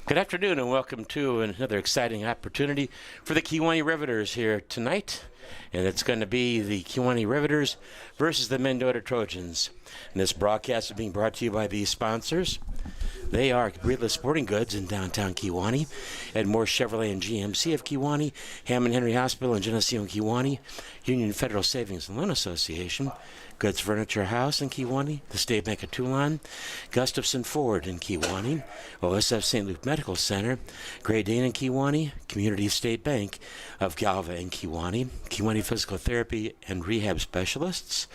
Good afternoon and welcome to another exciting opportunity for the Kewanee Riveters here tonight. And it's going to be the Kewanee Riveters versus the Mendota Trojans. And this broadcast is being brought to you by these sponsors. They are Breedless Sporting Goods in downtown Kewanee, Edmore Chevrolet and GMC of Kewanee, Hammond Henry Hospital and Geneseo in Kewanee, Union Federal Savings and Loan Association, Goods Furniture House in Kewanee, the State Bank of Toulon, Gustafson Ford in Kewanee, OSF St. Luke Medical Center, Gray Dane in Kewanee, Community State Bank of Galva in Kewanee, Kewanee Physical Therapy and Rehab Specialists,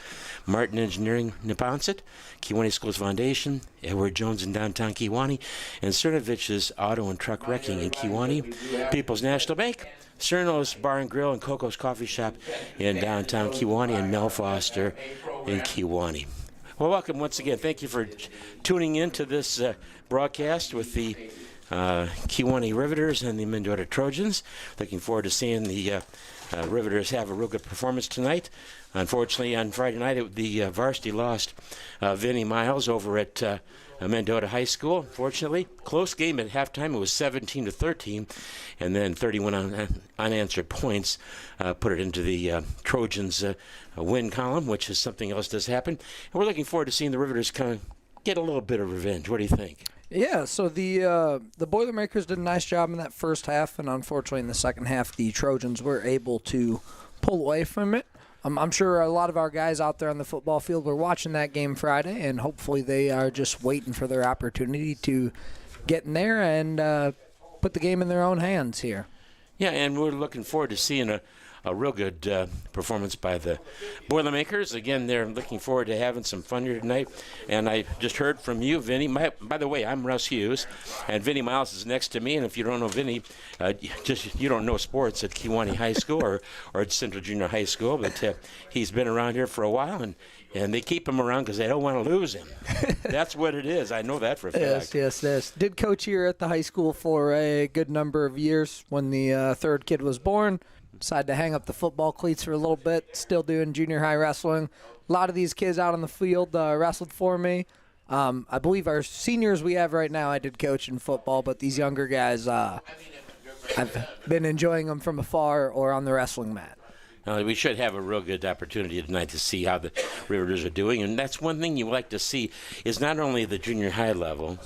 Martin Engineering Neponset, Kewanee Schools Foundation, Edward Jones in downtown Kewanee, and Cernovich's Auto and Truck Wrecking in Kewanee, People's National Bank, Cerno's Bar and Grill and Coco's Coffee Shop in downtown Kewanee, and Mel Foster in Kewanee. Well, welcome once again. Thank you for tuning in to this broadcast with the Kewanee Riveters and the Mendota Trojans. Looking forward to seeing the Riveters have a real good performance tonight. Unfortunately, on Friday night, the varsity lost Vinnie Miles over at Mendota High School. Fortunately, close game at halftime. It was 17-13, and then 31 unanswered points put it into the Trojans' win column, which is something else does happen. And we're looking forward to seeing the Riveters kind of get a little bit of revenge. What do you think? Yeah, so the Boilermakers did a nice job in that first half, and unfortunately in the second half, the Trojans were able to pull away from it. I'm sure a lot of our guys out there on the football field were watching that game Friday, and hopefully they are just waiting for their opportunity to get in there and put the game in their own hands here. Yeah, and we're looking forward to seeing a real good performance by the Boilermakers. Again, they're looking forward to having some fun here tonight. And I just heard from you, Vinny. By the way, I'm Russ Hughes, and Vinny Miles is next to me. And if you don't know Vinny, you don't know sports at Kewanee High School or at Central Junior High School. But he's been around here for a while, and they keep him around because they don't want to lose him. That's what it is. I know that for a fact. Yes. Did coach here at the high school for a good number of years. When the third kid was born, decided to hang up the football cleats for a little bit, still doing junior high wrestling. A lot of these kids out on the field wrestled for me. I believe our seniors we have right now, I did coach in football, but these younger guys, I've been enjoying them from afar or on the wrestling mat. We should have a real good opportunity tonight to see how the Riveters are doing, and that's one thing you like to see is not only the junior high level.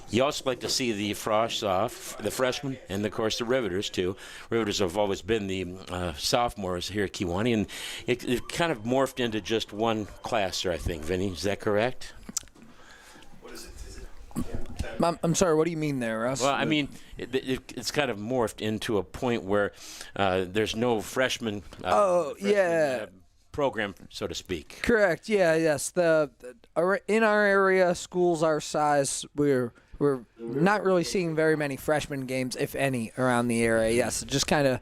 You also like to see the the freshmen, and, of course, the Riveters, too. Riveters have always been the sophomores here at Kewanee, and it kind of morphed into just one class, I think, Vinny. Is that correct? I'm sorry, what do you mean there, Russ? Well, I mean, it's kind of morphed into a point where there's no freshman program, so to speak. Correct, yes. In our area, schools our size, we're not really seeing very many freshman games, if any, around the area. Yes, it just kind of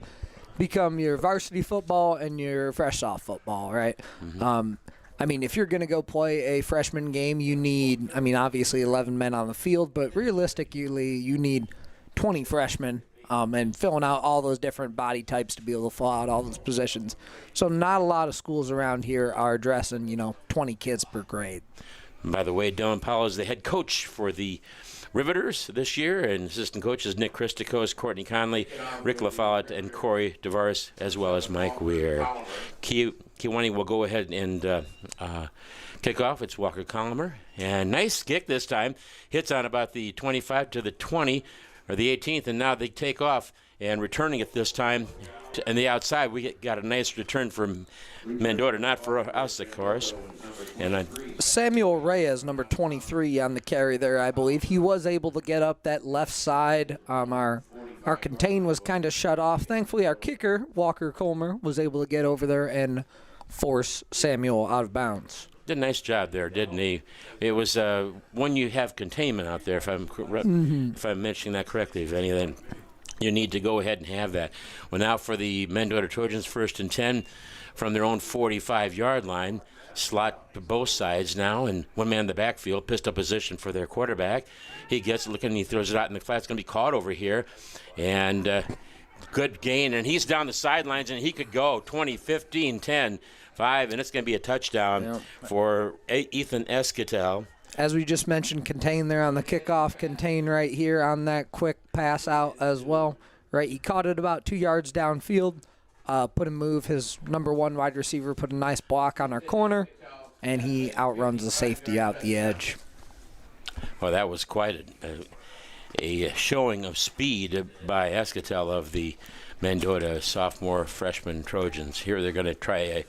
become your varsity football and your fresh soft football, right? Mm-hmm. I mean, if you're going to go play a freshman game, you need, obviously 11 men on the field, but realistically, you need 20 freshmen and filling out all those different body types to be able to fill out all those positions. So not a lot of schools around here are addressing, 20 kids per grade. By the way, Dylan Powell is the head coach for the Riveters this year, and assistant coaches Nick Christakos, Courtney Conley, Rick LaFollette, and Corey DeVaris, as well as Mike Weir. Kewanee will go ahead and kick off. It's Walker Colomer. And nice kick this time. Hits on about the 25 to the 20, or the 18th, and now they take off. And returning it this time and the outside, we got a nice return from Mendota, not for us, of course. And Samuel Reyes, number 23 on the carry there, I believe. He was able to get up that left side. Our contain was kind of shut off. Thankfully, our kicker, Walker Colmer, was able to get over there and force Samuel out of bounds. Did a nice job there, didn't he? It was when you have containment out there, if I'm mentioning that correctly, Vinny, then you need to go ahead and have that. Well, now for the Mendota Trojans, 1st and 10 from their own 45-yard line. Slot to both sides now, and one man in the backfield, pistol position for their quarterback. He gets looking, and he throws it out in the flat. It's going to be caught over here, and good gain. And he's down the sidelines, and he could go 20, 15, 10, 5, and it's going to be a touchdown for Ethan Escatel. as we just mentioned, contain there on the kickoff, contain right here on that quick pass out as well. Right, he caught it about 2 yards downfield, put a move. His number 1 wide receiver put a nice block on our corner, and he outruns the safety out the edge. Well, that was quite a showing of speed by Escatel of the Mendota sophomore freshman Trojans. Here they're going to try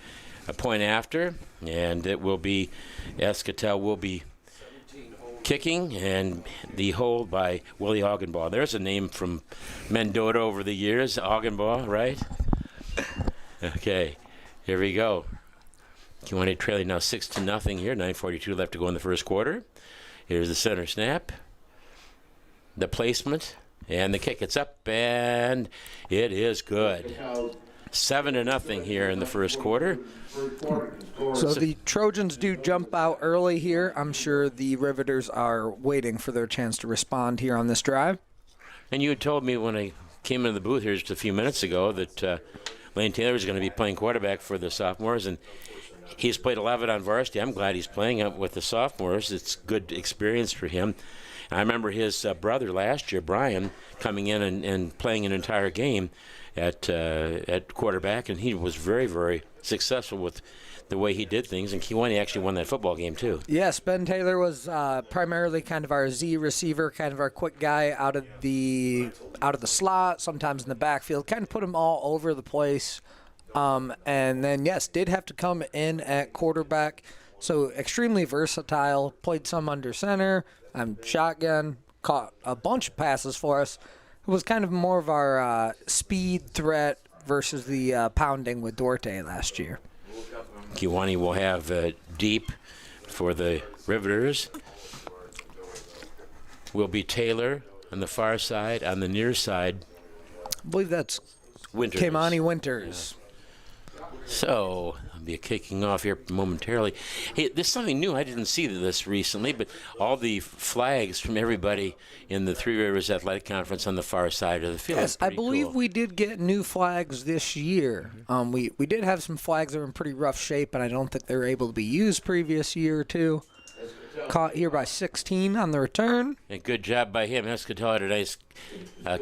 a point after, and it will be Escatel will be kicking, and the hold by Willie Augenbaugh. There's a name from Mendota over the years, Augenbaugh, right? Okay, here we go. Kewanee trailing now 6-0 here. 9:42 left to go in the first quarter. Here's the center snap, the placement, and the kick. It's up, and it is good. 7-0 here in the first quarter. So the Trojans do jump out early here. I'm sure the Riveters are waiting for their chance to respond here on this drive. And you had told me when I came into the booth here just a few minutes ago that Lane Taylor is going to be playing quarterback for the sophomores, and he's played a lot of it on varsity. I'm glad he's playing up with the sophomores. It's good experience for him. I remember his brother last year, Brian, coming in and playing an entire game at quarterback, and he was very, very successful with the way he did things, and Kewanee actually won that football game too. Yes, Ben Taylor was primarily kind of our Z receiver, kind of our quick guy out of the slot, sometimes in the backfield, kind of put him all over the place. And then, yes, did have to come in at quarterback. So extremely versatile, played some under center, shotgun, caught a bunch of passes for us. It was kind of more of our speed threat versus the pounding with Duarte last year. Kewanee will have deep for the Riveters. Will be Taylor on the far side. On the near side, I believe that's Winters. Keimani Winters. Yeah. So, I'll be kicking off here momentarily. Hey, there's something new. I didn't see this recently, but all the flags from everybody in the Three Rivers Athletic Conference on the far side of the field. Yes, I believe we did get new flags this year. We did have some flags that were in pretty rough shape, and I don't think they were able to be used previous year or two. Caught here by 16 on the return. And good job by him. Escatel had a nice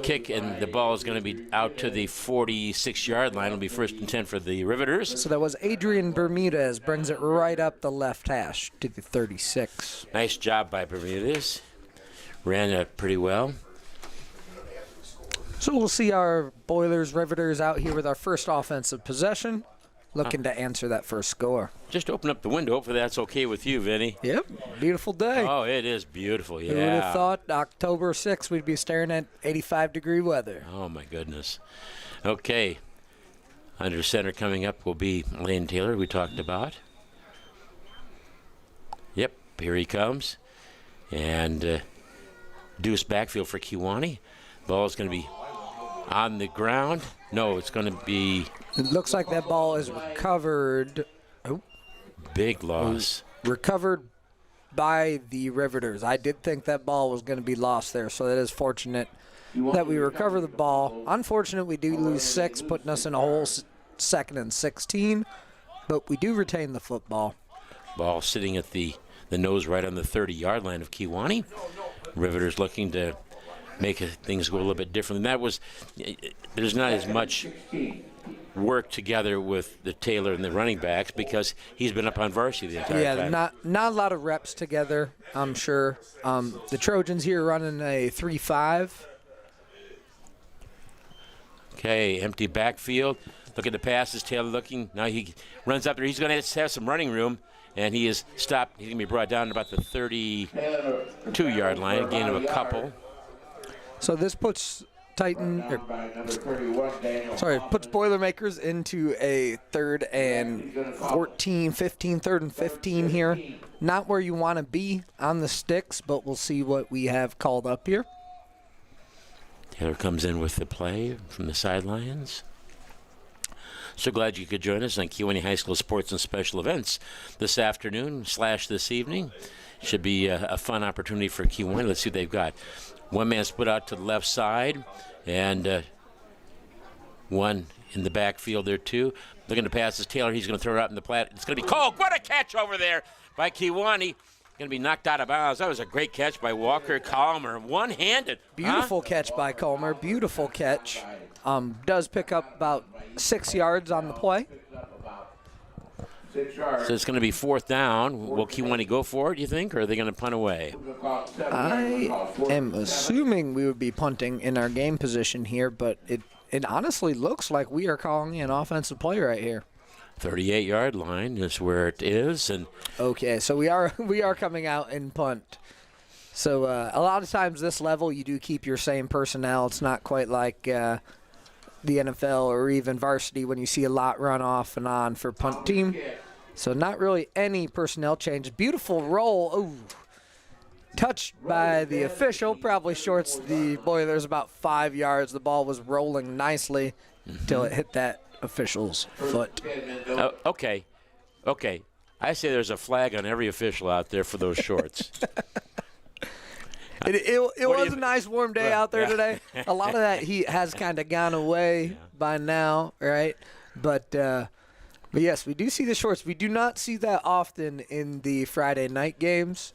kick, and the ball is going to be out to the 46-yard line. It'll be 1st and 10 for the Riveters. So that was Adrian Bermudez, brings it right up the left hash to the 36. Nice job by Bermudez. Ran it pretty well. So we'll see our Boilers Riveters out here with our first offensive possession, looking to answer that first score. Just open up the window. Hopefully that's okay with you, Vinny. Yep, beautiful day. Oh, it is beautiful, yeah. Who would have thought October 6th we'd be staring at 85-degree weather? Oh, my goodness. Okay. Under center coming up will be Lane Taylor, we talked about. Yep, here he comes. And deuce backfield for Kewanee. Ball is going to be on the ground. No, it's going to be... It looks like that ball is recovered. Oh. Big loss. Recovered by the Riveters. I did think that ball was going to be lost there, so that is fortunate that we recover the ball. Unfortunate we do lose 6, putting us in a hole 2nd and 16, but we do retain the football. Ball sitting at the nose right on the 30-yard line of Kewanee. Riveters looking to make things go a little bit different. And there's not as much work together with the Taylor and the running backs because he's been up on varsity the entire time. Yeah, not a lot of reps together, I'm sure. The Trojans here running a 3-5. Okay, empty backfield. Look at the passes. Taylor looking. Now he runs up there. He's going to have some running room, and he is stopped. He's going to be brought down to about the 32-yard line, a gain of a couple. So this puts puts Boilermakers into a 3rd and 14, 15, 3rd and 15 here. Not where you want to be on the sticks, but we'll see what we have called up here. Taylor comes in with the play from the sidelines. So glad you could join us on Kewanee High School Sports and Special Events this afternoon / this evening. Should be a fun opportunity for Kewanee. Let's see what they've got. One man split out to the left side, and one in the backfield there, too. Looking to pass is Taylor. He's going to throw it out in the plat. It's going to be called. What a catch over there by Kewanee. going to be knocked out of bounds. That was a great catch by Walker Calmer, one-handed. Beautiful catch by Calmer. Beautiful catch. Does pick up about 6 yards on the play. So it's going to be 4th down. Will Kewanee go for it, you think, or are they going to punt away? I am assuming we would be punting in our game position here, but it honestly looks like we are calling an offensive play right here. 38-yard line is where it is, and okay, so we are coming out in punt. So a lot of times this level you do keep your same personnel. It's not quite like the NFL or even varsity when you see a lot run off and on for punt team. So not really any personnel change. Beautiful roll. Ooh. Touched by the official. Probably shorts the Boilers about 5 yards. The ball was rolling nicely until it hit that official's foot. Okay. I say there's a flag on every official out there for those shorts. It was a nice warm day out there today. A lot of that heat has kind of gone away by now, right? But yes, we do see the shorts. We do not see that often in the Friday night games,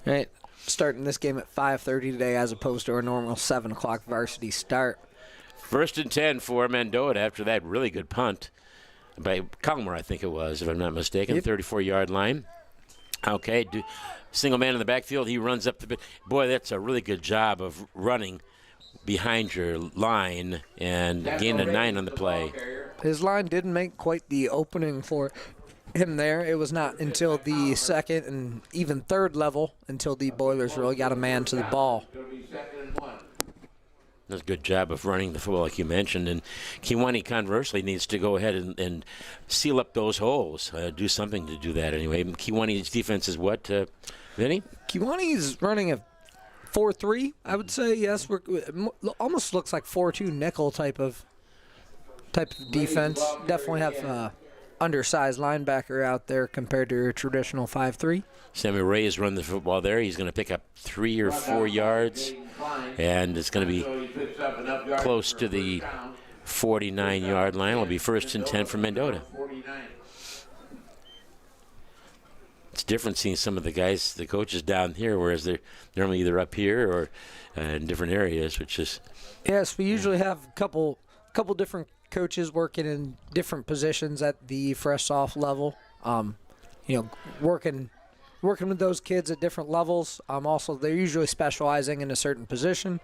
right? Starting this game at 5:30 today as opposed to our normal 7 o'clock varsity start. 1st and 10 for Mendota after that really good punt by Calmer, I think it was, if I'm not mistaken, 34-yard line. Okay, single man in the backfield. He runs up the bit. Boy, that's a really good job of running behind your line and gained a 9 on the play. His line didn't make quite the opening for him there. It was not until the 2nd and even 3rd level until the Boilers really got a man to the ball. That's a good job of running the football, like you mentioned. And Kewanee, conversely, needs to go ahead and seal up those holes, do something to do that anyway. Kewanee's defense is what, Vinny? Kewanee's running a 4-3, I would say. Yes, almost looks like 4-2 nickel type of defense. Definitely have undersized linebacker out there compared to a traditional 5-3. Samuel Ray has run the football there. He's going to pick up 3 or 4 yards, and it's going to be close to the 49-yard line. It'll be 1st and 10 for Mendota. It's different seeing some of the guys, the coaches down here, whereas they're normally either up here or in different areas, which is... Yes, we usually have a couple different coaches working in different positions at the fresh soft level. Working with those kids at different levels. Also, they're usually specializing in a certain position.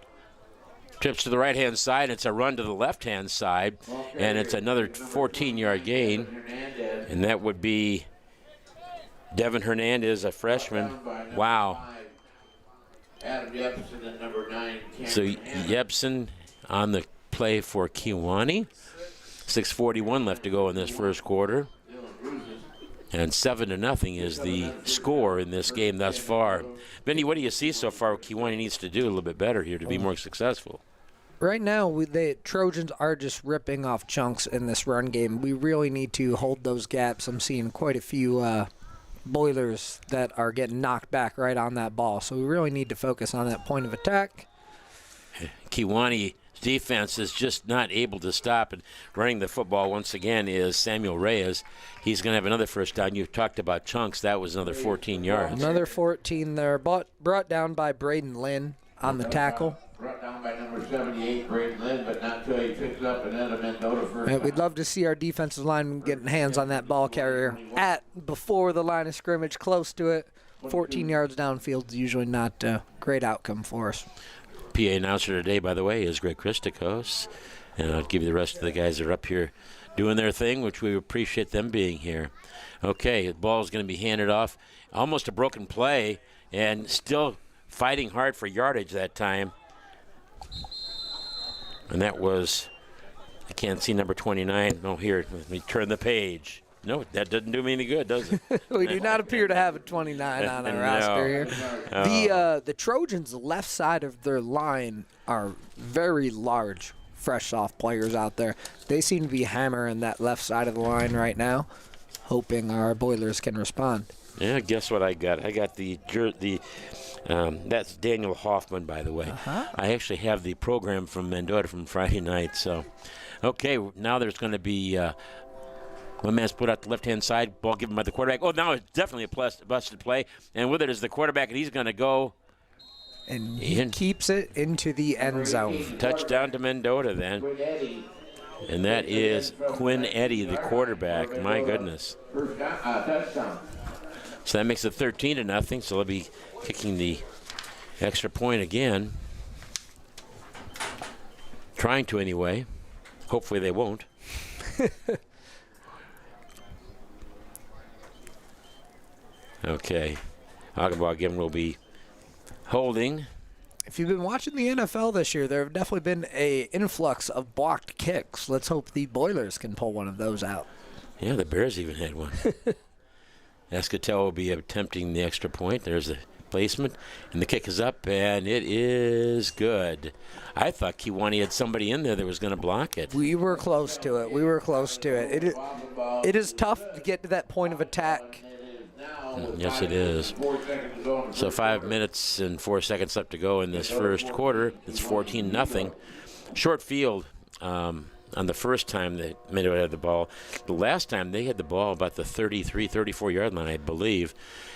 Trips to the right-hand side. It's a run to the left-hand side, and it's another 14-yard gain, and that would be Devin Hernandez, a freshman. Wow. So Yepson on the play for Kewanee. 6:41 left to go in this first quarter. And 7-0 is the score in this game thus far. Vinny, what do you see so far? Kewanee needs to do a little bit better here to be more successful. Right now, the Trojans are just ripping off chunks in this run game. We really need to hold those gaps. I'm seeing quite a few Boilers that are getting knocked back right on that ball. So we really need to focus on that point of attack. Kewanee defense is just not able to stop, and running the football once again is Samuel Reyes. He's going to have another first down. You talked about chunks. That was another 14 yards. Another 14 there, brought down by Braden Lynn on the tackle. Brought down by number 78, Braden Lynn, but not until he picks up and then a Mendota first. We'd love to see our defensive line getting hands on that ball carrier before the line of scrimmage, close to it. 14 yards downfield is usually not a great outcome for us. PA announcer today, by the way, is Greg Christakos. And I'll give you the rest of the guys that are up here doing their thing, which we appreciate them being here. Okay, the ball is going to be handed off. Almost a broken play, and still fighting hard for yardage that time. And that was, I can't see number 29. No, here, let me turn the page. No, that doesn't do me any good, does it? We do not appear to have a 29 on our roster here. The Trojans' left side of their line are very large, fresh soft players out there. They seem to be hammering that left side of the line right now, hoping our Boilers can respond. Yeah, guess what I got? I got that's Daniel Hoffman, by the way. I actually have the program from Mendota from Friday night. So, okay, now there's going to be One man split out the left-hand side. Ball given by the quarterback. Oh, now it's definitely a busted play. And with it is the quarterback, and he's going to go. And he keeps it into the end zone. Touchdown to Mendota then. And that is Quinn Eddy, the quarterback. My goodness. Touchdown. So that makes it 13-0. So they'll be kicking the extra point again. Trying to anyway. Hopefully they won't. Okay. Agaba again will be holding. If you've been watching the NFL this year, there have definitely been an influx of blocked kicks. Let's hope the Boilers can pull one of those out. Yeah, the Bears even had one. Escatel will be attempting the extra point. There's the placement, and the kick is up, and it is good. I thought Kewanee had somebody in there that was going to block it. We were close to it. It is tough to get to that point of attack. Yes, it is. So 5 minutes and 4 seconds left to go in this first quarter. It's 14-0. Short field on the first time that Mendota had the ball. The last time they had the ball about the 33, 34-yard line, I believe.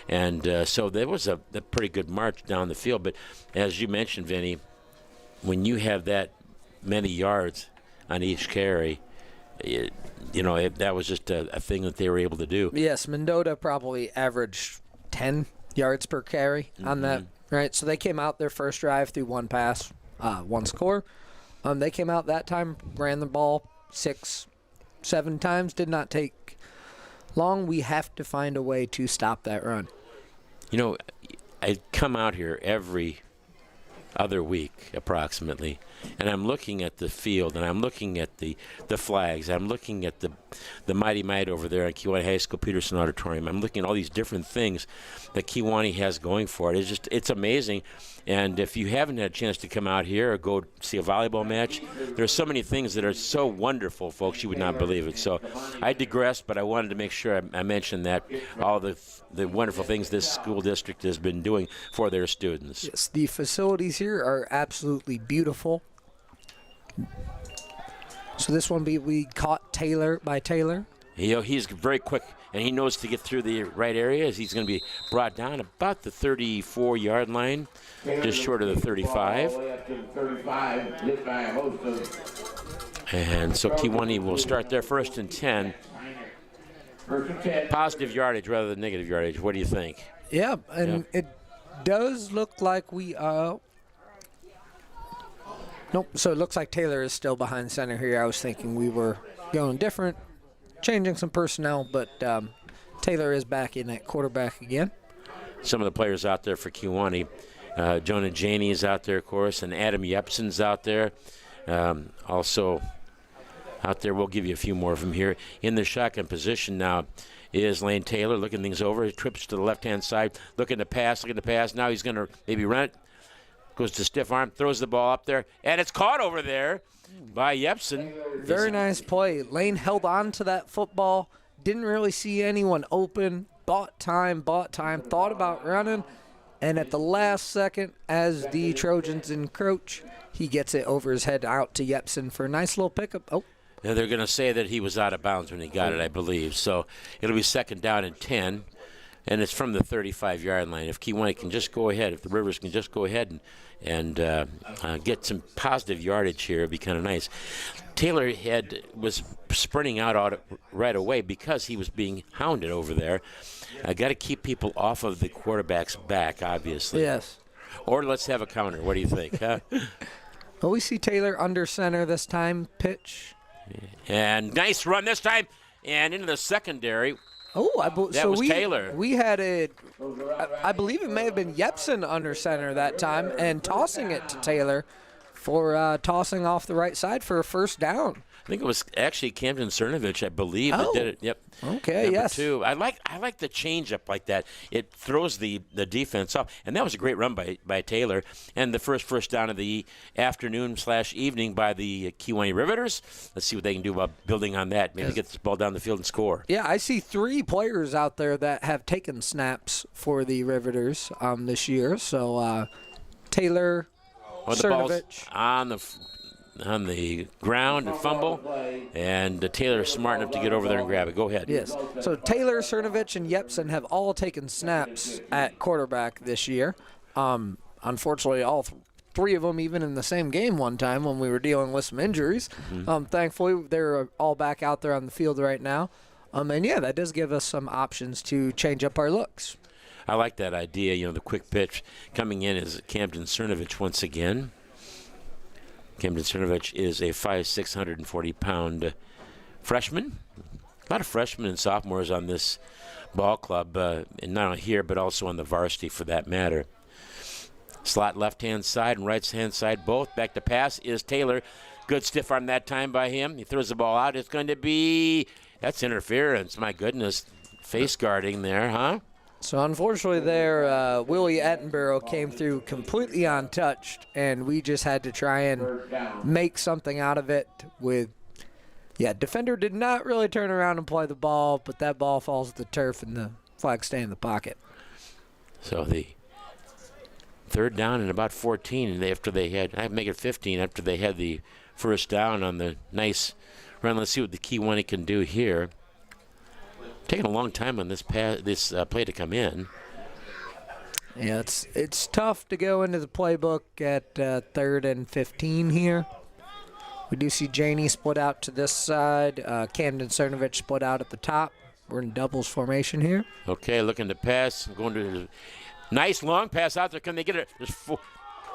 And so there was a pretty good march down the field. But as you mentioned, Vinny, when you have that many yards on each carry, that was just a thing that they were able to do. Yes, Mendota probably averaged 10 yards per carry on that, right? So they came out their first drive through one pass, one score. They came out that time, ran the ball 6, 7 times, did not take long. We have to find a way to stop that run. I come out here every other week approximately, and I'm looking at the field, and I'm looking at the flags, I'm looking at the Mighty Might over there at Kewanee High School Peterson Auditorium. I'm looking at all these different things that Kewanee has going for it. It's amazing. And if you haven't had a chance to come out here or go see a volleyball match, there are so many things that are so wonderful, folks, you would not believe it. So I digressed, but I wanted to make sure I mentioned that, all the wonderful things this school district has been doing for their students. Yes, the facilities here are absolutely beautiful. So this one we caught Taylor. He's very quick, and he knows to get through the right areas. He's going to be brought down about the 34-yard line, just short of the 35. And so Kewanee will start their 1st and 10. Positive yardage rather than negative yardage. What do you think? Yeah, and it does look like we nope, so it looks like Taylor is still behind center here. I was thinking we were going different, changing some personnel, but Taylor is back in at quarterback again. Some of the players out there for Kewanee, Jonah Janey is out there, of course, and Adam Yepson's out there. Also out there, we'll give you a few more of them here. In the shotgun position now is Lane Taylor looking things over. He trips to the left-hand side, looking to pass. Now he's going to maybe run it. Goes to stiff arm, throws the ball up there, and it's caught over there by Yepson. Very nice play. Lane held on to that football, didn't really see anyone open, bought time, thought about running, and at the last second, as the Trojans encroach, he gets it over his head out to Yepson for a nice little pickup. Oh. Now they're going to say that he was out of bounds when he got it, I believe. So it'll be 2nd down and 10. And it's from the 35-yard line. If Kewanee can just go ahead, if the Rivers can just go ahead and get some positive yardage here, it'd be kind of nice. Taylor was sprinting out right away because he was being hounded over there. I got to keep people off of the quarterback's back, obviously. Yes. Or let's have a counter. What do you think? Huh? Well, we see Taylor under center this time. Pitch. And nice run this time. And into the secondary. Oh, that was Taylor. We had I believe it may have been Yepson under center that time and tossing it to Taylor for tossing off the right side for a 1st down. I think it was actually Camden Cernovich, I believe, that did it. Yep. Okay, Number yes. 2. I like the change-up like that. It throws the defense off. And that was a great run by Taylor. And the first down of the afternoon/evening by the Kewanee Riveters. Let's see what they can do about building on that. Maybe get this ball down the field and score. Yeah, I see 3 players out there that have taken snaps for the Riveters this year. So Taylor, the Cernovich. ball's on on the ground and fumble, and Taylor is smart enough to get over there and grab it. Go ahead. Yes. So Taylor, Cernovich, and Yepsen have all taken snaps at quarterback this year. Unfortunately, all three of them even in the same game one time when we were dealing with some injuries. Thankfully, they're all back out there on the field right now. And, yeah, that does give us some options to change up our looks. I like that idea. You know, the quick pitch coming in is Camden Cernovich once again. Camden Cernovich is a 5'6", 140-pound freshman. A lot of freshmen and sophomores on this ball club, and not only here but also on the varsity for that matter. Slot left-hand side and right-hand side both. Back to pass is Taylor. Good stiff arm that time by him. He throws the ball out. It's going to be – that's interference. My goodness. Face guarding there, huh? So, unfortunately there, Willie Attenborough came through completely untouched, and we just had to try and make something out of it with – yeah, defender did not really turn around and play the ball, but that ball falls to the turf and the flag stay in the pocket. So the third down and about 14, and after they had – I make it 15 after they had the first down on the nice run. Let's see what the Kewanee can do here. Taking a long time on this play to come in. Yeah, it's tough to go into the playbook at 3rd and 15 here. We do see Janey split out to this side. Camden Cernovich split out at the top. We're in doubles formation here. Okay, looking to pass. Going to nice long pass out there. Can they get it? There's four.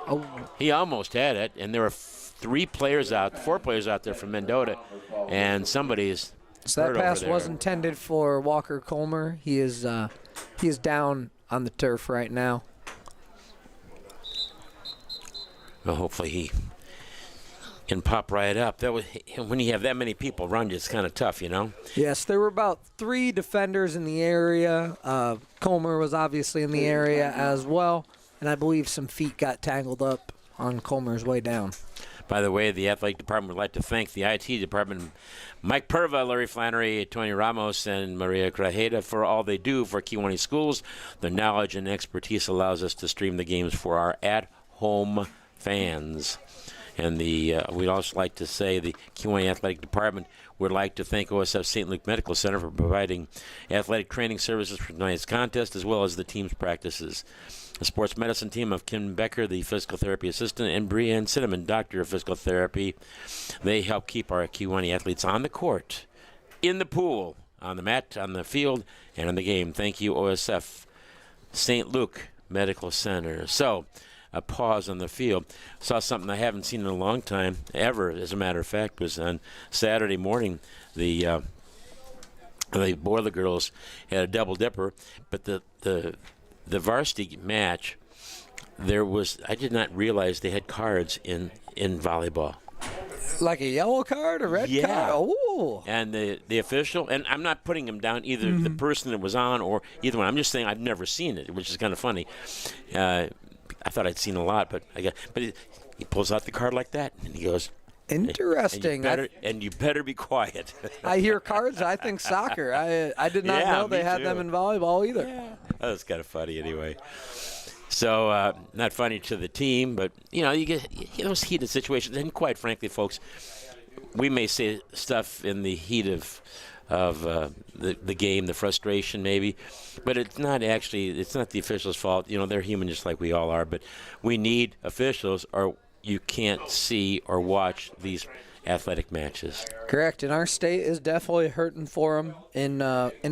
Oh, he almost had it, and there were four players out there from Mendota, and somebody's. So that pass was intended for Walker Colmer. He is down on the turf right now. Well, hopefully he can pop right up. That was when you have that many people run you, it's kind of tough, you know. Yes, there were about 3 defenders in the area. Colmer was obviously in the area as well, and I believe some feet got tangled up on Colmer's way down. By the way, the athletic department would like to thank the IT department, Mike Perva, Larry Flannery, Tony Ramos, and Maria Grajeda for all they do for Kewanee schools. Their knowledge and expertise allows us to stream the games for our at-home fans. And we'd also like to say the Kewanee Athletic Department would like to thank OSF St. Luke Medical Center for providing athletic training services for tonight's contest as well as the team's practices. The sports medicine team of Kim Becker, the physical therapy assistant, and Brianne Cinnamon, doctor of physical therapy. They help keep our Kewanee athletes on the court, in the pool, on the mat, on the field, and in the game. Thank you, OSF St. Luke Medical Center. So, a pause on the field. Saw something I haven't seen in a long time, ever, as a matter of fact, was on Saturday morning. The Boiler Girls had a double dipper, but the varsity match, I did not realize they had cards in volleyball. Like a yellow card, a red card? Oh. And the official, and I'm not putting him down, either the person that was on or either one. I'm just saying I've never seen it, which is kind of funny. I thought I'd seen a lot, but he pulls out the card like that, and he goes, interesting. And you better be quiet. I hear cards, I think soccer. I did not know they had them in volleyball either. Yeah. That was kind of funny anyway. So, not funny to the team, but, you get those heated situations. And quite frankly, folks, we may say stuff in the heat of the game, the frustration maybe, but it's not the officials' fault. They're human just like we all are, but we need officials or you can't see or watch these athletic matches. Correct, and our state is definitely hurting for them in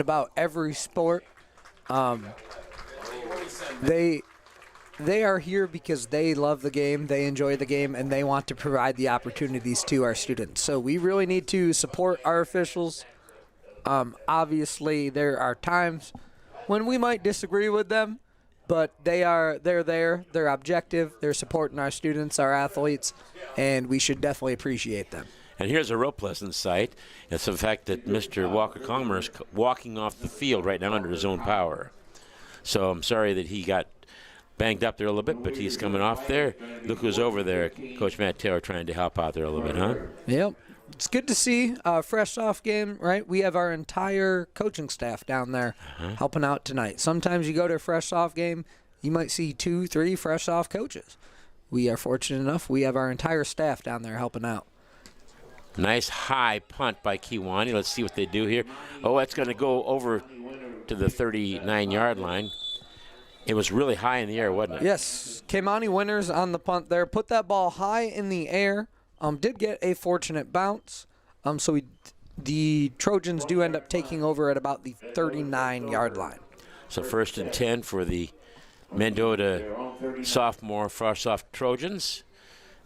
about every sport. They are here because they love the game, they enjoy the game, and they want to provide the opportunities to our students. So we really need to support our officials. Obviously, there are times when we might disagree with them, but they're there, they're objective, they're supporting our students, our athletes, and we should definitely appreciate them. And here's a real pleasant sight. It's the fact that Mr. Walker Comer is walking off the field right now under his own power. So I'm sorry that he got banged up there a little bit, but he's coming off there. Look who's over there, Coach Matt Taylor, trying to help out there a little bit, huh? Yep. It's good to see a fresh off game, right? We have our entire coaching staff down there helping out tonight. Sometimes you go to a fresh off game, you might see 2, 3 fresh off coaches. we are fortunate enough. We have our entire staff down there helping out. Nice high punt by Kewanee. Let's see what they do here. Oh, that's going to go over to the 39-yard line. It was really high in the air, wasn't it? Yes, Kewanee Winters on the punt there. Put that ball high in the air. Did get a fortunate bounce. The Trojans do end up taking over at about the 39-yard line. So 1st and 10 for the Mendota sophomore Frostsoft Trojans.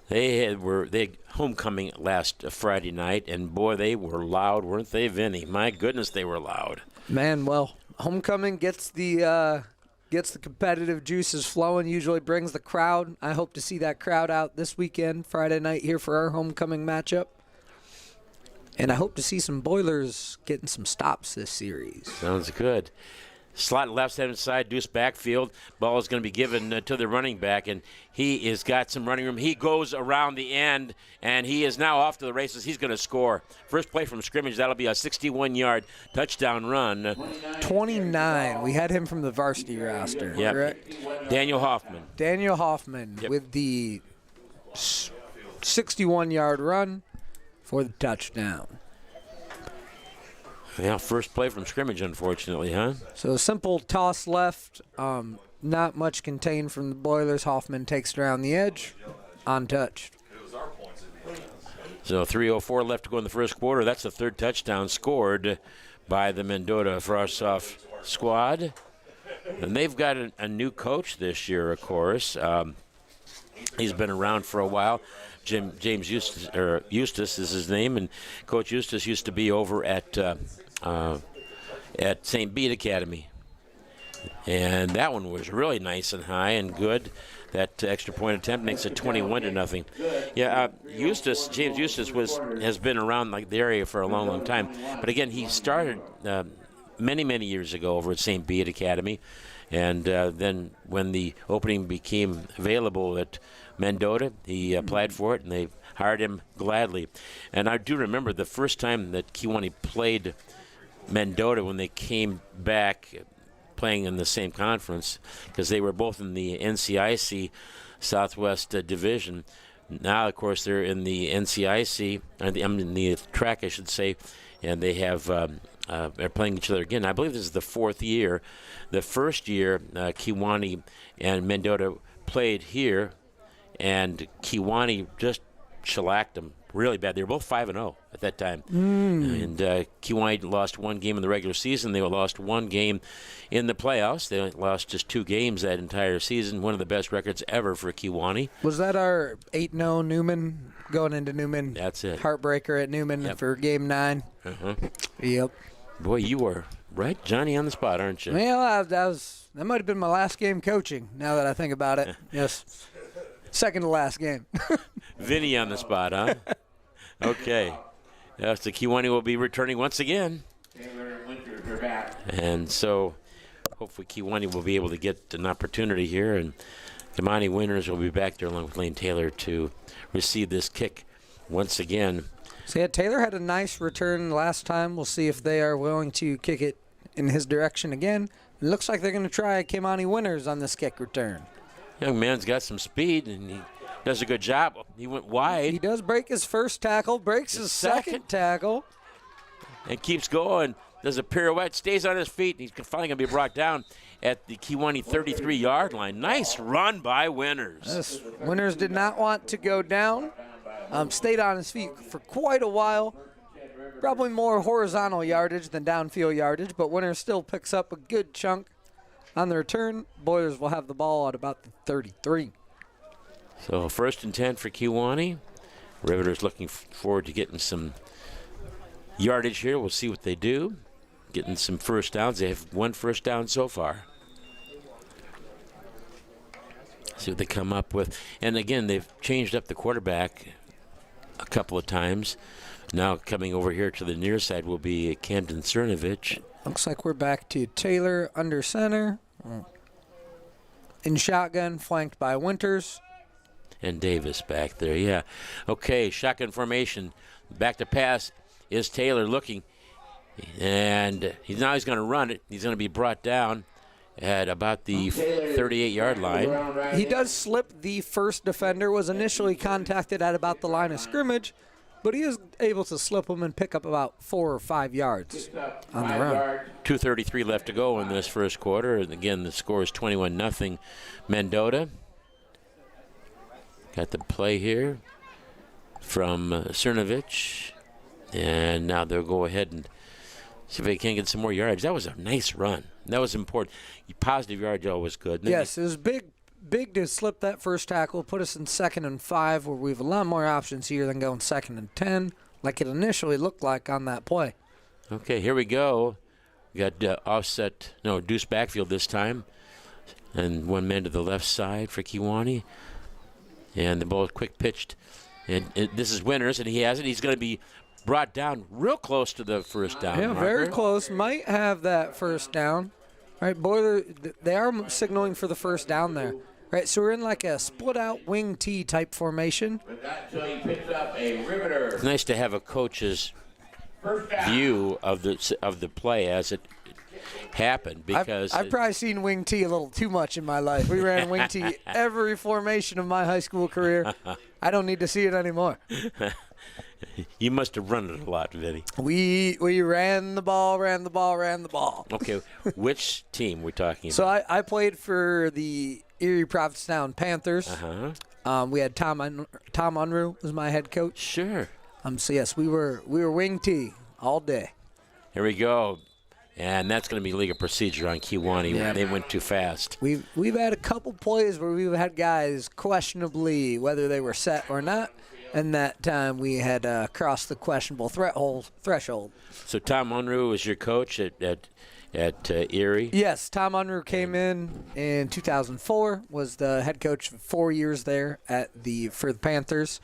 They had homecoming last Friday night, and boy, they were loud, weren't they, Vinny? My goodness, they were loud. Man, well, homecoming gets the competitive juices flowing. Usually brings the crowd. I hope to see that crowd out this weekend, Friday night here for our homecoming matchup. And I hope to see some Boilers getting some stops this series. Sounds good. Slot left-hand side, deuce backfield. Ball is going to be given to the running back, and he has got some running room. He goes around the end, and he is now off to the races. He's going to score. First play from scrimmage, that'll be a 61-yard touchdown run. 29. We had him from the varsity roster, Yep. correct? Daniel Hoffman. Daniel Hoffman Yep. with the 61-yard run for the touchdown. Yeah, first play from scrimmage, unfortunately, huh? So a simple toss left, not much contained from the Boilers. Hoffman takes it around the edge, untouched. So 3:04 left to go in the first quarter. That's the third touchdown scored by the Mendota Frostsoft squad. And they've got a new coach this year, of course. He's been around for a while. James Eustace is his name, and Coach Eustace used to be over at St. Bede Academy. And that one was really nice and high and good. That extra point attempt makes it 21-0. Yeah, James Eustace has been around like the area for a long, long time. But again, he started many, many years ago over at St. Bede Academy. And then when the opening became available at Mendota, he applied for it, and they hired him gladly. And I do remember the first time that Kewanee played Mendota when they came back playing in the same conference, because they were both in the NCIC Southwest Division. Now, of course, they're in the NCIC, in the track, I should say, and they have they're playing each other again. I believe this is the fourth year. The first year, Kewanee and Mendota played here, and Kewanee just shellacked them really bad. They were both 5-0 at that time. And Kewanee lost one game in the regular season. They lost one game in the playoffs. They lost just 2 games that entire season. One of the best records ever for Kewanee. Was that our 8-0 Newman going into Newman? That's it. Heartbreaker at Newman for Game 9. Yep. Boy, you are right, Johnny, on the spot, aren't you? Well, that might have been my last game coaching, now that I think about it. Yes. Second to last game. Vinny on the spot, huh? Okay. Yes, the Kewanee will be returning once again. Taylor and Winters are back. And so hopefully Kewanee will be able to get an opportunity here, and Kewanee Winters will be back there along with Lane Taylor to receive this kick once again. So, yeah, Taylor had a nice return last time. We'll see if they are willing to kick it in his direction again. It looks like they're going to try Kewanee Winters on this kick return. Young man's got some speed, and he does a good job. He went wide. He does break his first tackle, breaks his second tackle. And keeps going, does a pirouette, stays on his feet, and he's finally going to be brought down at the Kewanee 33-yard line. Nice run by Winters. Yes, Winters did not want to go down. Stayed on his feet for quite a while. Probably more horizontal yardage than downfield yardage, but Winters still picks up a good chunk. On the return, Boilers will have the ball at about the 33. So 1st and 10 for Kewanee. Riveter's looking forward to getting some yardage here. We'll see what they do. Getting some first downs. They have 1 first down so far. See what they come up with. And again, they've changed up the quarterback a couple of times. Now coming over here to the near side will be Camden Cernovich. Looks like we're back to Taylor under center. In shotgun, flanked by Winters. And Davis back there, yeah. Okay, shotgun formation. Back to pass is Taylor looking. And he's going to run it. He's going to be brought down. at about the 38-yard line. He does slip. The first defender was initially contacted at about the line of scrimmage, but he is able to slip him and pick up about 4 or 5 yards on the run. 2:33 left to go in this first quarter. And again, the score is 21-0 Mendota. Got the play here from Cernovich. And now they'll go ahead and see if they can get some more yards. That was a nice run. That was important. Positive yardage always good. Yes, it was big to slip that first tackle, put us in 2nd and 5, where we have a lot more options here than going 2nd and 10, like it initially looked like on that play. Okay, here we go. We got deuce backfield this time. And one man to the left side for Kewanee. And the ball is quick pitched. And this is Winters, and he has it. He's going to be brought down real close to the first down. Yeah, very close. Might have that first down. Right, Boiler, they are signaling for the first down there. Right, so we're in like a split-out wing T type formation. It's nice to have a coach's view of the play as it happened, because I've probably seen wing T a little too much in my life. We ran wing T every formation of my high school career. I don't need to see it anymore. You must have run it a lot, Vinny. We ran the ball. Okay, which team we're talking about? So I played for the Erie Provincetown Panthers. We had Tom Unruh was my head coach. Sure. So yes, we were wing T all day. Here we go. And that's going to be legal procedure on Kewanee. Yeah. They went too fast. We've had a couple plays where we've had guys questionably whether they were set or not, and that time we had crossed the questionable threshold. So Tom Unruh was your coach at Erie? Yes, Tom Unruh came in 2004, was the head coach for 4 years there for the Panthers,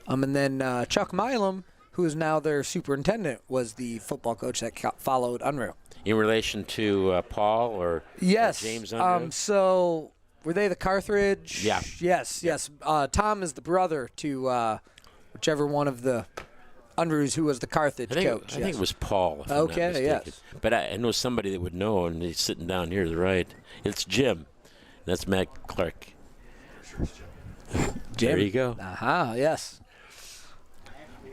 and then Chuck Milam, who is now their superintendent, was the football coach that followed Unruh. In relation to Paul or James Unruh? So were they the Carthage? Yeah. Yes. Tom is the brother to whichever one of the Unruhs who was the Carthage coach. I think it was Paul. If I'm not mistaken. Yes. But I know somebody that would know, and he's sitting down here to the right. It's Jim. That's Matt Clark. Jim. There you go. Yes.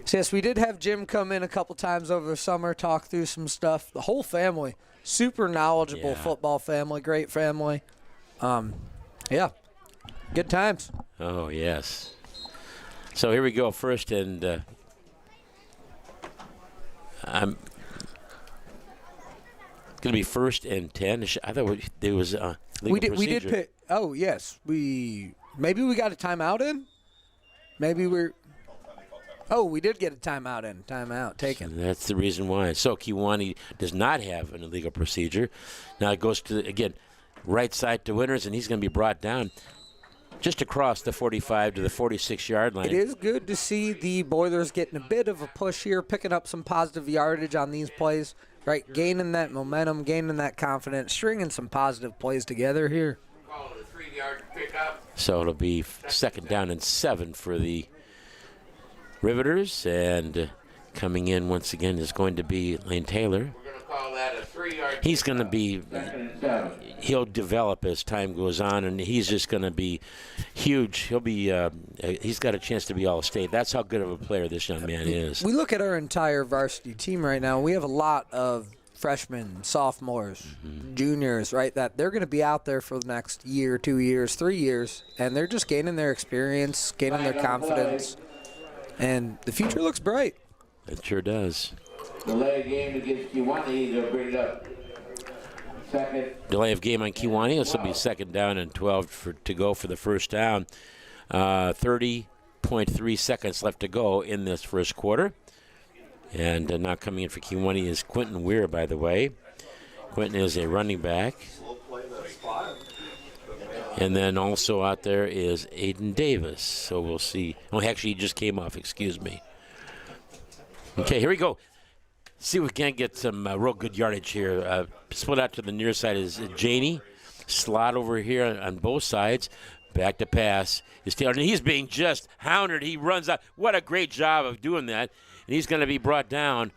So yes, we did have Jim come in a couple times over the summer, talk through some stuff. The whole family, super knowledgeable football family, great family. Good times. Oh, yes. So here we go, first, and I'm going to be 1st and 10. I thought there was legal procedure. We did pick. Oh, yes. Maybe we got a timeout in? We did get a timeout in. Timeout taken. And that's the reason why. So Kewanee does not have an illegal procedure. Now it goes to, again, right side to Winters, and he's going to be brought down just across the 45 to the 46-yard line. It is good to see the Boilers getting a bit of a push here, picking up some positive yardage on these plays, right? Gaining that momentum, gaining that confidence, stringing some positive plays together here. So it'll be 2nd down and 7 for the Riveters, and coming in once again is going to be Lane Taylor. We're going to call that a 3-yard. He's going to be, he'll develop as time goes on, and he's just going to be huge. He'll be, he's got a chance to be All-State. That's how good of a player this young man is. We look at our entire varsity team right now. We have a lot of freshmen, sophomores, juniors, right, that they're going to be out there for the next year, 2 years, 3 years, and they're just gaining their experience, gaining their confidence. And the future looks bright. It sure does. Delay of game against Kewanee. They'll bring it up. Second. Delay of game on Kewanee. This will be 2nd down and 12 to go for the first down. 30.3 seconds left to go in this first quarter. And now coming in for Kewanee is Quentin Weir, by the way. Quentin is a running back. And then also out there is Aiden Davis. So we'll see. Oh, actually, he just came off. Excuse me. Okay, here we go. See if we can't get some real good yardage here. Split out to the near side is Janey. Slot over here on both sides. Back to pass is Taylor. And he's being just hounded. He runs out. What a great job of doing that. And he's going to be brought down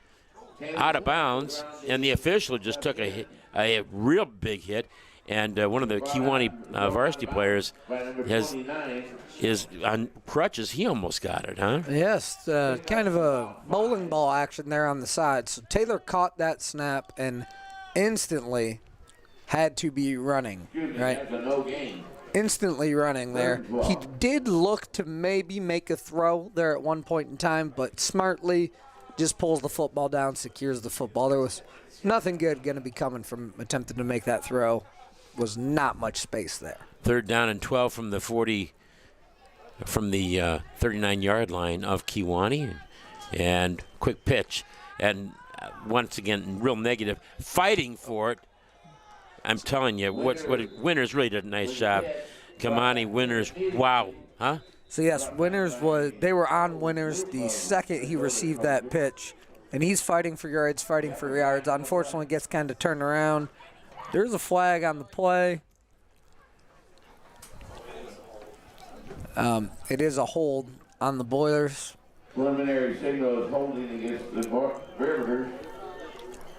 out of bounds. And the official just took a real big hit. And one of the Kewanee varsity players By number has 29, is on crutches. He almost got it, huh? Yes, kind of a bowling ball action there on the side. So Taylor caught that snap and instantly had to be running, excuse me, right? that's a no gain. Instantly running there. He did look to maybe make a throw there at one point in time, but smartly just pulls the football down, secures the football. There was nothing good going to be coming from attempting to make that throw. Was not much space there. 3rd down and 12 from the 39-yard line of Kewanee, and quick pitch, and once again real negative, fighting for it. I'm telling you, Winters really did a nice job. Kamani Winters, wow, huh? So yes, they were on Winters the second he received that pitch, and he's fighting for yards. Unfortunately, gets kind of turned around. There's a flag on the play. It is a hold on the Boilers. Preliminary signal is holding against the Riveters.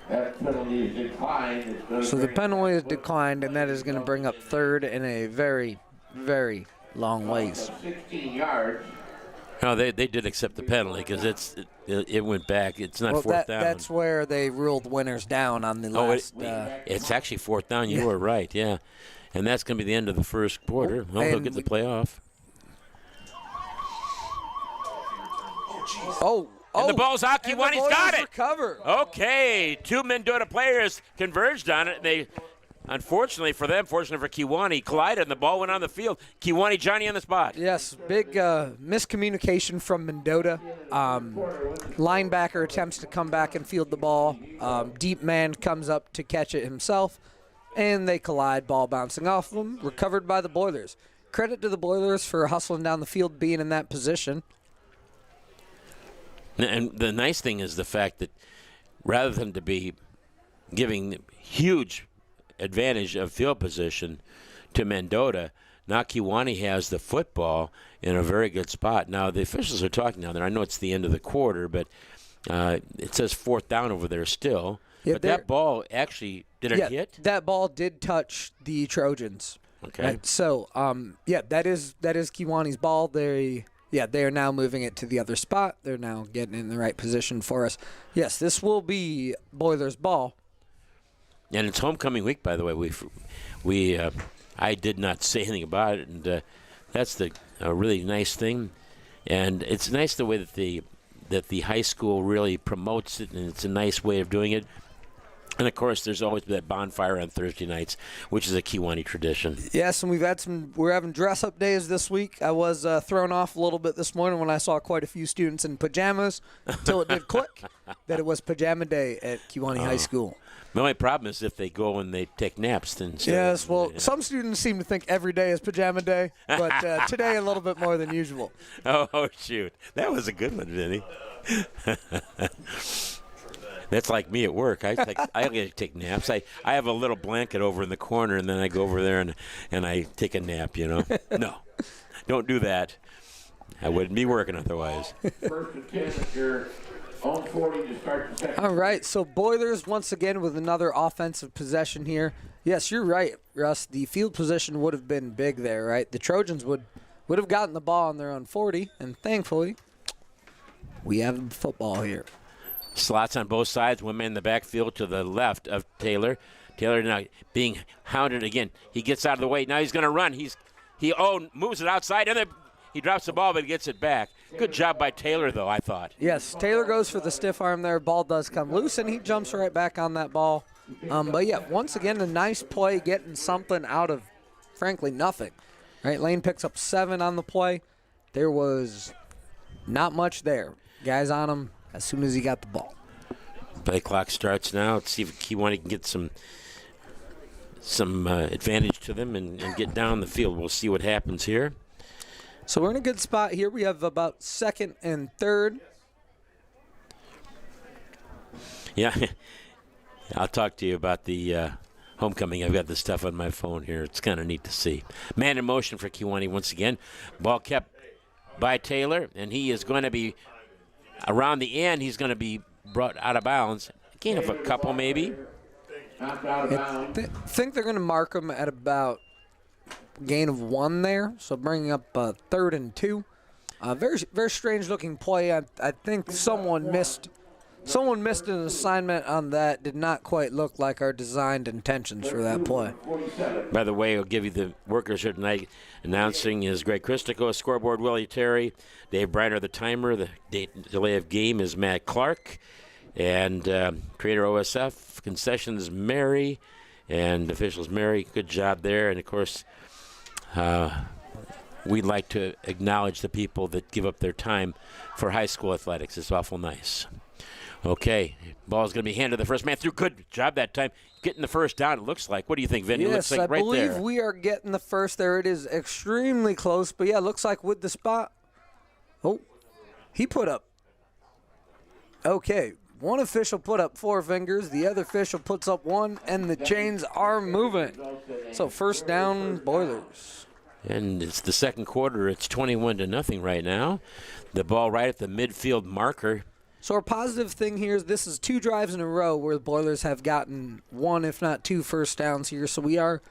That penalty is declined. It's gonna So the bring penalty is declined, and that is going to bring up 3rd in a very, very long ways. 16 yards. No, they did accept the penalty because it went back. It's not Well, 4th down. that's where they ruled Winters down on the last. It's actually 4th down. You were right, yeah. And that's going to be the end of the first quarter. Well, they'll and get the playoff. And the ball's out. Kewanee's got it. Recover. Okay, 2 Mendota players converged on it. They, unfortunately for them, fortunately for Kewanee, collided, and the ball went on the field. Kewanee, Johnny on the spot. Yes, big miscommunication from Mendota. Linebacker attempts to come back and field the ball. Deep man comes up to catch it himself, and they collide, ball bouncing off them, recovered by the Boilers. Credit to the Boilers for hustling down the field, being in that position. And the nice thing is the fact that rather than to be giving huge advantage of field position to Mendota, now Kewanee has the football in a very good spot. Now, the officials are talking down there. I know it's the end of the quarter, but it says 4th down over there still. Yeah, but that ball actually, did it hit? That ball did touch the Trojans. Okay. Right? So, that is Kewanee's ball. They are now moving it to the other spot. They're now getting in the right position for us. Yes, this will be Boilers' ball. And it's homecoming week, by the way. I did not say anything about it, and that's a really nice thing. And it's nice the way that the high school really promotes it, and it's a nice way of doing it. And, of course, there's always that bonfire on Thursday nights, which is a Kewanee tradition. Yes, and we're having dress-up days this week. I was thrown off a little bit this morning when I saw quite a few students in pajamas until it did click that it was pajama day at Kewanee High School. The only problem is if they go and they take naps. Then Yes, well, some students seem to think every day is pajama day, but today a little bit more than usual. Oh, shoot. That was a good one, Vinny. That's like me at work. I take naps. I have a little blanket over in the corner, and then I go over there and I take a nap, No, don't do that. I wouldn't be working otherwise. First and 10 at your own 40 to start the second. All right, so Boilers once again with another offensive possession here. Yes, you're right, Russ. The field position would have been big there, right? The Trojans would have gotten the ball on their own 40, and thankfully we have football here. Slots on both sides. One man in the backfield to the left of Taylor. Taylor now being hounded again. He gets out of the way. Now he's going to run. He moves it outside, and then he drops the ball, but he gets it back. Good job by Taylor, though, I thought. Yes, Taylor goes for the stiff arm there. Ball does come loose, and he jumps right back on that ball. But, yeah, once again, a nice play getting something out of, frankly, nothing. Right, Lane picks up 7 on the play. There was not much there. Guys on him as soon as he got the ball. Play clock starts now. Let's see if Kewanee can get some advantage to them and get down the field. We'll see what happens here. So we're in a good spot here. We have about 2nd and 3rd. Yeah, I'll talk to you about the homecoming. I've got the stuff on my phone here. It's kind of neat to see. Man in motion for Kewanee once again. Ball kept by Taylor, and he is going to be around the end. He's going to be brought out of bounds. Gain of a couple maybe. Knocked out of bounds. Think they're going to mark them at about gain of 1 there, so bringing up 3rd and 2. Very very strange looking play. I think someone missed an assignment on that. Did not quite look like our designed intentions for that play. By the way, I'll give you the workers here tonight. Announcing is Greg Christico, scoreboard Willie Terry, Dave Briner, the timer. The delay of game is Matt Clark, and creator OSF concessions Mary, and officials Mary. Good job there, and of course. We'd like to acknowledge the people that give up their time for high school athletics. It's awful nice. Okay, ball's going to be handed to the first man through. Good job that time. Getting the first down, it looks like. What do you think, Vinny? Yes, it looks like I right believe there. we are getting the first there. It is extremely close, but yeah, looks like with the spot. Oh, he put up. Okay, one official put up 4 fingers. The other official puts up 1, and the chains are moving. So first down, Boilers. And it's the second quarter. It's 21-0 right now. The ball right at the midfield marker. So our positive thing here is this is 2 drives in a row where the Boilers have gotten 1, if not 2 first downs here. So we are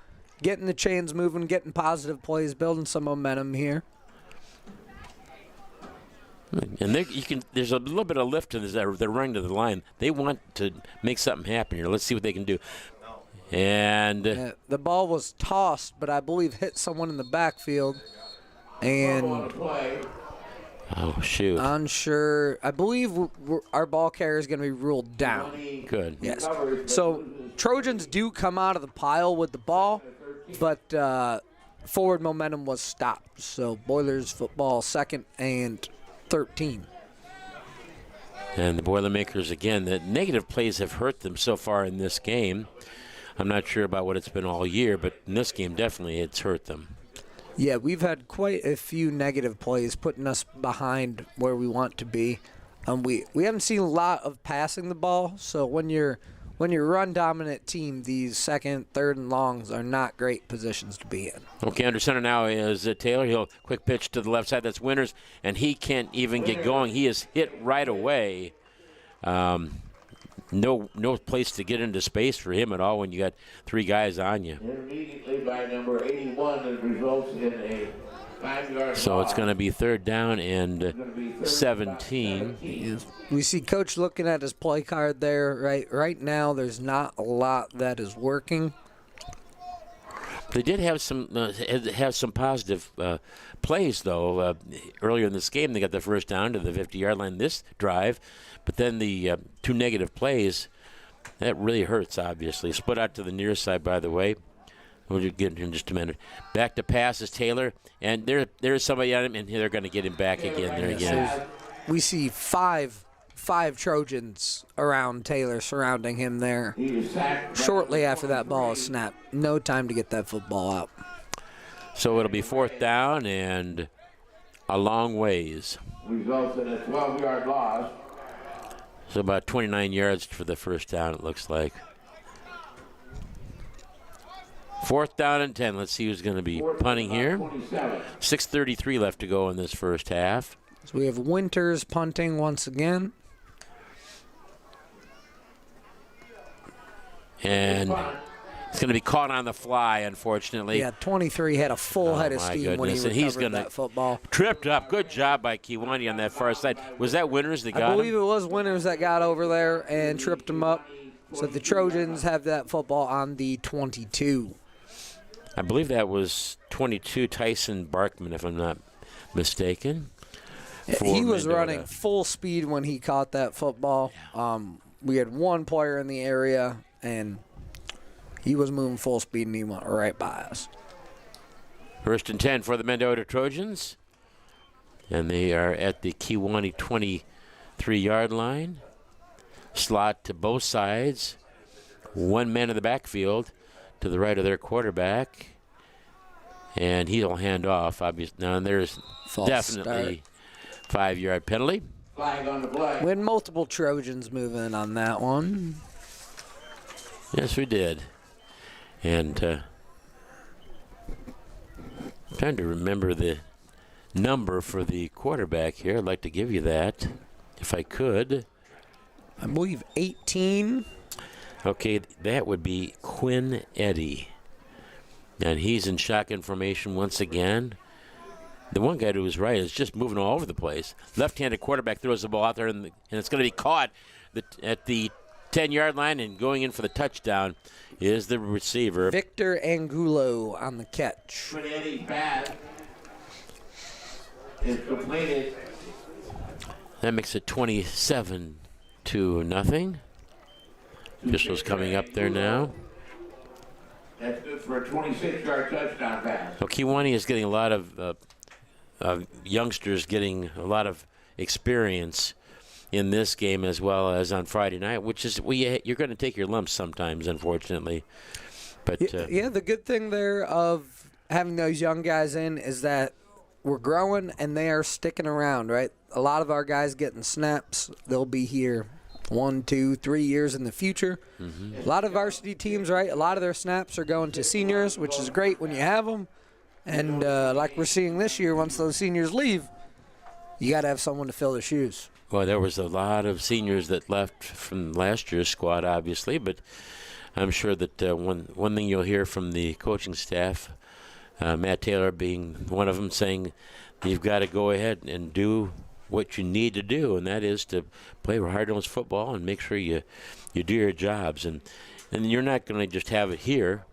getting the chains moving, getting positive plays, building some momentum here. And there's a little bit of lift in this. They're running to the line. They want to make something happen here. Let's see what they can do. And the ball was tossed, but I believe hit someone in the backfield. And oh, shoot. unsure. I believe our ball carrier is going to be ruled down. Good. Yes. So Trojans do come out of the pile with the ball, but forward momentum was stopped. So Boilers football 2nd and 13. And the Boilermakers, again, the negative plays have hurt them so far in this game. I'm not sure about what it's been all year, but in this game, definitely it's hurt them. Yeah, we've had quite a few negative plays putting us behind where we want to be. We haven't seen a lot of passing the ball, so when you're run dominant team, these 2nd, 3rd, and longs are not great positions to be in. Okay, under center now is Taylor. He'll quick pitch to the left side. That's Winters, and he can't even get going. He is hit right away. No place to get into space for him at all when you got 3 guys on you. Immediately by number 81, it results in a 5-yard So it's going to be 3rd down and It's gonna be 17. We see Coach looking at his play card there. Right now, there's not a lot that is working. They did have some positive plays, though. Earlier in this game, they got the first down to the 50-yard line this drive. But then the 2 negative plays, that really hurts, obviously. Split out to the near side, by the way. We'll get in just a minute. Back to pass is Taylor. And there's somebody on him, and they're going to get him back again there again. We see five Trojans around Taylor surrounding him there. He is sacked. Shortly after that ball is snapped. No time to get that football out. So it'll be 4th down and a long ways. Results in a 12-yard loss. So about 29 yards for the first down, it looks like. 4th down and 10. Let's see who's going to be punting here. 6:33 left to go in this first half. So we have Winters punting once again. And it's going to be caught on the fly, unfortunately. Yeah, 23 had a full head of my steam when he goodness. And he's recovered gonna- that football. Tripped up. Good job by Kiwani on that far side. Was that Winters that I got believe him? it was Winters that got over there and tripped him up. So the Trojans have that football on the 22. I believe that was 22 Tyson Barkman, if I'm not mistaken. He was Mendota. running full speed when he caught that football. We had one player in the area, and he was moving full speed, and he went right by us. 1st and 10 for the Mendota Trojans. And they are at the Kiwani 23-yard line. Slot to both sides. 1 man in the backfield to the right of their quarterback. And he'll hand off, obviously. Now, there's False definitely 5-yard penalty. Flag on the play. We had multiple Trojans moving on that one. Yes, we did. And trying to remember the number for the quarterback here. I'd like to give you that, if I could. I believe 18. Okay, that would be Quinn Eddy. And he's in shotgun formation once again. The one guy who was right is just moving all over the place. Left-handed quarterback throws the ball out there, and it's going to be caught at the 10-yard line, and going in for the touchdown is the receiver. Victor Angulo on the catch. Quinn Eddy's pass is completed. That makes it 27-0. Officials coming up there now. That's good for a 26-yard touchdown pass. So Kewanee is getting a lot of youngsters getting a lot of experience in this game as well as on Friday night, which is you're going to take your lumps sometimes, unfortunately. But yeah, the good thing there of having those young guys in is that we're growing and they are sticking around, right? A lot of our guys getting snaps. They'll be here 1, 2, 3 years in the future. A lot of varsity teams, right? A lot of their snaps are going to seniors, which is great when you have them. And like we're seeing this year, once those seniors leave, you got to have someone to fill their shoes. Well, there was a lot of seniors that left from last year's squad, obviously, but I'm sure that one thing you'll hear from the coaching staff, Matt Taylor being one of them, saying you've got to go ahead and do what you need to do, and that is to play hard-nosed football and make sure you do your jobs. And you're not going to just have it here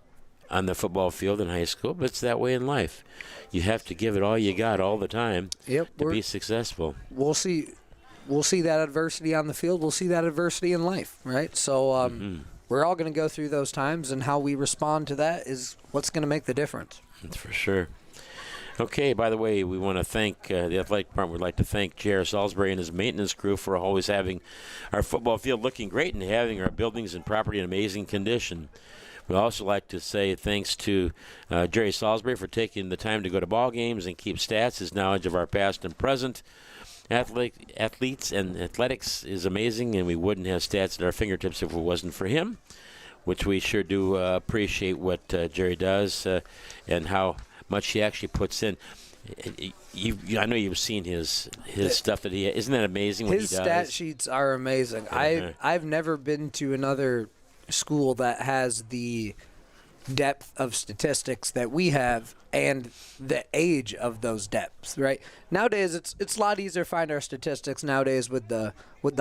on the football field in high school, but it's that way in life. You have to give it all you got all the time to be successful. We'll see that adversity on the field. We'll see that adversity in life, right? So we're all going to go through those times, and how we respond to that is what's going to make the difference. That's for sure. Okay, by the way, we want to thank the athletic department. We'd like to thank J.R. Salisbury and his maintenance crew for always having our football field looking great and having our buildings and property in amazing condition. We'd also like to say thanks to Jerry Salisbury for taking the time to go to ball games and keep stats. His knowledge of our past and present athletes and athletics is amazing, and we wouldn't have stats at our fingertips if it wasn't for him, which we sure do appreciate what Jerry does and how much he actually puts in. I know you've seen his stuff that he has. Isn't that amazing what he does? His stat sheets are amazing. I've never been to another school that has the depth of statistics that we have and the age of those depths, right? Nowadays it's a lot easier to find our statistics nowadays with the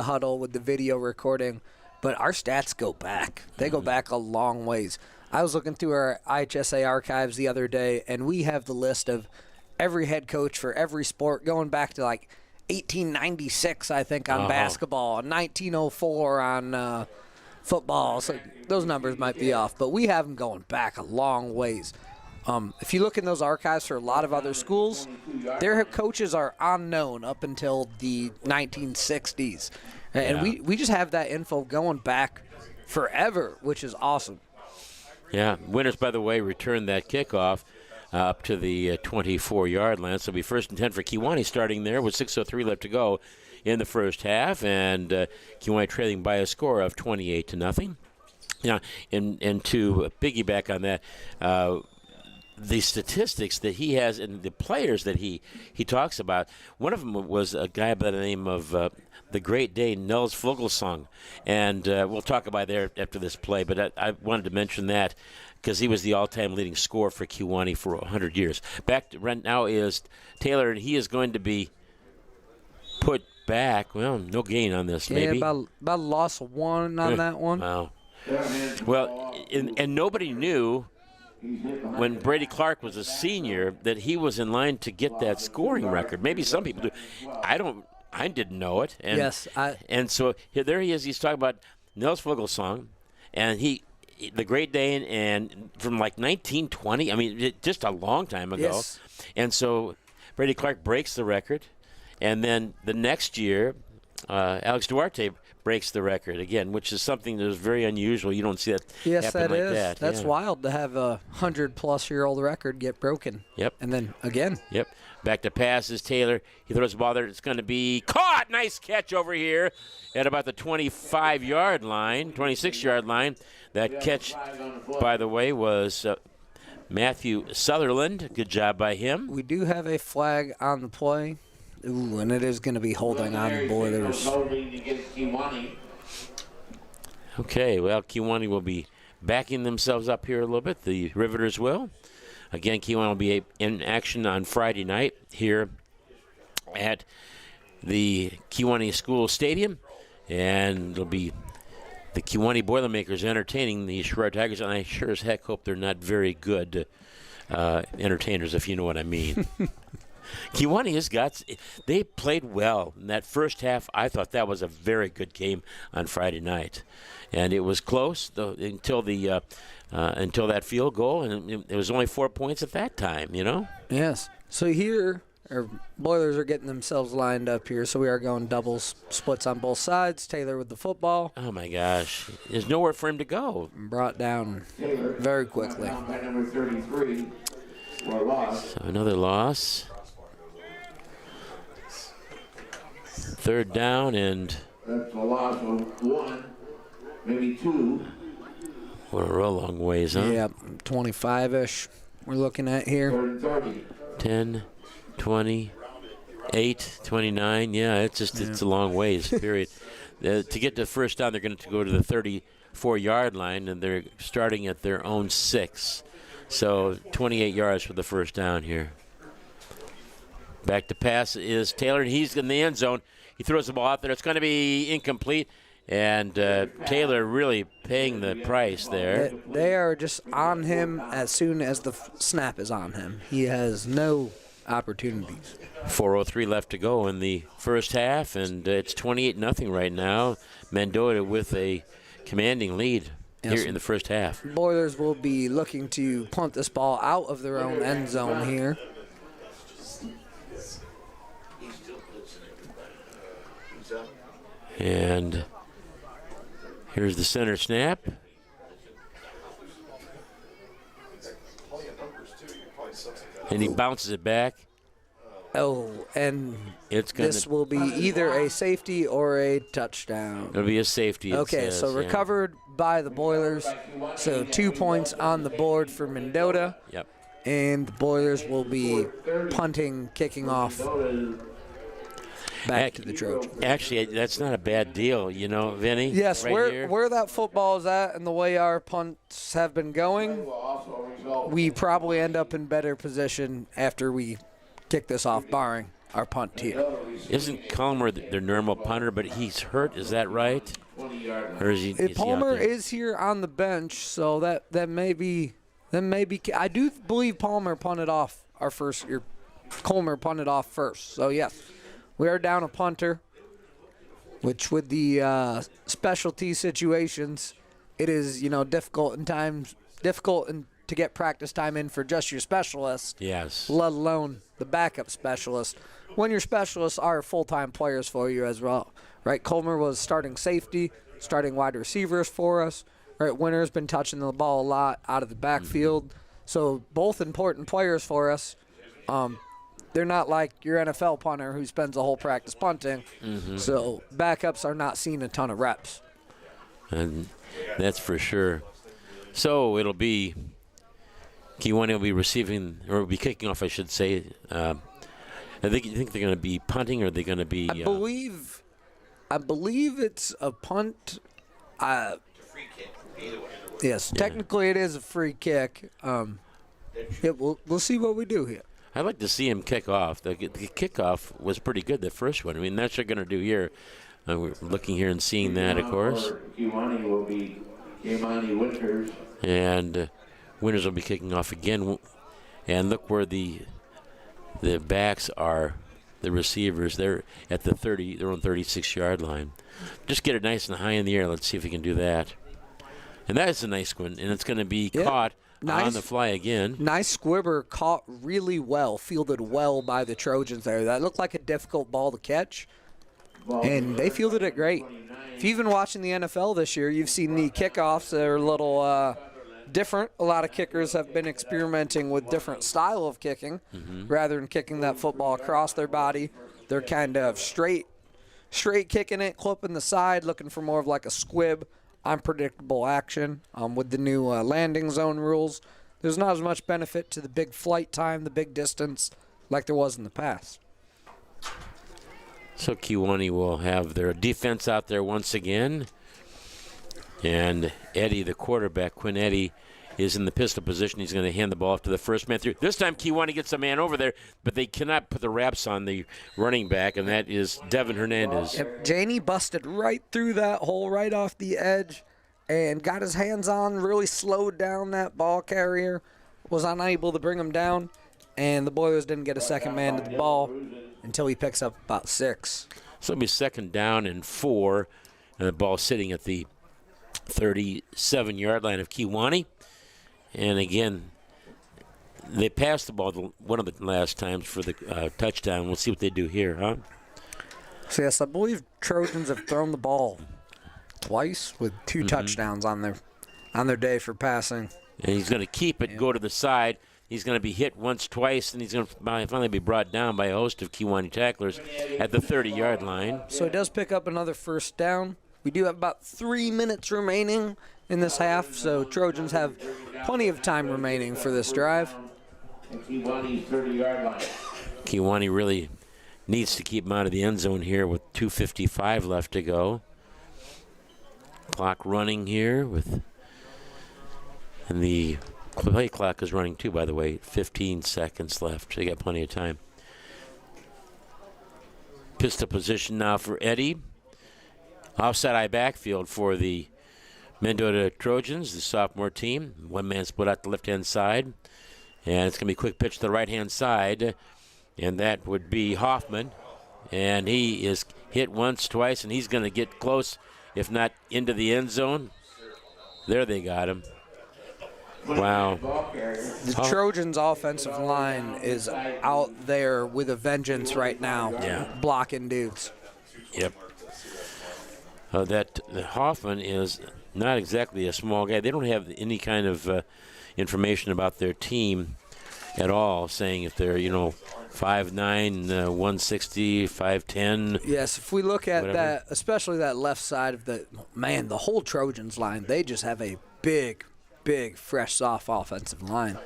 huddle, with the video recording, but our stats go back. They go back a long ways. I was looking through our IHSA archives the other day, and we have the list of every head coach for every sport going back to like 1896, I think, on basketball, 1904 on football. So those numbers might be off, but we have them going back a long ways. If you look in those archives for a lot of other schools, their coaches are unknown up until the 1960s. And we just have that info going back forever, which is awesome. Yeah, winners, by the way, returned that kickoff up to the 24-yard line. So it'll be 1st and 10 for Kewanee starting there with 6:03 left to go in the first half, and Kewanee trailing by a score of 28-0. Now, and to piggyback on that, the statistics that he has and the players that he talks about, one of them was a guy by the name of the great Dane Nels Vogelsong, and we'll talk about that after this play, but I wanted to mention that because he was the all-time leading scorer for Kewanee for 100 years. Back to right now is Taylor, and he is going to be put back. Well, no gain on this, maybe. Yeah, about a loss of 1 on that one. Wow. Well, and nobody knew when Brady Clark was a senior that he was in line to get that scoring record. Maybe some people do. I didn't know it. And, yes. And so there he is. He's talking about Nels Vogelsong, and the Great Dane, and from like 1920. I mean, just a long time ago. Yes. And so Brady Clark breaks the record, and then the next year, Alex Duarte breaks the record again, which is something that is very unusual. You don't see that happen like that. That's wild to have a 100-plus-year-old record get broken. Yep. And then again. Yep. Back to passes. Taylor, he throws the ball there. It's going to be caught. Nice catch over here at about the 25-yard line, 26-yard line. That catch, by the way, was Matthew Sutherland. Good job by him. We do have a flag on the play. Ooh, and it is going to be holding on the Boilers. Okay, well, Kewanee will be backing themselves up here a little bit. The Riveters will. Again, Kewanee will be in action on Friday night here at the Kewanee School Stadium. And it'll be the Kewanee Boilermakers entertaining the Sherrard Tigers. And I sure as heck hope they're not very good entertainers, if you know what I mean. Kewanee they played well in that first half. I thought that was a very good game on Friday night. And it was close until that field goal, and it was only 4 points at that time, you know? Yes. So here, our Boilers are getting themselves lined up here, so we are going doubles, splits on both sides. Taylor with the football. Oh, my gosh. There's nowhere for him to go. Brought down very quickly. Down by number 33 for a loss. So another loss. Third down, and That's a loss of 1, maybe 2. what a real long ways, huh? Yeah, 25-ish we're looking at here. 3rd and 30. 10, 20, 8, 29. Yeah, it's a long ways, period. To get to first down, they're going to go to the 34-yard line, and they're starting at their own 6. So 28 yards for the first down here. Back to pass is Taylor, and he's in the end zone. He throws the ball out there. It's going to be incomplete, and Taylor really paying the price there. They are just on him as soon as the snap is on him. He has no opportunities. 4:03 left to go in the first half, and it's 28-0 right now. Mendota with a commanding lead here in the first half. Boilers will be looking to punt this ball out of their own end zone here. And here's the center snap. And he bounces it back. Oh, and It's gonna, this will be either a safety or a touchdown. It'll be a safety. Okay, so recovered by the Boilers. So 2 points on the board for Mendota. Yep. And the Boilers will be punting, kicking off back to the Trojans. Actually, that's not a bad deal, you know, Vinny. Yes, right here. where that football is at and the way our punts have been going, we probably end up in better position after we kick this off, barring our punt here. Isn't Culmer their normal punter, but he's hurt? Is that right? Or is he? Is he out Palmer there? is here on the bench, so that may be. I do believe Palmer punted off our first. Colmer punted off first. So yes, we are down a punter. Which with the specialty situations, it is difficult to get practice time in for just your specialist. Yes. Let alone the backup specialist. When your specialists are full-time players for you as well, right? Colmer was starting safety, starting wide receivers for us. Right, Winter's been touching the ball a lot out of the backfield. So both important players for us. They're not like your NFL punter who spends a whole practice punting. So backups are not seeing a ton of reps. And that's for sure. So it'll be Kewanee will be receiving, or will be kicking off, I should say. I think you think they're going to be punting, or are they going to be? I believe it's a punt. Yes, technically it is a free kick. Yeah, we'll see what we do here. I'd like to see him kick off. The kickoff was pretty good, the first one. I mean, that's what they're going to do here. We're looking here and seeing that, of course. Kewanee will be Kewanee Winters. And Winters will be kicking off again. And look where the backs are, the receivers. They're at the their own 36-yard line. Just get it nice and high in the air. Let's see if we can do that. And that is a nice one, and it's going to be caught on the fly again. Nice squibber, caught really well, fielded well by the Trojans there. That looked like a difficult ball to catch, and they fielded it great. If you've been watching the NFL this year, you've seen the kickoffs that are a little different. A lot of kickers have been experimenting with different style of kicking. Rather than kicking that football across their body, they're kind of straight kicking it, clipping the side, looking for more of like a squib. Unpredictable action with the new landing zone rules. There's not as much benefit to the big flight time, the big distance, like there was in the past. So Kewanee will have their defense out there once again. And Eddie, the quarterback, Quinn Eddy, is in the pistol position. He's going to hand the ball off to the first man through. This time, Kewanee gets a man over there, but they cannot put the wraps on the running back, and that is Devin Hernandez. Yep, Janey busted right through that hole, right off the edge, and got his hands on, really slowed down that ball carrier, was unable to bring him down, and the Boilers didn't get a second man to the ball until he picks up about 6. So it'll be 2nd down and 4, and the ball sitting at the 37-yard line of Kewanee. And again, they passed the ball one of the last times for the touchdown. We'll see what they do here, huh? So, yes, I believe Trojans have thrown the ball twice with 2 touchdowns on their day for passing. And he's going to keep it, go to the side. He's going to be hit once, twice, and he's going to finally be brought down by a host of Kewanee tacklers at the 30-yard line. So he does pick up another 1st down. We do have about 3 minutes remaining in this half, so Trojans have plenty of time remaining for this drive. Kewanee's 30-yard line. Kewanee really needs to keep him out of the end zone here with 2:55 left to go. Clock running here and the play clock is running too, by the way. 15 seconds left. They got plenty of time. Pistol position now for Eddie. Offside eye backfield for the Mendota Trojans, the sophomore team. One man split out the left-hand side. And it's going to be a quick pitch to the right-hand side. And that would be Hoffman. And he is hit once, twice, and he's going to get close, if not into the end zone. There they got him. Wow. The Trojans' offensive line is out there with a vengeance right now, blocking dudes. Yep. That Hoffman is not exactly a small guy. They don't have any kind of information about their team at all, saying if they're, 5'9", 160, 5'10". Yes, if we look at whatever. that, especially that left side of the whole Trojans line, they just have a big, fresh, soft offensive line.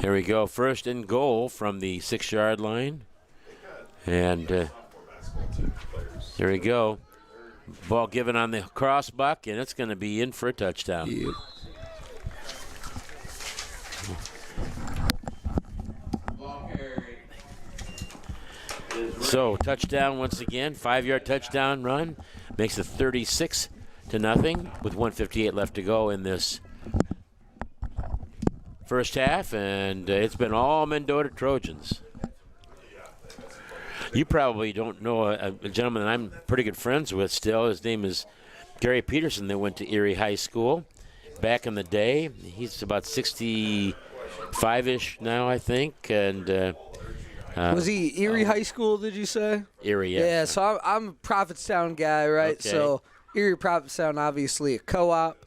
Here we go. 1st and goal from the 6-yard line. And there we go. Ball given on the crossbuck, and it's going to be in for a touchdown. Yep. So, touchdown once again. 5-yard touchdown run. Makes it 36-0 with 1:58 left to go in this first half. And it's been all Mendota Trojans. You probably don't know a gentleman that I'm pretty good friends with still. His name is Gary Peterson that went to Erie High School back in the day. He's about 65-ish now, I think. And was he Erie High School, did you say? Erie, yeah. Yeah, so I'm a Prophetstown guy, right? Okay. So Erie Prophetstown, obviously a co-op.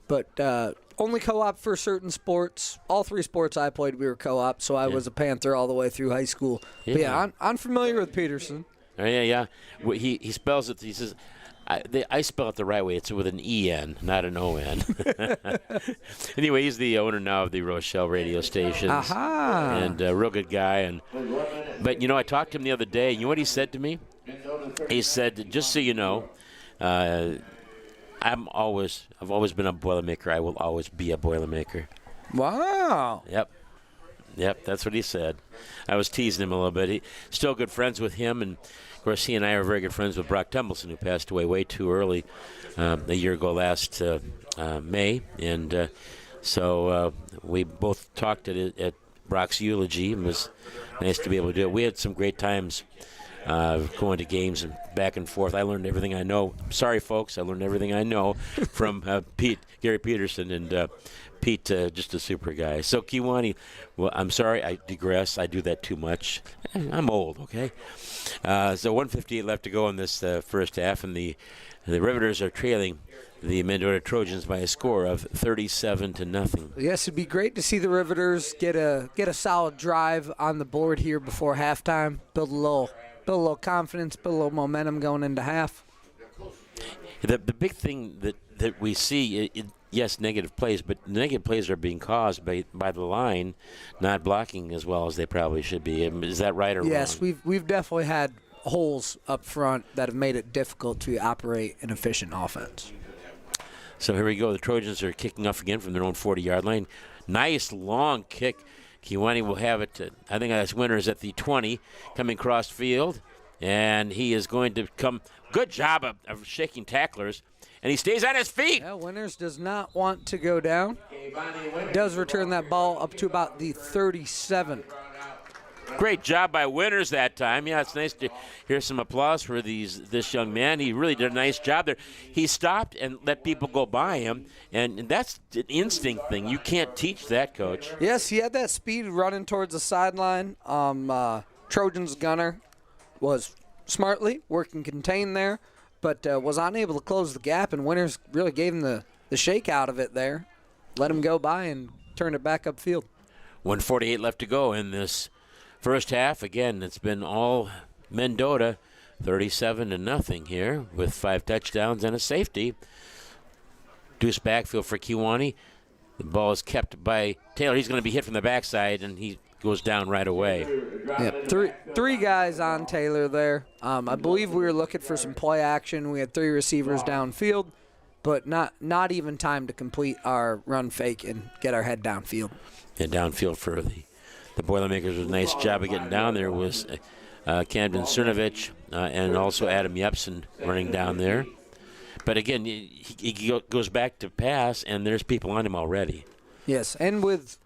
But only co-op for certain sports. All 3 sports I played, we were co-op, so I was a Panther all the way through high school. But yeah, I'm familiar with Peterson. Oh, yeah. Well, he spells it. He says, I spell it the right way. It's with an E-N, not an O-N. Anyway, he's the owner now of the Rochelle radio stations. Aha! And a real good guy. But, I talked to him the other day. You know what he said to me? He said, just so you know, I've always been a Boilermaker. I will always be a Boilermaker. Wow. Yep, that's what he said. I was teasing him a little bit. Still good friends with him, and of course he and I are very good friends with Brock Tumbleson, who passed away way too early a year ago last May. And so we both talked at Brock's eulogy, and it was nice to be able to do it. We had some great times going to games and back and forth. I learned everything I know. Sorry, folks, I learned everything I know from Gary Peterson, and Pete, just a super guy. So Kewanee, well, I'm sorry, I digress. I do that too much. I'm old, okay? So 1:58 left to go in this first half, and the Riveters are trailing the Mendota Trojans by a score of 37-0. Yes, it'd be great to see the Riveters get a solid drive on the board here before halftime. Build a little confidence, build a little momentum going into half. The big thing that we see, yes, negative plays, but negative plays are being caused by the line not blocking as well as they probably should be. Is that right or wrong? Yes, we've definitely had holes up front that have made it difficult to operate an efficient offense. So here we go. The Trojans are kicking off again from their own 40-yard line. Nice long kick. Kewanee will have it. I think that's Winters at the 20, coming cross field. And he is going to come. Good job of shaking tacklers. And he stays on his feet. Yeah, Winters does not want to go down. Does return that ball up to about the 37. Great job by Winters that time. Yeah, it's nice to hear some applause for this young man. He really did a nice job there. He stopped and let people go by him, and that's an instinct thing. You can't teach that, Coach. Yes, he had that speed running towards the sideline. Trojans gunner was smartly working contained there, but was unable to close the gap, and Winters really gave him the shake out of it there. Let him go by and turn it back upfield. 1:48 left to go in this first half. Again, it's been all Mendota, 37-0 here with 5 touchdowns and a safety. Deuce backfield for Kewanee. The ball is kept by Taylor. He's going to be hit from the backside, and he goes down right away. Yep, three guys on Taylor there. I believe we were looking for some play action. We had 3 receivers downfield, but not even time to complete our run fake and get our head downfield. And downfield for the Boilermakers was a nice job of getting down there was Camden Cernovich and also Adam Yepsen running down there. But again, he goes back to pass, and there's people on him already. Yes, and with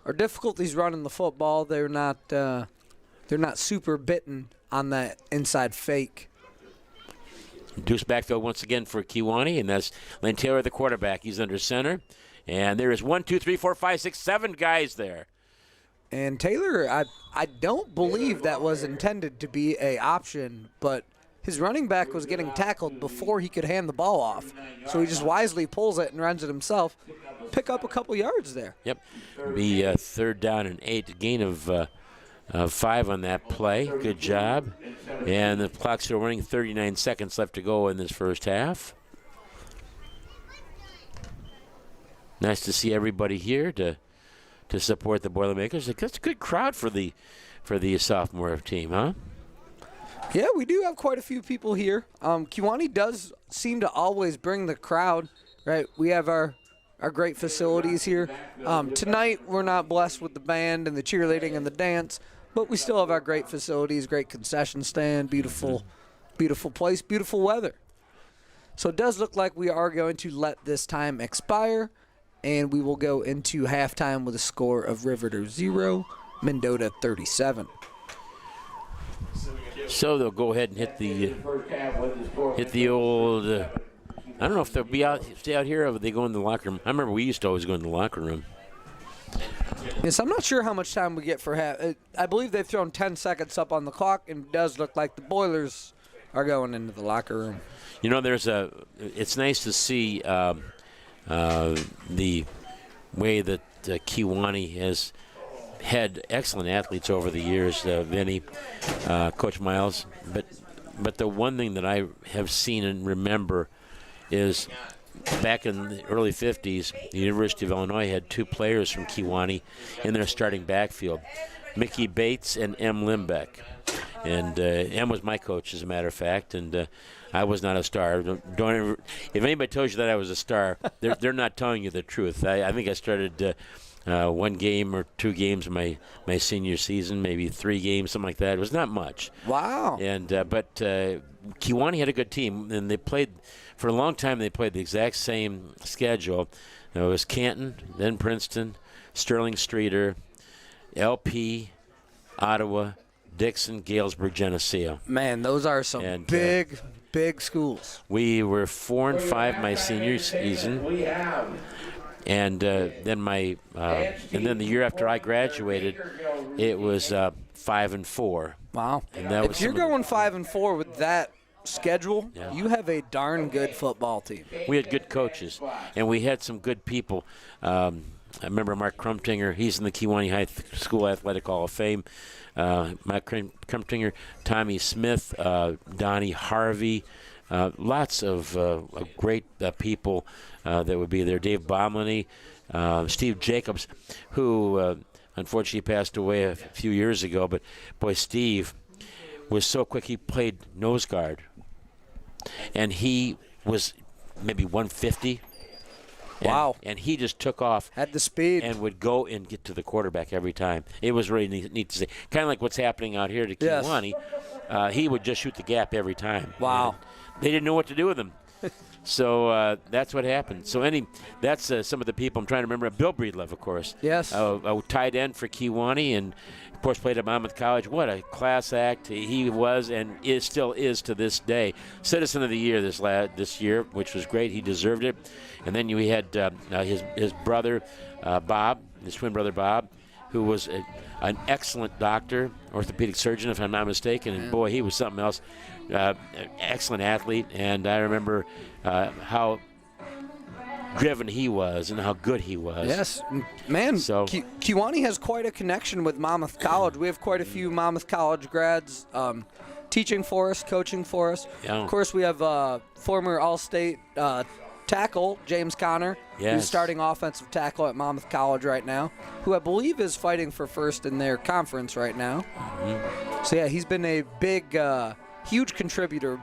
our difficulties running the football, they're not super bitten on that inside fake. Deuce backfield once again for Kewanee, and that's Lane Taylor, the quarterback. He's under center, and there is 1, 2, 3, 4, 5, 6, 7 guys there. And Taylor, I don't believe that was intended to be a option, but his running back was getting tackled before he could hand the ball off. So he just wisely pulls it and runs it himself. Pick up a couple yards there. Yep. Be 3rd down and 8. Gain of 5 on that play. Good job. And the clock's still running. 39 seconds left to go in this first half. Nice to see everybody here to support the Boilermakers. That's a good crowd for the sophomore team, huh? Yeah, we do have quite a few people here. Kewanee does seem to always bring the crowd, right? We have our great facilities here. Tonight, we're not blessed with the band and the cheerleading and the dance, but we still have our great facilities, great concession stand, beautiful place, beautiful weather. So it does look like we are going to let this time expire, and we will go into halftime with a score of Riveter 0, Mendota 37. So they'll go ahead and hit the old. I don't know if they'll stay out here or they go in the locker room. I remember we used to always go in the locker room. Yes, I'm not sure how much time we get for half. I believe they've thrown 10 seconds up on the clock, and it does look like the Boilers are going into the locker room. You know, it's nice to see the way that Kewanee has had excellent athletes over the years, Vinny, Coach Miles. But the one thing that I have seen and remember is back in the early 50s, the University of Illinois had 2 players from Kewanee in their starting backfield, Mickey Bates and M. Limbeck. And M was my coach, as a matter of fact, and I was not a star. If anybody tells you that I was a star, they're not telling you the truth. I think I started 1 game or 2 games in my senior season, maybe 3 games, something like that. It was not much. Wow. And but Kewanee had a good team, and they played for a long time. They played the exact same schedule. It was Canton, then Princeton, Sterling Streeter, LP, Ottawa, Dixon, Galesburg, Geneseo. Man, those are some big schools. We were 4-5 my senior season. And then the year after I graduated, it was 5-4. Wow! And that if you're going 5-4 with that schedule, you have a darn good football team. We had good coaches, and we had some good people. I remember Mark Krumtinger. He's in the Kewanee High School Athletic Hall of Fame. Mark Krumtinger, Tommy Smith, Donnie Harvey. Lots of great people that would be there. Dave Bomlany, Steve Jacobs, who unfortunately passed away a few years ago. But, boy, Steve was so quick. He played nose guard, and he was maybe 150. Wow. And he just took off. Had the speed. And would go and get to the quarterback every time. It was really neat to see. Kind of like what's happening out here to Yes. Kiwani. He would just shoot the gap every time. Wow. And they didn't know what to do with him. So that's what happened. So that's some of the people I'm trying to remember. Bill Breedlove, of course. Yes. A tight end for Kiwani, and of course played at Monmouth College. What a class act he was, and still is to this day. Citizen of the Year this year, which was great. He deserved it. And then we had his brother Bob, his twin brother Bob, who was an excellent doctor, orthopedic surgeon, if I'm not mistaken. And boy, he was something else. Excellent athlete, and I remember how driven he was and how good he was. Yes, man. So Kiwani has quite a connection with Monmouth College. We have quite a few Monmouth College grads teaching for us, coaching for us. Yeah. Of course, we have former All-State tackle James Conner, Yes. who's starting offensive tackle at Monmouth College right now, who I believe is fighting for first in their conference right now. Mm-hmm. So yeah, he's been a big, huge contributor.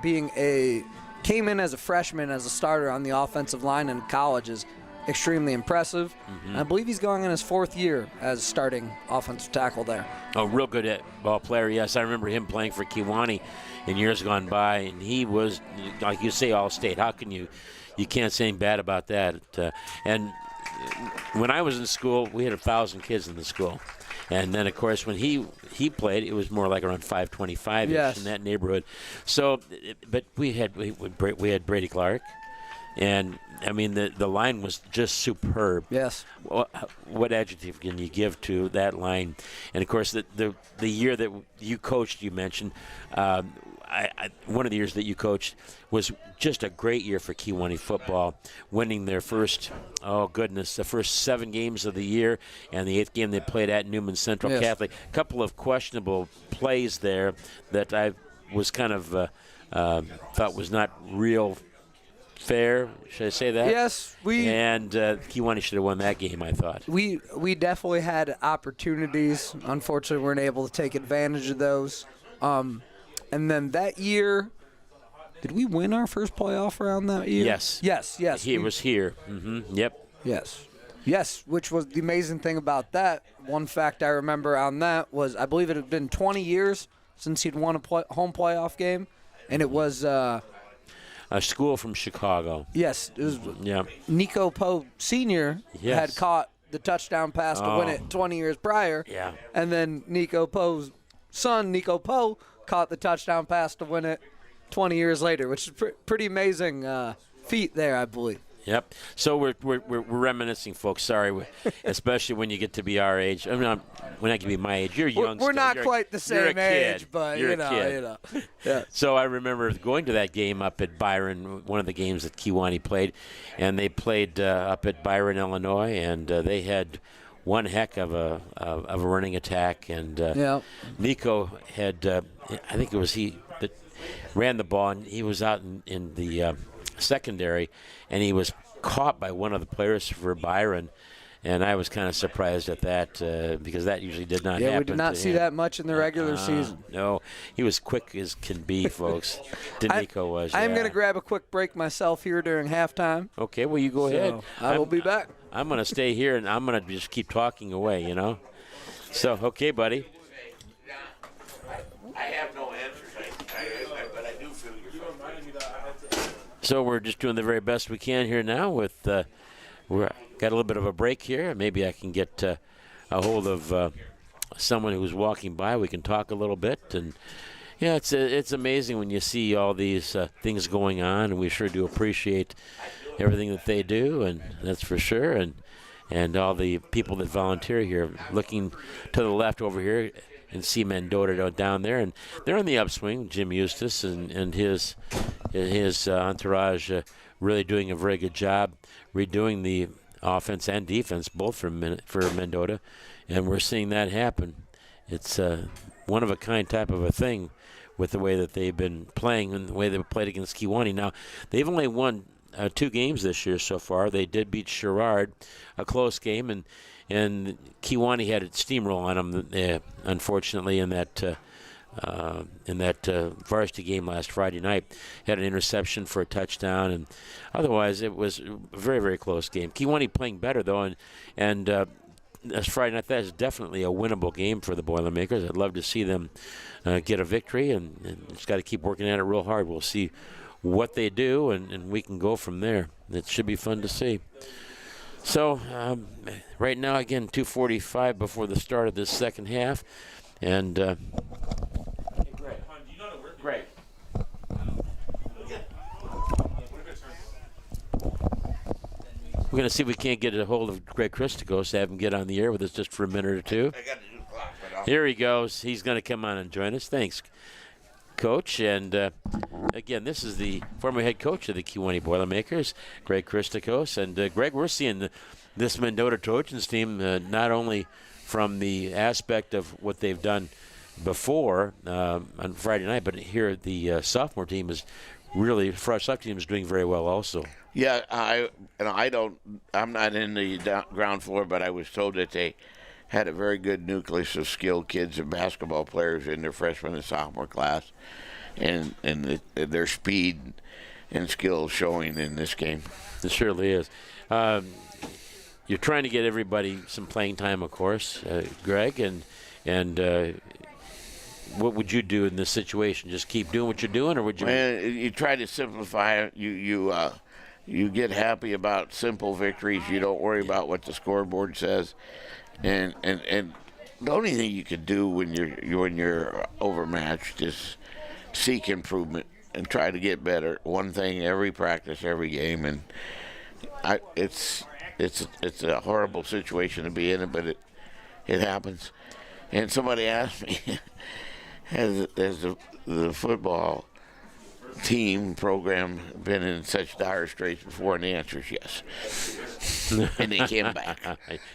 Came in as a freshman as a starter on the offensive line in college is extremely impressive. Mm-hmm. I believe he's going in his 4th year as starting offensive tackle there. Oh, real good ball player. Yes, I remember him playing for Kiwani in years gone by, and he was, like you say, All-State. How can you can't say anything bad about that. And when I was in school, we had 1,000 kids in the school. And then, of course, when he played, it was more like around 525-ish Yes. in that neighborhood. So, but we had Brady Clark, and I mean the line was just superb. Yes. What adjective can you give to that line? And of course, the year that you coached, you mentioned. One of the years that you coached was just a great year for Kiwani football, winning their first 7 games of the year, and the 8th game they played at Newman Central Yes. Catholic. A couple of questionable plays there that I was kind of thought was not real fair. Should I say that? Yes, And Kiwani should have won that game, I thought. we definitely had opportunities. Unfortunately, we weren't able to take advantage of those. And then that year, did we win our first playoff round that year? Yes. Yes. He was here. Mm-hmm. Yep. Yes, which was the amazing thing about that. One fact I remember on that was I believe it had been 20 years since he'd won a home playoff game, and it was A school from Chicago. yes, it was Yeah. Nico Poe Sr. Yes. had caught the touchdown pass to win it 20 years prior. Yeah. And then Nico Poe's son, Nico Poe, caught the touchdown pass to win it 20 years later, which is pretty amazing feat there, I believe. Yep. So we're reminiscing, folks. Sorry, especially when you get to be our age. We're not going to be my age. You're young. We're not You're quite the you're a same age, kid. but You're you a know, kid. Yeah. So I remember going to that game up at Byron, one of the games that Kiwani played, and they played up at Byron, Illinois, and they had one heck of a running attack, and Nico had I think it was he that ran the ball, and he was out in the secondary, and he was caught by one of the players for Byron, and I was kind of surprised at that because that usually did not happen. Yeah, we did not see that much in the regular season. No, he was quick as can be, folks. Nico was. I'm yeah. going to grab a quick break myself here during halftime. Okay, well, you go ahead. I will be back. I'm going to stay here, and I'm going to just keep talking away, you know? So, okay, buddy. I have no answers, but I do feel you're frustrated. So we're just doing the very best we can here now with we're got a little bit of a break here. Maybe I can get a hold of someone who's walking by. We can talk a little bit. And, yeah, it's amazing when you see all these things going on, and we sure do appreciate everything that they do, and that's for sure. And all the people that volunteer here, looking to the left over here and see Mendota down there, and they're on the upswing. Jim Eustace and his entourage really doing a very good job redoing the offense and defense, both for Mendota, and we're seeing that happen. It's one of a kind type of a thing with the way that they've been playing and the way they've played against Kiwani. Now, they've only won 2 games this year so far. They did beat Sherrard, a close game, and Kiwani had a steamroll on them, unfortunately, in that in that varsity game last Friday night. Had an interception for a touchdown, and otherwise it was a very, very close game. Kewanee playing better, though, and this Friday night, that is definitely a winnable game for the Boilermakers. I'd love to see them get a victory, and just got to keep working at it real hard. We'll see what they do, and we can go from there. It should be fun to see. So right now, again, 2:45 before the start of this second half, and Greg. We're going to see if we can't get a hold of Greg Christakos to have him get on the air with us just for a minute or two. I got to do the clock, but Here he goes. He's going to come on and join us. Thanks, Coach. And, again, this is the former head coach of the Kewanee Boilermakers, Greg Christakos. And, Greg, we're seeing this Mendota Trojans team not only from the aspect of what they've done before on Friday night, but here the sophomore team is really, for our sophomore team, is doing very well also. yeah, I'm not in the ground floor, but I was told that they had a very good nucleus of skilled kids and basketball players in their freshman and sophomore class, and their speed and skill showing in this game. It surely is. You're trying to get everybody some playing time, of course, Greg, and what would you do in this situation? Just keep doing what you're doing, or would you? You try to simplify it. You get happy about simple victories. You don't worry about what the scoreboard says, and the only thing you can do when you're overmatched is seek improvement and try to get better. One thing every practice, every game, and it's a horrible situation to be in, but it happens. And somebody asked me, has the football team program been in such dire straits before? And the answer is yes. And they came back.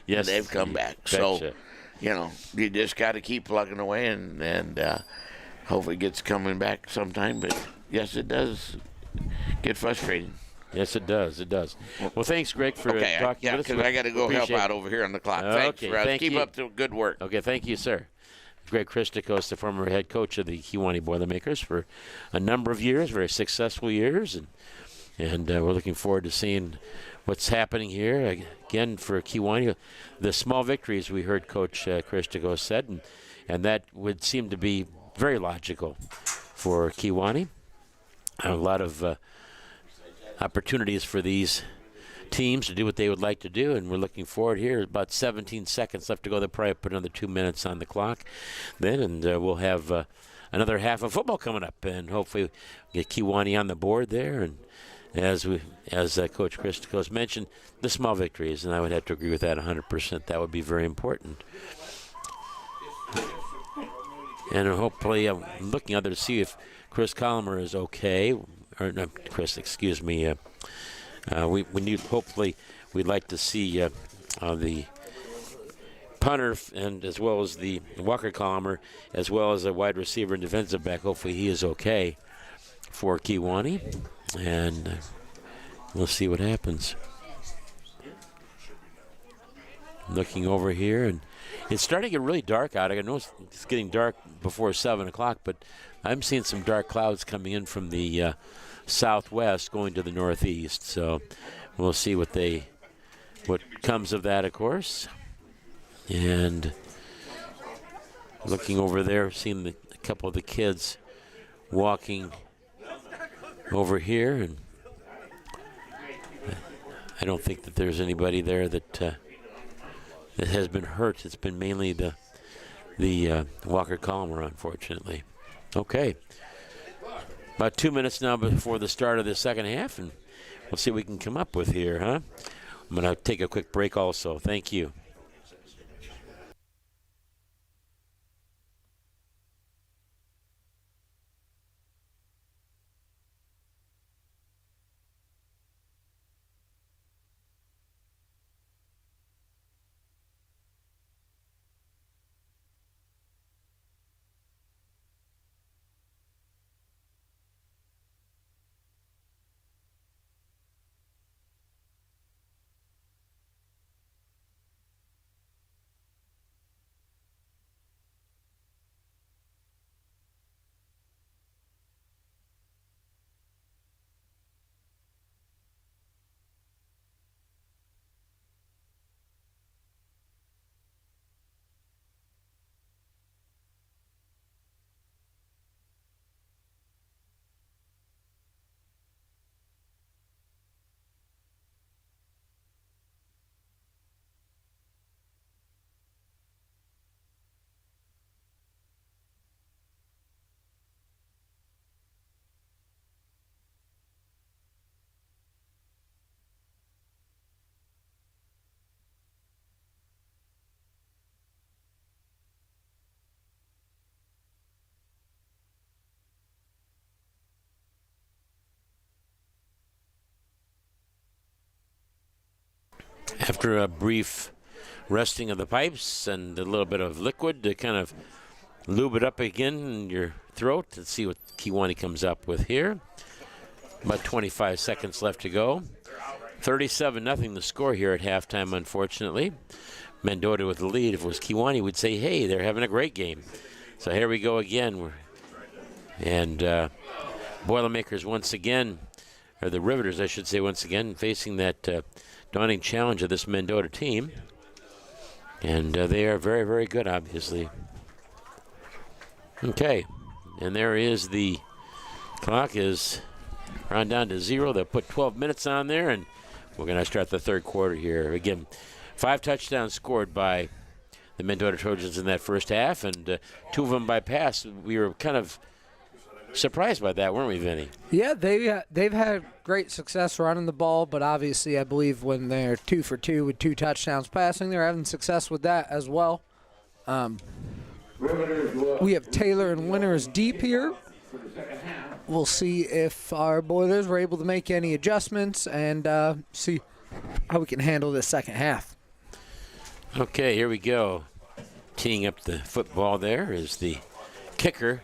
Yes, they've come back. So, you just got to keep plugging away and hopefully it gets coming back sometime. But yes, it does get frustrating. Yes, it does. It does. Well, thanks, Greg, for talking with us. Yeah, because I got to go help out over here on the clock. Thanks, Russ. Keep up the good work. Okay, thank you, sir. Greg Christakos, the former head coach of the Kewanee Boilermakers for a number of years, very successful years, and we're looking forward to seeing what's happening here. Again, for Kewanee, the small victories we heard Coach Christakos said, and that would seem to be very logical for Kewanee. A lot of opportunities for these teams to do what they would like to do, and we're looking forward here. About 17 seconds left to go. They'll probably put another 2 minutes on the clock then, and we'll have another half of football coming up, and hopefully get Kewanee on the board there. And as Coach Christakos mentioned, the small victories, and I would have to agree with that 100%. That would be very important. And hopefully, I'm looking out there to see if Chris Collimer is okay, or no, Chris, excuse me. We need, hopefully, we'd like to see the punter and as well as the Walker Collimer, as well as a wide receiver and defensive back. Hopefully, he is okay for Kewanee, and we'll see what happens. Looking over here, and it's starting to get really dark out. I know it's getting dark before 7 o'clock, but I'm seeing some dark clouds coming in from the southwest going to the northeast. So we'll see what comes of that, of course. And looking over there, seeing a couple of the kids walking over here, and I don't think that there's anybody there that has been hurt. It's been mainly the Walker Collimer, unfortunately. Okay. About 2 minutes now before the start of the second half, and we'll see what we can come up with here, huh? I'm going to take a quick break also. Thank you. After a brief resting of the pipes and a little bit of liquid to kind of lube it up again in your throat. Let's see what Kewanee comes up with here. About 25 seconds left to go. 37-0 the score here at halftime, unfortunately. Mendota with the lead. If it was Kewanee, we'd say, hey, they're having a great game. So here we go again. And Boilermakers once again, or the Riveters, I should say, once again, facing that daunting challenge of this Mendota team. And they are very, very good, obviously. Okay, and there is the clock is round down to 0. They'll put 12 minutes on there, and we're going to start the third quarter here. Again, 5 touchdowns scored by the Mendota Trojans in that first half, and 2 of them by pass. We were kind of surprised by that, weren't we, Vinny? Yeah, they've had great success running the ball, but obviously I believe when they're 2 for 2 with 2 touchdowns passing, they're having success with that as well. We have Taylor and Winters deep here. We'll see if our Boilers were able to make any adjustments and see how we can handle this second half. Okay, here we go. Teeing up the football there is the kicker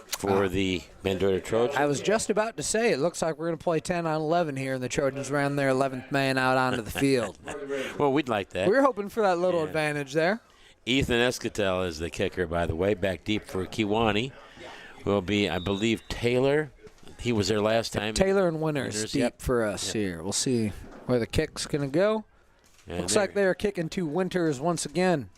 for the Mendota Trojans. I was just about to say, it looks like we're going to play 10 on 11 here, and the Trojans ran their 11th man out onto the field. Well, we'd like that. We're hoping for that little advantage there. Ethan Escatel is the kicker, by the way, back deep for Kewanee. Will be, I believe, Taylor. He was there last time. Taylor and Winters deep for us here. We'll see where the kick's going to go. And looks like they're kicking to Winters once again.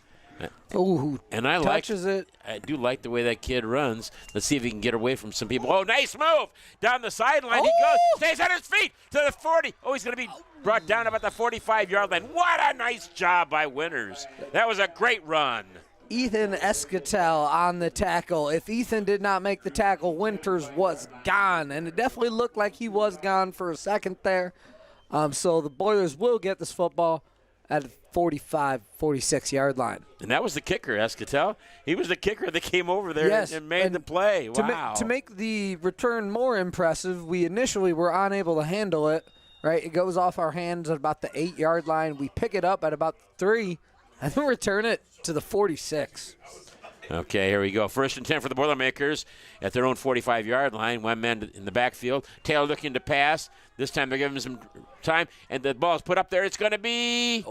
Ooh, and I touches it. I do like the way that kid runs. Let's see if he can get away from some people. Oh, nice move. Down the sideline he goes. Stays on his feet to the 40. Oh, he's going to be brought down about the 45-yard line. What a nice job by Winters. That was a great run. Ethan Escatel on the tackle. If Ethan did not make the tackle, Winters was gone. And it definitely looked like he was gone for a second there. So the Boilers will get this football at the 45, 46-yard line. And that was the kicker, Escatel. He was the kicker that came over there and made the play. Wow. To make the return more impressive, we initially were unable to handle it. Right, it goes off our hands at about the 8-yard line. We pick it up at about 3, and then return it to the 46. Okay, here we go. 1st and 10 for the Boilermakers at their own 45-yard line. One man in the backfield. Taylor looking to pass. This time they're giving him some time, and the ball's put up there. It's going to be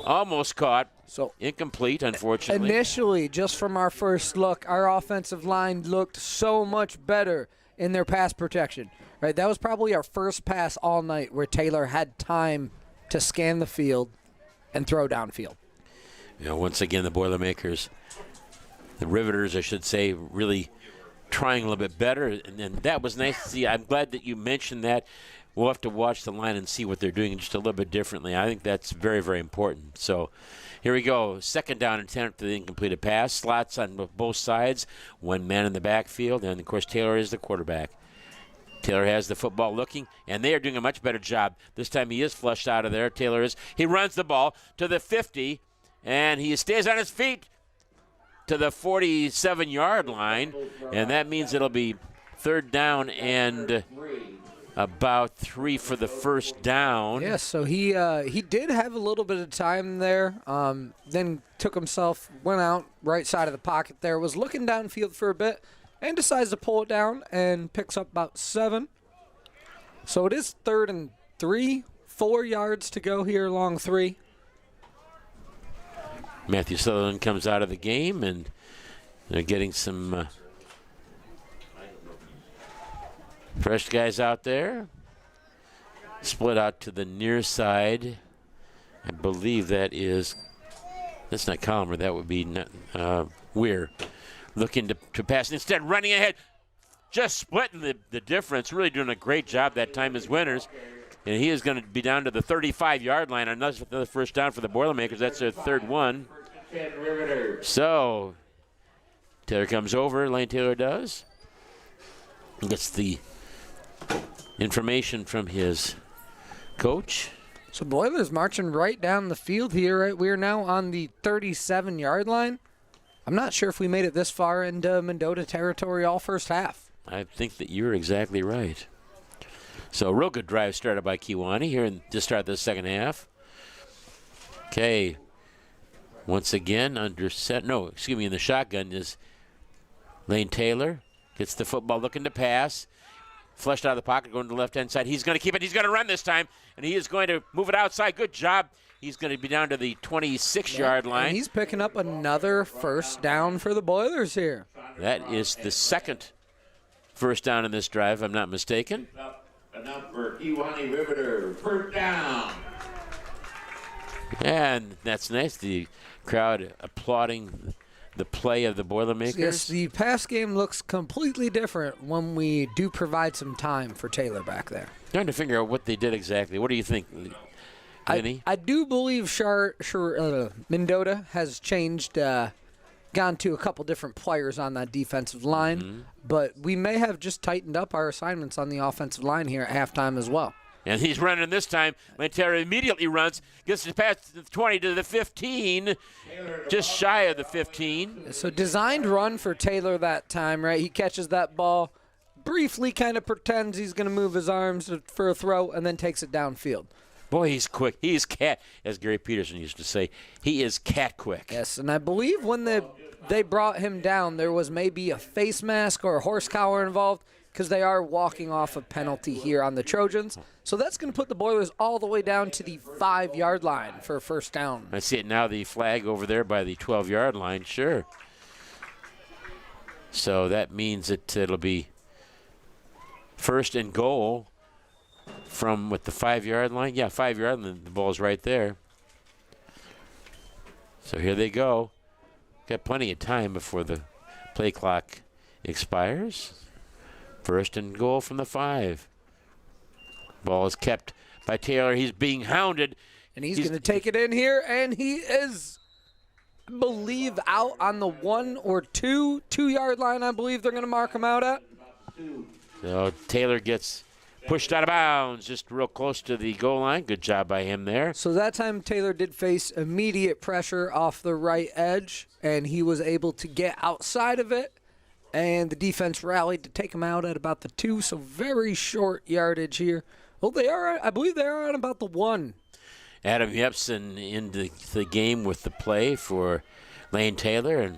almost caught. So incomplete, unfortunately. Initially, just from our first look, our offensive line looked so much better in their pass protection. Right, that was probably our first pass all night where Taylor had time to scan the field and throw downfield. You know, once again, the Boilermakers, the Riveters, I should say, really trying a little bit better, and that was nice to see. I'm glad that you mentioned that. We'll have to watch the line and see what they're doing just a little bit differently. I think that's very, very important. So here we go. 2nd down and 10 after the incompleted pass. Slots on both sides. One man in the backfield, and, of course, Taylor is the quarterback. Taylor has the football looking, and they are doing a much better job. This time he is flushed out of there. Taylor is. He runs the ball to the 50, and he stays on his feet to the 47-yard line, and that means it'll be 3rd down and about 3 for the first down. Yeah, so he did have a little bit of time there, then took himself, went out right side of the pocket there, was looking downfield for a bit, and decides to pull it down and picks up about 7. So it is 3rd and 3, 4 yards to go here along 3. Matthew Sutherland comes out of the game, and they're getting some fresh guys out there. Split out to the near side. I believe that's not Collimer. That would be Weir. Looking to pass. Instead, running ahead. Just splitting the difference. Really doing a great job that time as Winters. And he is going to be down to the 35-yard line. Another first down for the Boilermakers. That's their 3rd one. So, Taylor comes over. Lane Taylor does. He gets the information from his coach. So Boilers marching right down the field here. Right, we are now on the 37-yard line. I'm not sure if we made it this far into Mendota territory all first half. I think that you're exactly right. So real good drive started by Kewanee here to start the second half. Okay. Once again, in the shotgun is Lane Taylor. Gets the football, looking to pass. Flushed out of the pocket, going to the left-hand side. He's going to keep it. He's going to run this time, and he is going to move it outside. Good job. He's going to be down to the 26-yard line. And he's picking up another first down for the Boilers here. That is the second first down in this drive, if I'm not mistaken. Enough for Kewanee Riveter. First down. And that's nice. The crowd applauding the play of the Boilermakers. Yes, the pass game looks completely different when we do provide some time for Taylor back there. Trying to figure out what they did exactly. What do you think, Vinny? I do believe Mendota has changed, gone to a couple different players on that defensive line, but we may have just tightened up our assignments on the offensive line here at halftime as well. And he's running this time. Lantera immediately runs, gets it past the 20 to the 15, just shy of the 15. So designed run for Taylor that time, right? He catches that ball, briefly kind of pretends he's going to move his arms for a throw, and then takes it downfield. Boy, he's quick. He's cat, as Gary Peterson used to say. He is cat quick. Yes, and I believe when they brought him down, there was maybe a face mask or a horse collar involved, because they are walking off a penalty here on the Trojans. So that's going to put the Boilers all the way down to the 5-yard line for a first down. I see it now, the flag over there by the 12-yard line, sure. So that means that it'll be first and goal from, the 5-yard line? Yeah, 5-yard line, the ball's right there. So here they go. Got plenty of time before the play clock expires. First and goal from the 5. Ball is kept by Taylor. He's being hounded. And he's going to take it in here, and he is, I believe, out on the 1 or 2-yard line, I believe they're going to mark him out at. So Taylor gets pushed out of bounds, just real close to the goal line. Good job by him there. So that time Taylor did face immediate pressure off the right edge, and he was able to get outside of it. And the defense rallied to take him out at about the 2, so very short yardage here. Well, I believe they are on about the 1. Adam Yepson into the game with the play for Lane Taylor. And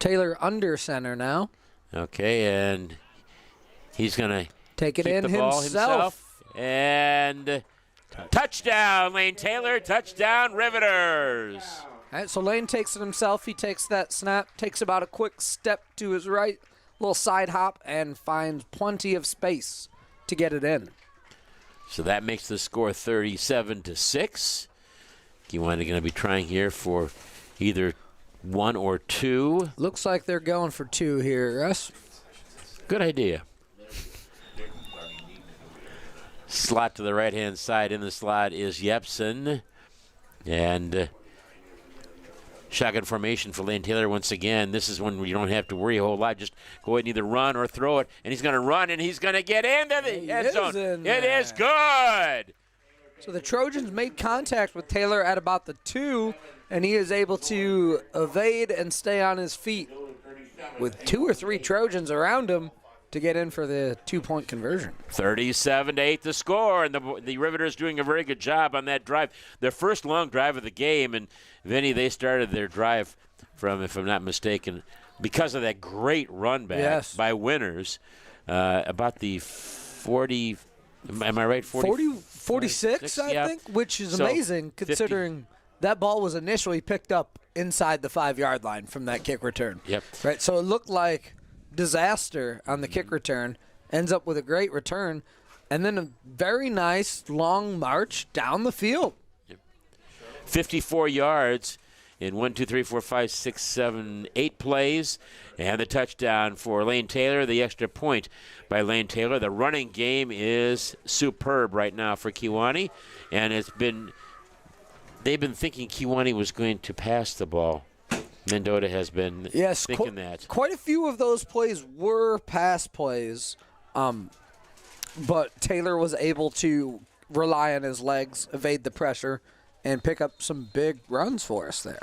Taylor under center now. Okay, and he's going to take it keep in the ball himself. And touchdown, Lane Taylor. Touchdown, Riveters. All right, so Lane takes it himself. He takes that snap, takes about a quick step to his right, little side hop, and finds plenty of space to get it in. So that makes the score 37-6. Kewanee going to be trying here for either 1 or 2. Looks like they're going for 2 here, Russ. Good idea. Slot to the right-hand side. In the slot is Yepson. And shotgun formation for Lane Taylor once again. This is one where you don't have to worry a whole lot. Just go ahead and either run or throw it. And he's going to run, and he's going to get into the end zone. It is good. So the Trojans made contact with Taylor at about the 2, and he is able to evade and stay on his feet with 2 or 3 Trojans around him to get in for the 2-point conversion. 37-8 the score, and the Riveters doing a very good job on that drive. Their first long drive of the game, and Vinny, they started their drive from, if I'm not mistaken, because of that great run back by Winners, about the 40, am I right? 46, I think, which is amazing considering that ball was initially picked up inside the 5-yard line from that kick return. Yep. Right, so it looked like disaster on the kick return, ends up with a great return, and then a very nice long march down the field. 54 yards in 1, 2, 3, 4, 5, 6, 7, 8 plays, and the touchdown for Lane Taylor, the extra point by Lane Taylor. The running game is superb right now for Kewanee, and they've been thinking Kewanee was going to pass the ball. Mendota has been thinking that. Quite a few of those plays were pass plays, but Taylor was able to rely on his legs, evade the pressure, and pick up some big runs for us there.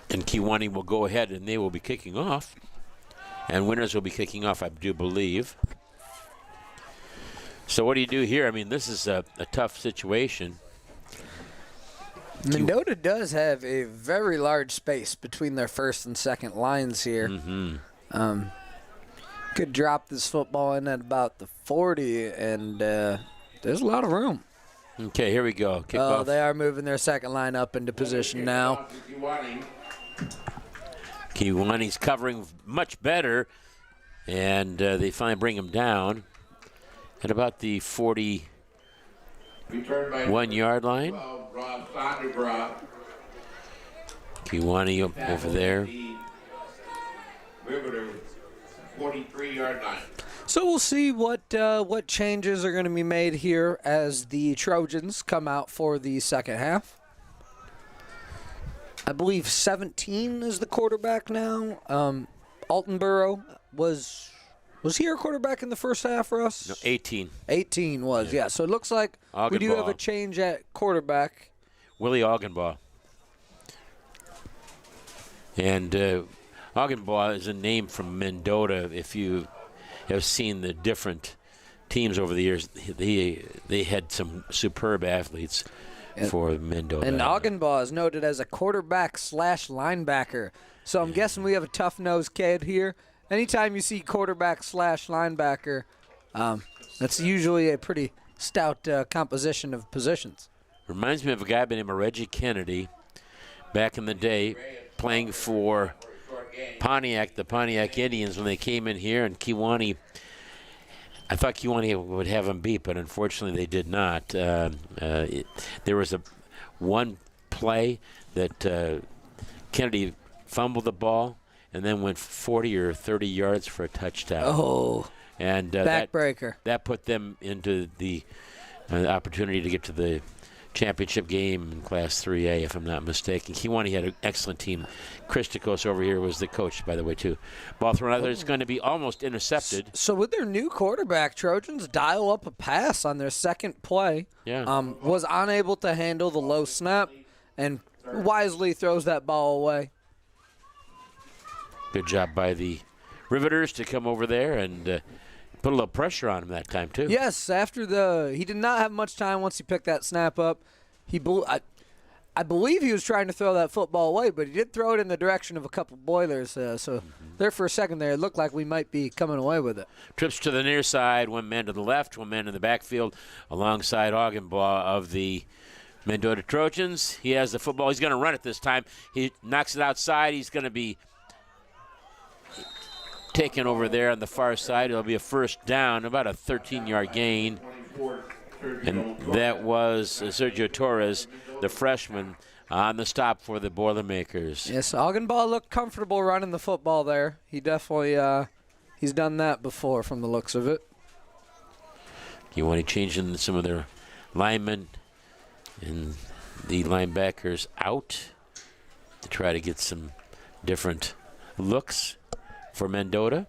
And Kewanee will go ahead, and they will be kicking off. And Winners will be kicking off, I do believe. So what do you do here? I mean, this is a tough situation. Mendota does have a very large space between their first and second lines here. Could drop this football in at about the 40, and there's a lot of room. Okay, here we go. Kickoff. They are moving their second line up into position now. Kiwani's covering much better, and they finally bring him down at about the 41-yard line. Kiwani over there. 43-yard line. So we'll see what changes are going to be made here as the Trojans come out for the second half. I believe 17 is the quarterback now. Altenborough was he our quarterback in the first half, Russ? No, 18. 18 was, yeah. So it looks like we do have a change at quarterback. Willie Augenbaugh. And Augenbaugh is a name from Mendota. If you have seen the different teams over the years, they had some superb athletes for Mendota. And Augenbaugh is noted as a quarterback/linebacker. So I'm guessing we have a tough-nosed kid here. Anytime you see quarterback/linebacker, that's usually a pretty stout composition of positions. Reminds me of a guy by the name of Reggie Kennedy back in the day playing for Pontiac, the Pontiac Indians, when they came in here. And Kiwani, I thought Kiwani would have him beat, but unfortunately they did not. There was one play that Kennedy fumbled the ball and then went 40 or 30 yards for a touchdown. Oh, and backbreaker. That put them into the opportunity to get to the championship game in Class 3A, if I'm not mistaken. Kiwani had an excellent team. Chris Stikos over here was the coach, by the way, too. Ball thrown out there. It's going to be almost intercepted. So with their new quarterback, Trojans dial up a pass on their second play. Yeah. Was unable to handle the low snap and wisely throws that ball away. Good job by the Riveters to come over there and put a little pressure on him that time, too. Yes, he did not have much time once he picked that snap up. I believe he was trying to throw that football away, but he did throw it in the direction of a couple Boilers. So there for a second there, it looked like we might be coming away with it. Trips to the near side, one man to the left, one man in the backfield, alongside Augenbaugh of the Mendota Trojans. He has the football. He's going to run it this time. He knocks it outside. He's going to be taken over there on the far side. It'll be a first down, about a 13-yard gain. And that was Sergio Torres, the freshman, on the stop for the Boilermakers. Yes, Augenbaugh looked comfortable running the football there. He definitely he's done that before from the looks of it. You want to change in some of their linemen and the linebackers out to try to get some different looks for Mendota.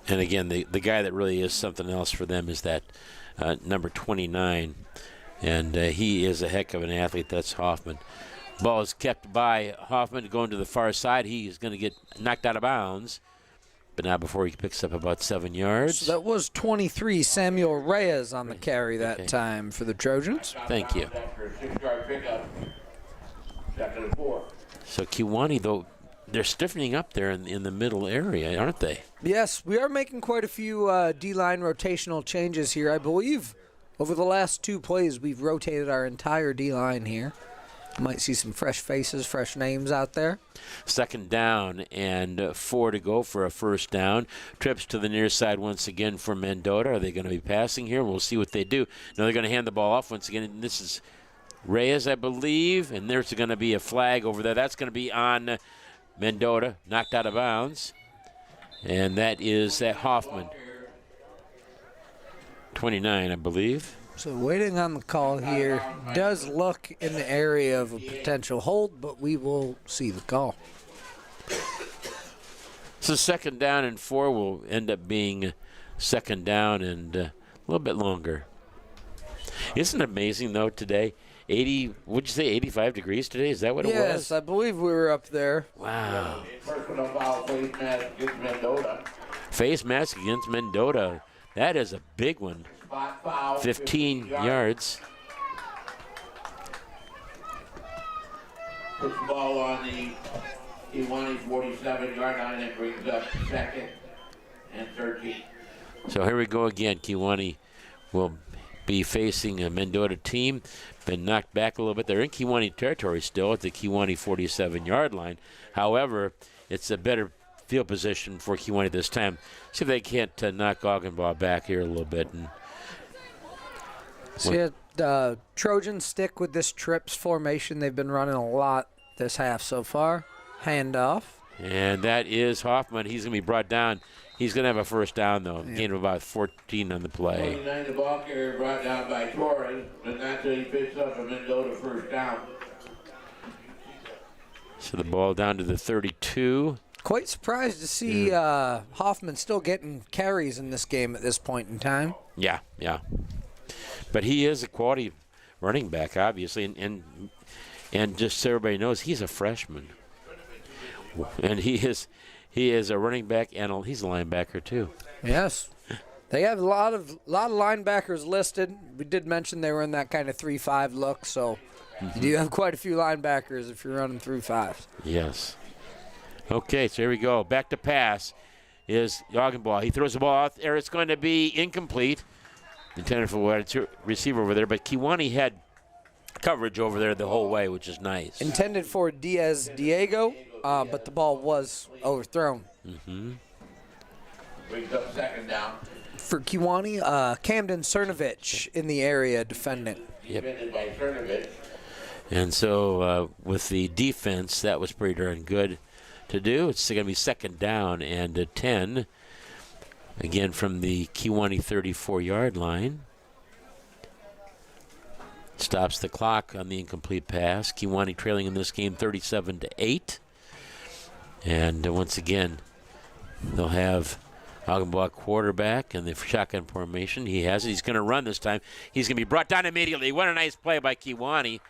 And again, the guy that really is something else for them is that number 29. And he is a heck of an athlete. That's Hoffman. Ball is kept by Hoffman going to the far side. He is going to get knocked out of bounds. But not before he picks up about 7 yards. So that was 23, Samuel Reyes on the carry that time for the Trojans. Thank you. So Kiwani, though, they're stiffening up there in the middle area, aren't they? Yes, we are making quite a few D-line rotational changes here. I believe over the last two plays, we've rotated our entire D-line here. Might see some fresh faces, fresh names out there. Second down and 4 to go for a first down. Trips to the near side once again for Mendota. Are they going to be passing here? We'll see what they do. No, they're going to hand the ball off once again. And this is Reyes, I believe, and there's going to be a flag over there. That's going to be on Mendota, knocked out of bounds. And that is Hoffman. 29, I believe. So waiting on the call here. Does look in the area of a potential hold, but we will see the call. So second down and 4 will end up being second down and a little bit longer. Isn't it amazing, though, today? 80, would you say 85 degrees today? Is that what it was? Yes, I believe we were up there. Wow. Personal foul, face mask against Mendota. Face mask against Mendota. That is a big one. 15 yards. Puts the ball on the Kiwanee 47-yard line and brings up 2nd and 13. So here we go again. Kiwanee will be facing a Mendota team. Been knocked back a little bit. They're in Kiwanee territory still at the Kiwanee 47-yard line. However, it's a better field position for Kiwanee this time. See if they can't knock Ogdenbaugh back here a little bit. And see, the Trojans stick with this trips formation. They've been running a lot this half so far. Handoff. And that is Hoffman. He's going to be brought down. He's going to have a first down, though. Gain of about 14 on the play. 29, the ball carrier brought down by Torres, but that's how he picks up a Mendota first down. So the ball down to the 32. Quite surprised to see Hoffman still getting carries in this game at this point in time. Yeah. But he is a quality running back, obviously, and just so everybody knows, he's a freshman, and he is a running back, and he's a linebacker too. Yes, they have a lot of linebackers listed. We did mention they were in that kind of 3-5 look, so you do have quite a few linebackers if you're running through 5s. Yes. Okay, so here we go. Back to pass is Ogdenbaugh. He throws the ball out there. It's going to be incomplete. Intended for wide receiver over there, but Kiwanee had coverage over there the whole way, which is nice. Intended for Diego, but the ball was overthrown. Brings up 2nd down. For Kiwanee, Camden Cernovich in the area defending. Defended by Cernovich. And so with the defense, that was pretty darn good to do. It's going to be 2nd down and 10. Again, from the Kiwanee 34-yard line. Stops the clock on the incomplete pass. Kiwanee trailing in this game 37-8. And once again, they'll have Ogdenbaugh quarterback in the shotgun formation. He has it. He's going to run this time. He's going to be brought down immediately. What a nice play by Kiwanee.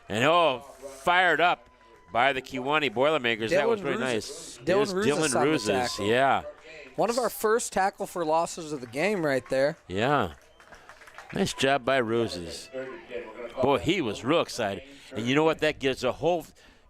And, fired up by the Kiwanee Boilermakers. That was really nice. Dylan Ruzes, yeah. One of our first tackle for losses of the game right there. Yeah. Nice job by Roses. Boy, he was real excited. And you know what? That gives a whole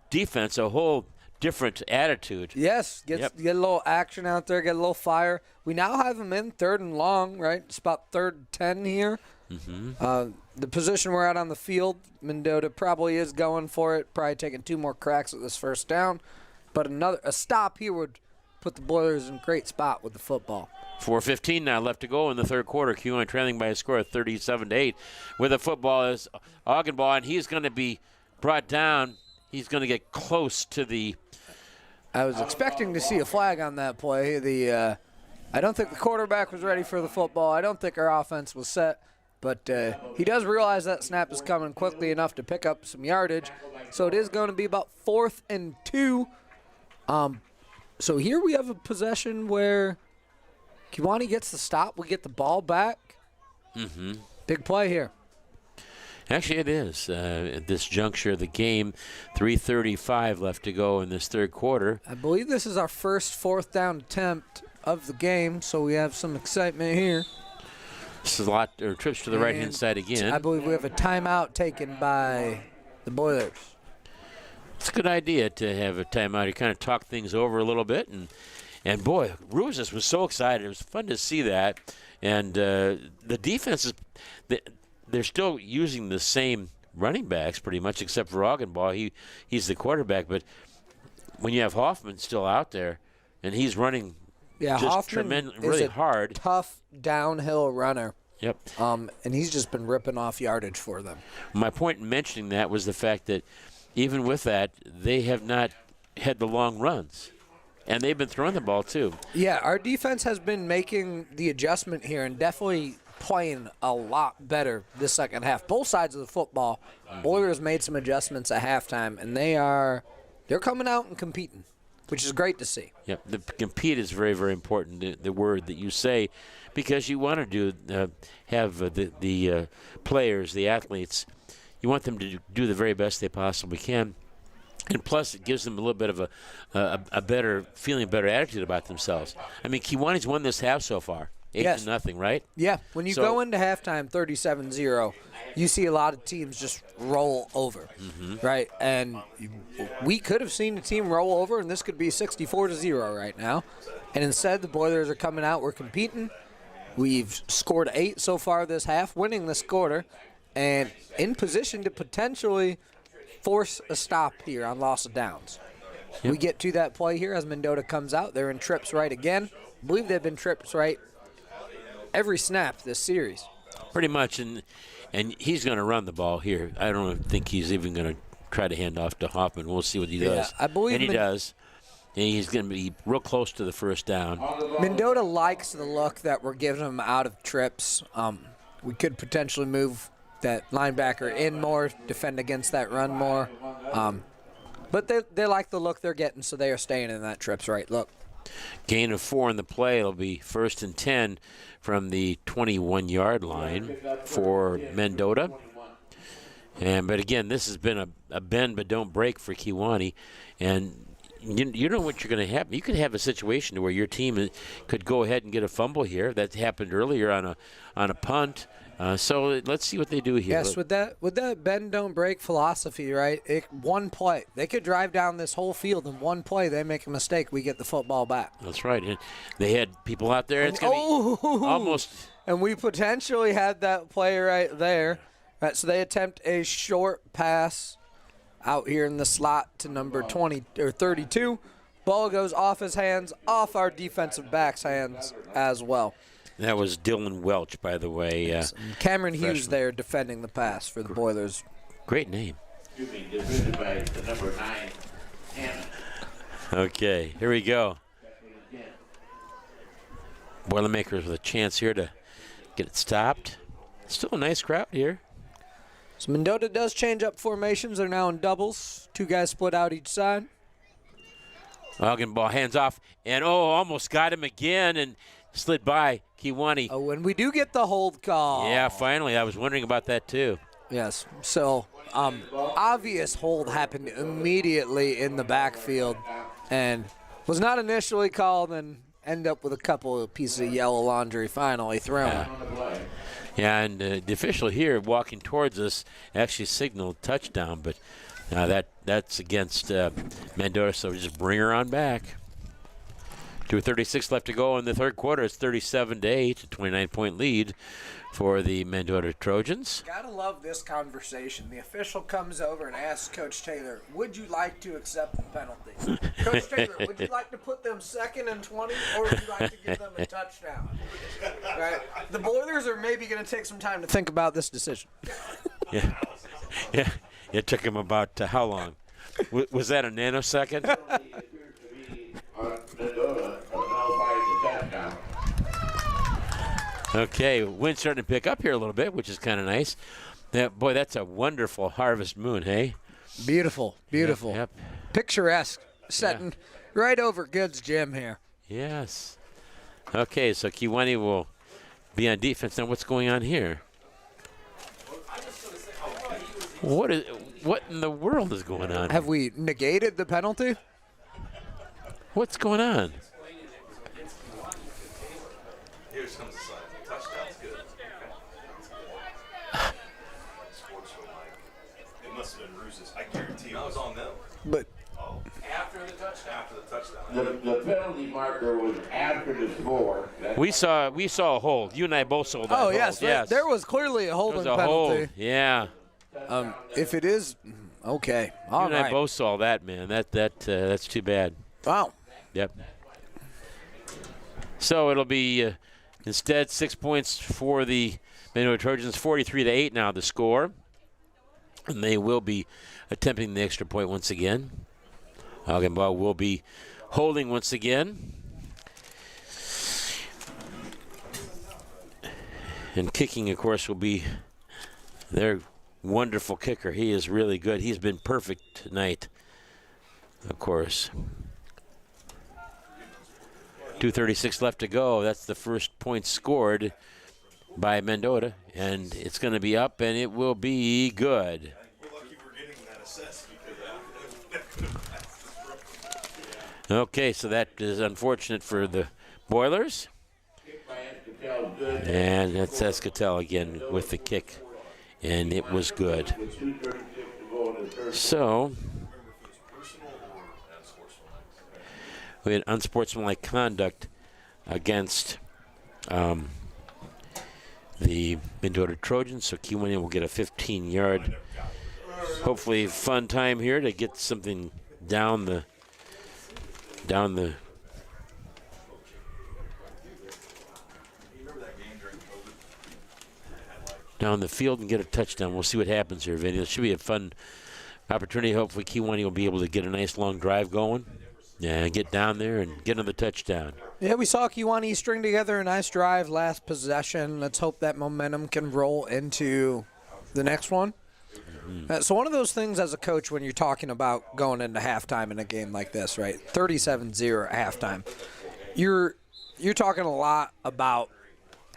defense a whole different attitude. Yes, get a little action out there, get a little fire. We now have him in 3rd and long, right? It's about 3rd and 10 here. The position we're at on the field, Mendota probably is going for it, probably taking 2 more cracks at this first down. But a stop here would put the Boilers in a great spot with the football. 4:15 now left to go in the 3rd quarter. Kiwanee trailing by a score of 37-8. With the football is Ogdenbaugh, and he's going to be brought down. He's going to get close to the. I was expecting to see a flag on that play. I don't think the quarterback was ready for the football. I don't think our offense was set. But he does realize that snap is coming quickly enough to pick up some yardage. So it is going to be about 4th and 2. So here we have a possession where Kiwanee gets the stop. We get the ball back. Big play here. Actually, it is. At this juncture of the game, 3:35 left to go in this 3rd quarter. I believe this is our first 4th down attempt of the game, so we have some excitement here. This is a lot of trips to the right-hand side again. I believe we have a timeout taken by the Boilers. It's a good idea to have a timeout. You kind of talk things over a little bit. And boy, Ruzes was so excited. It was fun to see that. And the defense, they're still using the same running backs pretty much, except for Ogdenbaugh. He's the quarterback. But when you have Hoffman still out there, and he's running Hoffman really is a hard. Tough downhill runner. Yep. And he's just been ripping off yardage for them. My point in mentioning that was the fact that even with that, they have not had the long runs. And they've been throwing the ball, too. Yeah, our defense has been making the adjustment here and definitely playing a lot better this second half. Both sides of the football, Boilers made some adjustments at halftime, and they're coming out and competing, which is great to see. Yep, the compete is very, very important, the word that you say, because you want to have the players, the athletes, you want them to do the very best they possibly can. And plus, it gives them a little bit of a better feeling, a better attitude about themselves. I mean, Kiwanee's won this half so far, 8-0, right? Yeah, when you go into halftime 37-0, you see a lot of teams just roll over, right? And we could have seen the team roll over, and this could be 64-0 right now. And instead, the Boilers are coming out. We're competing. We've scored 8 so far this half, winning this quarter, and in position to potentially force a stop here on loss of downs. Yep. We get to that play here as Mendota comes out. They're in trips right again. I believe they've been trips right every snap this series. Pretty much, and he's going to run the ball here. I don't think he's even going to try to hand off to Hoffman. We'll see what he does. I believe and he does. And he's going to be real close to the first down. Mendota likes the look that we're giving him out of trips. We could potentially move that linebacker in more, defend against that run more. But they like the look they're getting, so they are staying in that trips right look. Gain of 4 in the play. It'll be 1st and 10 from the 21-yard line for Mendota. But again, this has been a bend but don't break for Kewanee. And you know what you're going to have. You could have a situation where your team could go ahead and get a fumble here. That happened earlier on a punt. So let's see what they do here. Yes, with that bend don't break philosophy, right? One play, they could drive down this whole field in one play. They make a mistake, we get the football back. That's right. And they had people out there. It's going to be almost. And we potentially had that play right there. Right, so they attempt a short pass out here in the slot to number 20 or 32. Ball goes off his hands, off our defensive back's hands as well. That was Dylan Welch, by the way. Cameron Hughes there defending the pass for the Boilers. Great name. Defended by the number 9, Hammond. Okay, here we go. Boilermakers with a chance here to get it stopped. Still a nice crowd here. So Mendota does change up formations. They're now in doubles. 2 guys split out each side. Ogden ball hands off, and almost got him again and slid by Kewanee. Oh, and we do get the hold call. Yeah, finally. I was wondering about that too. Yes. So obvious hold happened immediately in the backfield and was not initially called and ended up with a couple of pieces of yellow laundry finally thrown. Yeah, and the official here walking towards us actually signaled touchdown, but that's against Mendota, so just bring her on back. 2:36 left to go in the third quarter. It's 37-8, a 29-point lead for the Mendota Trojans. Gotta love this conversation. The official comes over and asks Coach Taylor, would you like to accept the penalty? Coach Taylor, would you like to put them 2nd and 20, or would you like to give them a touchdown? Right? The Boilers are maybe going to take some time to think about this decision. Yeah. It took him about how long? Was that a nanosecond? Okay, wind's starting to pick up here a little bit, which is kind of nice. Boy, that's a wonderful harvest moon, hey? Beautiful, beautiful. Yep. Picturesque, setting right over Good's gym here. Yes. Okay, so Kewanee will be on defense. Now what's going on here? What in the world is going on? Have we negated the penalty? What's going on? Here comes the sign. Touchdown's good. It must have been Roos's. I guarantee you. That was on them. But After the touchdown. After the touchdown. The penalty marker was after the score. We saw a hold. You and I both saw that. oh hold. yes, there was clearly a There holding was a penalty. hold. Yeah. If it is, okay, all You and I right. both saw that, man. That's too bad. Wow. Yep. So it'll be instead 6 points for the Mendota Trojans, 43-8 now the score, and they will be attempting the extra point once again. Augenbaugh will be holding once again. And kicking, of course, will be their wonderful kicker. He is really good. He's been perfect tonight, of course. 2:36 left to go. That's the first point scored by Mendota, and it's going to be up, and it will be good. We're lucky we're getting that assessed because Okay, so that is unfortunate for the Boilers. And that's Escatel again with the kick, and it was good. So we had unsportsmanlike conduct against the Mendota Trojans, so Kewanee will get a 15-yard, hopefully fun time here to get something down the field and get a touchdown. We'll see what happens here, Vinny. It should be a fun opportunity. Hopefully Kewanee will be able to get a nice long drive going and get down there and get another touchdown. Yeah, we saw Kewanee string together a nice drive last possession. Let's hope that momentum can roll into the next one. So one of those things as a coach when you're talking about going into halftime in a game like this, right? 37-0 at halftime. You're talking a lot about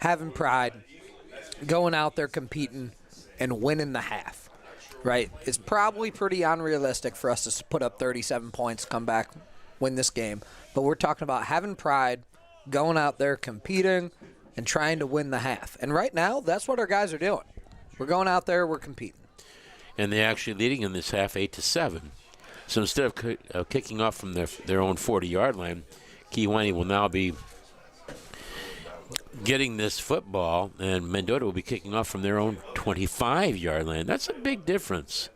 having pride, going out there competing, and winning the half, right? It's probably pretty unrealistic for us to put up 37 points, come back, win this game. But we're talking about having pride, going out there competing, and trying to win the half. And right now, that's what our guys are doing. We're going out there, we're competing. And they're actually leading in this half 8-7. So instead of kicking off from their own 40-yard line, Kewanee will now be getting this football, and Mendota will be kicking off from their own 25-yard line. That's a big difference.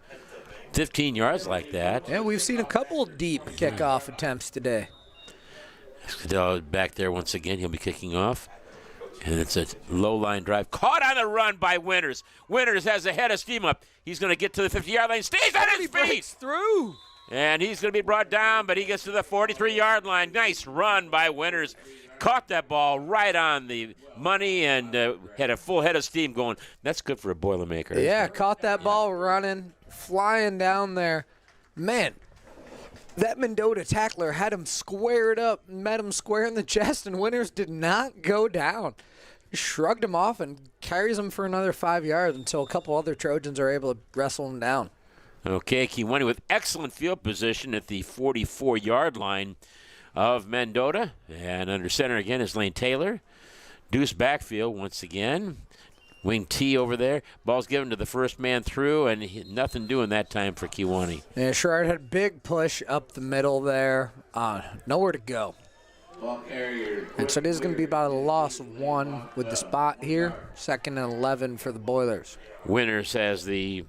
15 yards like that. Yeah, we've seen a couple deep kickoff attempts today. Back there once again, he'll be kicking off. And it's a low-line drive. Caught on the run by Winters. Winters has a head of steam up. He's going to get to the 50-yard line. Stays on his feet. Breaks through. And he's going to be brought down, but he gets to the 43-yard line. Nice run by Winters. Caught that ball right on the money and had a full head of steam going. That's good for a Boilermaker. Yeah, caught that ball running, flying down there. Man, that Mendota tackler had him squared up, met him square in the chest, and Winters did not go down. He shrugged him off and carries him for another 5 yards until a couple other Trojans are able to wrestle him down. Okay, Kewanee with excellent field position at the 44-yard line of Mendota. And under center again is Lane Taylor. Deuce backfield once again. Wing T over there. Ball's given to the first man through, and nothing doing that time for Kewanee. Yeah, Sherrard had a big push up the middle there. Nowhere to go. And so it is going to be about a loss of 1 with the spot here. 2nd and 11 for the Boilers. Winters has the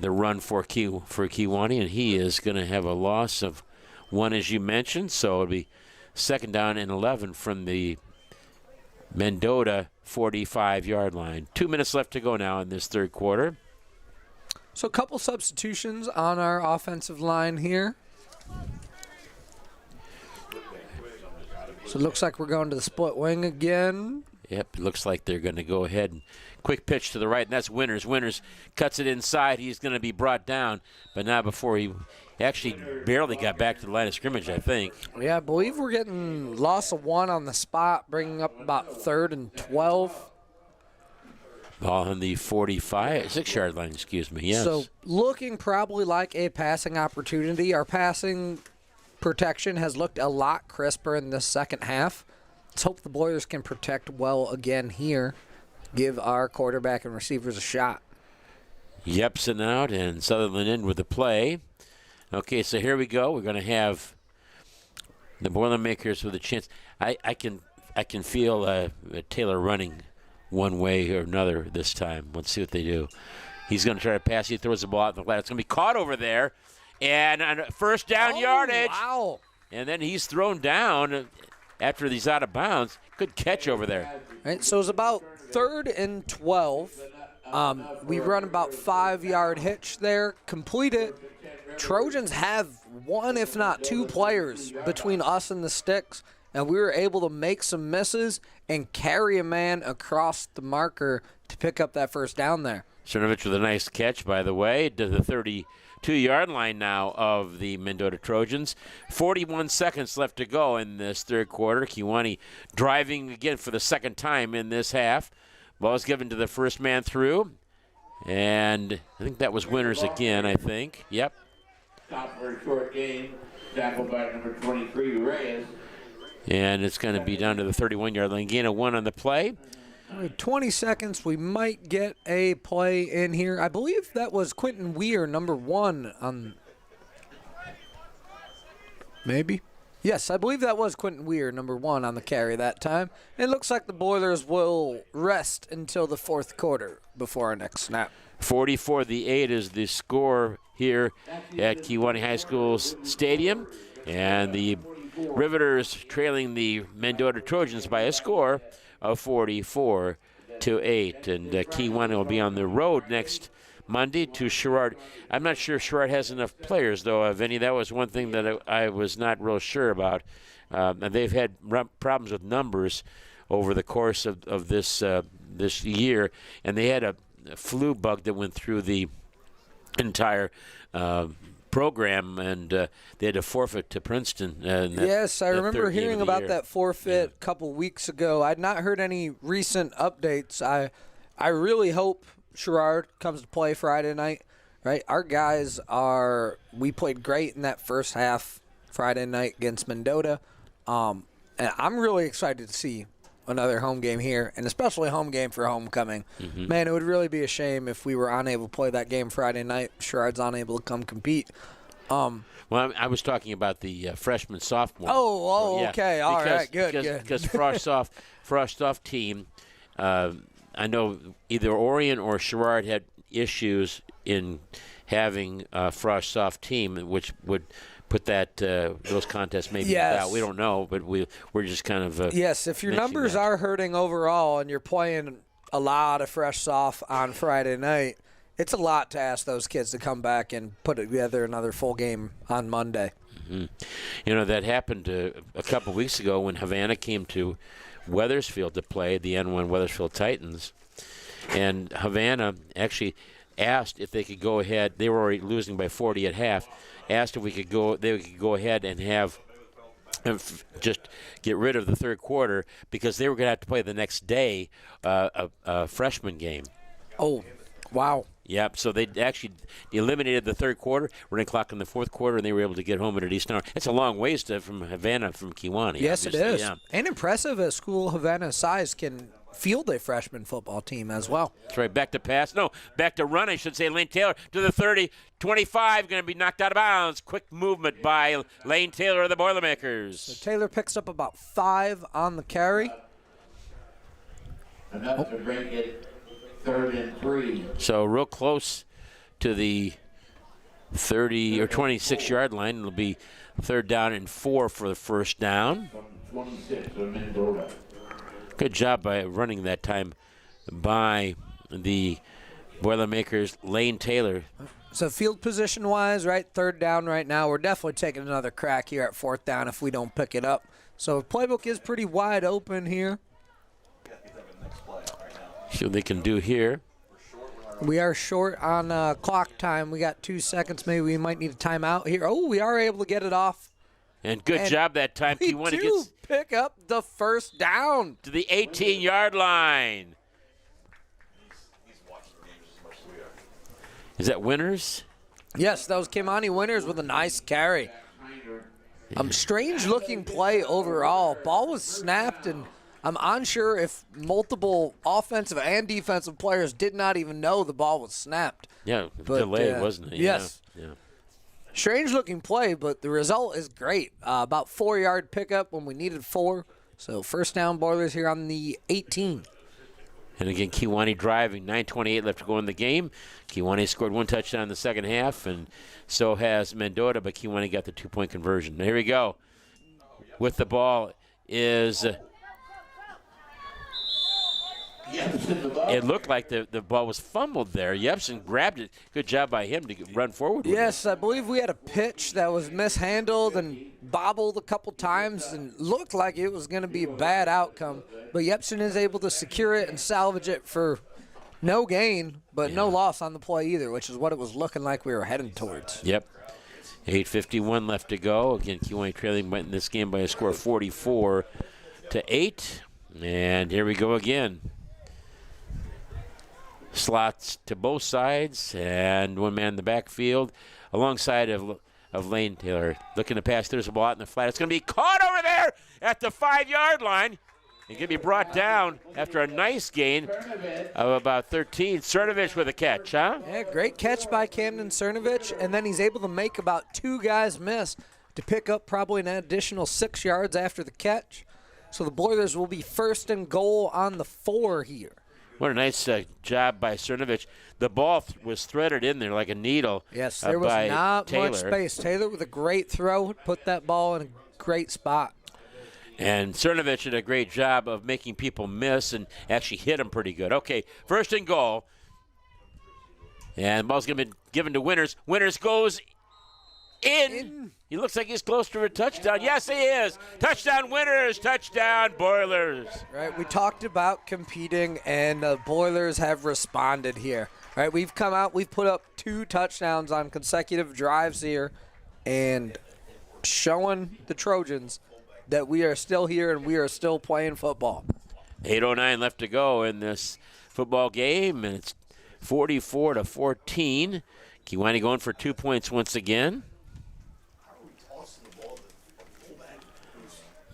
run for Kewanee, and he is going to have a loss of 1, as you mentioned. So it'll be 2nd down and 11 from the Mendota 45-yard line. 2 minutes left to go now in this third quarter. So a couple substitutions on our offensive line here. So it looks like we're going to the split wing again. Yep, it looks like they're going to go ahead and quick pitch to the right, and that's Winters. Winters cuts it inside. He's going to be brought down, but not before he actually barely got back to the line of scrimmage, I think. Yeah, I believe we're getting loss of 1 on the spot, bringing up about 3rd and 12. Ball on the 6-yard line, excuse me, yes. So looking probably like a passing opportunity. Our passing protection has looked a lot crisper in this second half. Let's hope the Boilers can protect well again here. Give our quarterback and receivers a shot. Yepson out and Sutherland in with the play. Okay, so here we go. We're going to have the Boilermakers with a chance. I can feel Taylor running one way or another this time. Let's see what they do. He's going to try to pass. He throws the ball out in the ladder. It's going to be caught over there. And on first down yardage. Wow. And then he's thrown down after he's out of bounds. Good catch over there. All right, so it's about 3rd and 12. We run about 5-yard hitch there. Complete it. Trojans have 1, if not 2 players between us and the sticks, and we were able to make some misses and carry a man across the marker to pick up that first down there. Cernovich with a nice catch, by the way, to the 32-yard line now of the Mendota Trojans. 41 seconds left to go in this third quarter. Kewanee driving again for the second time in this half. Ball is given to the first man through, and I think that was Winters again, I think. Yep. Stop for a short gain. Tackled by number 23, Reyes. And it's going to be down to the 31-yard line. Gain of 1 on the play. 20 seconds. We might get a play in here. I believe that was Quentin Weir, number 1 on. Maybe. Yes, I believe that was Quentin Weir, number 1 on the carry that time. It looks like the Boilers will rest until the 4th quarter before our next snap. 44-8 is the score here at Kewanee High School's stadium. And the Riveters trailing the Mendota Trojans by a score of 44-8. And Kewanee will be on the road next Monday to Sherrard. I'm not sure if Sherrard has enough players, though, Vinny. That was one thing that I was not real sure about. And they've had problems with numbers over the course of this year, and they had a flu bug that went through the entire program, and they had to forfeit to Princeton. Yes, I remember hearing about that forfeit a couple weeks ago. I'd not heard any recent updates. I really hope Sherrard comes to play Friday night, right? Our guys we played great in that first half Friday night against Mendota. And I'm really excited to see another home game here, and especially a home game for homecoming. Mm-hmm. Man, it would really be a shame if we were unable to play that game Friday night. Sherrard's unable to come compete. Well, I was talking about the freshman sophomore. Oh, yeah, okay, all right, good. Because Frostoff team, I know either Orion or Sherrard had issues in having a Frostoff team, which would put those contests maybe out. We don't know, but we're just kind of yes. If your numbers are hurting overall and you're playing a lot of fresh soft on Friday night, it's a lot to ask those kids to come back and put together another full game on Monday. Mm-hmm. You know, that happened a couple weeks ago when Havana came to Wethersfield to play the N1 Wethersfield Titans, and Havana actually asked if they could go ahead. They were already losing by 40 at half. Asked if they could go ahead and just get rid of the third quarter because they were going to have to play the next day a freshman game. Oh, wow. Yep, so they actually eliminated the third quarter, running clock in the fourth quarter, and they were able to get home at a decent hour. It's a long ways from Havana, from Kewanee. Yes, obviously. It is. Yeah. And impressive a school Havana's size can field a freshman football team as well. That's right, back to pass. No, back to run, I should say. Lane Taylor to the 30, 25, going to be knocked out of bounds. Quick movement by Lane Taylor of the Boilermakers. So Taylor picks up about 5 on the carry. Enough to bring it 3rd and 3. So real close to the 30 or 26-yard line. It'll be 3rd down and 4 for the first down. 26 of Mendota. Good job by running that time by the Boilermakers, Lane Taylor. So field position-wise, right, 3rd down right now. We're definitely taking another crack here at 4th down if we don't pick it up. So playbook is pretty wide open here. See what they can do here. We are short on clock time. We got 2 seconds. Maybe we might need a timeout here. Oh, we are able to get it off. And good job that time. We do pick up the first down. To the 18-yard line. He's watching the games as much as we are. Is that Winners? Yes, that was Kimani Winters with a nice carry. Strange-looking play overall. Ball was snapped, and I'm unsure if multiple offensive and defensive players did not even know the ball was snapped. Yeah, delayed, wasn't it? Yes. Yeah. Strange-looking play, but the result is great. About 4-yard pickup when we needed 4. So first down, Boilers here on the 18. And again, Kewanee driving. 9:28 left to go in the game. Kewanee scored 1 touchdown in the second half, and so has Mendota, but Kewanee got the 2-point conversion. Here we go. With the ball is... It looked like the ball was fumbled there. Yepsen grabbed it. Good job by him to run forward with Yes, I believe we had a pitch that was mishandled and bobbled a couple times and looked like it was going to be a bad outcome. But Yepsen is able to secure it and salvage it for no gain, but no loss on the play either, which is what it was looking like we were heading towards. Yep. 8:51 left to go. Again, Kewanee trailing in this game by a score of 44-8. And here we go again. Slots to both sides, and one man in the backfield, alongside of of Lane Taylor. Looking to pass. There's a ball out in the flat. It's going to be caught over there at the 5-yard line. And going to be brought down after a nice gain of about 13. Cernovich with a catch, huh? Yeah, great catch by Camden Cernovich, and then he's able to make about 2 guys miss to pick up probably an additional 6 yards after the catch. So the Boilers will be first and goal on the 4 here. What a nice job by Cernovich. The ball was threaded in there like a needle. Yes, there was by not Taylor. much space. Taylor with a great throw, put that ball in a great spot. And Cernovich did a great job of making people miss and actually hit them pretty good. Okay, first and goal. And the ball's going to be given to Winters. Winters goes in. He looks like he's close to a touchdown. Yes, he is. Touchdown Winters. Touchdown Boilers. Right, we talked about competing, and the Boilers have responded here. Right, we've come out, we've put up 2 touchdowns on consecutive drives here, and showing the Trojans that we are still here and we are still playing football. 8:09 left to go in this football game, and it's 44-14. Kewanee going for 2 points once again.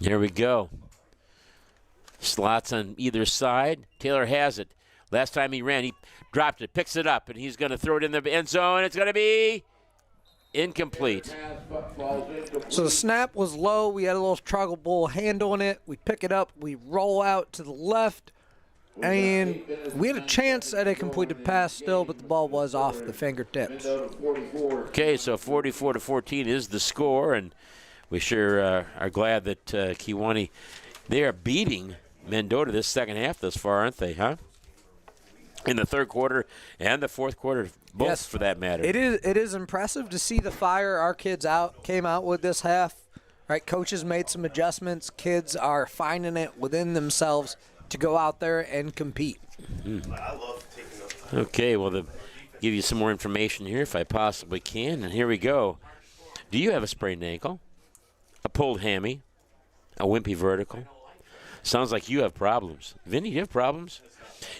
Here we go. Slots on either side. Taylor has it. Last time he ran, he dropped it, picks it up, and he's going to throw it in the end zone. It's going to be incomplete. So the snap was low. We had a little trouble handling it. We pick it up. We roll out to the left. And we had a chance at a completed pass still, but the ball was off the fingertips. Okay, so 44-14 is the score, and we sure are glad that Kewanee, they are beating Mendota this second half thus far, aren't they, huh? In the third quarter and the fourth quarter, both Yes. for that matter. It is impressive to see the fire our kids came out with this half. Right, coaches made some adjustments. Kids are finding it within themselves to go out there and compete. Okay, well, give you some more information here if I possibly can, and here we go. Do you have a sprained ankle, a pulled hammy, a wimpy vertical? Sounds like you have problems. Vinny, do you have problems?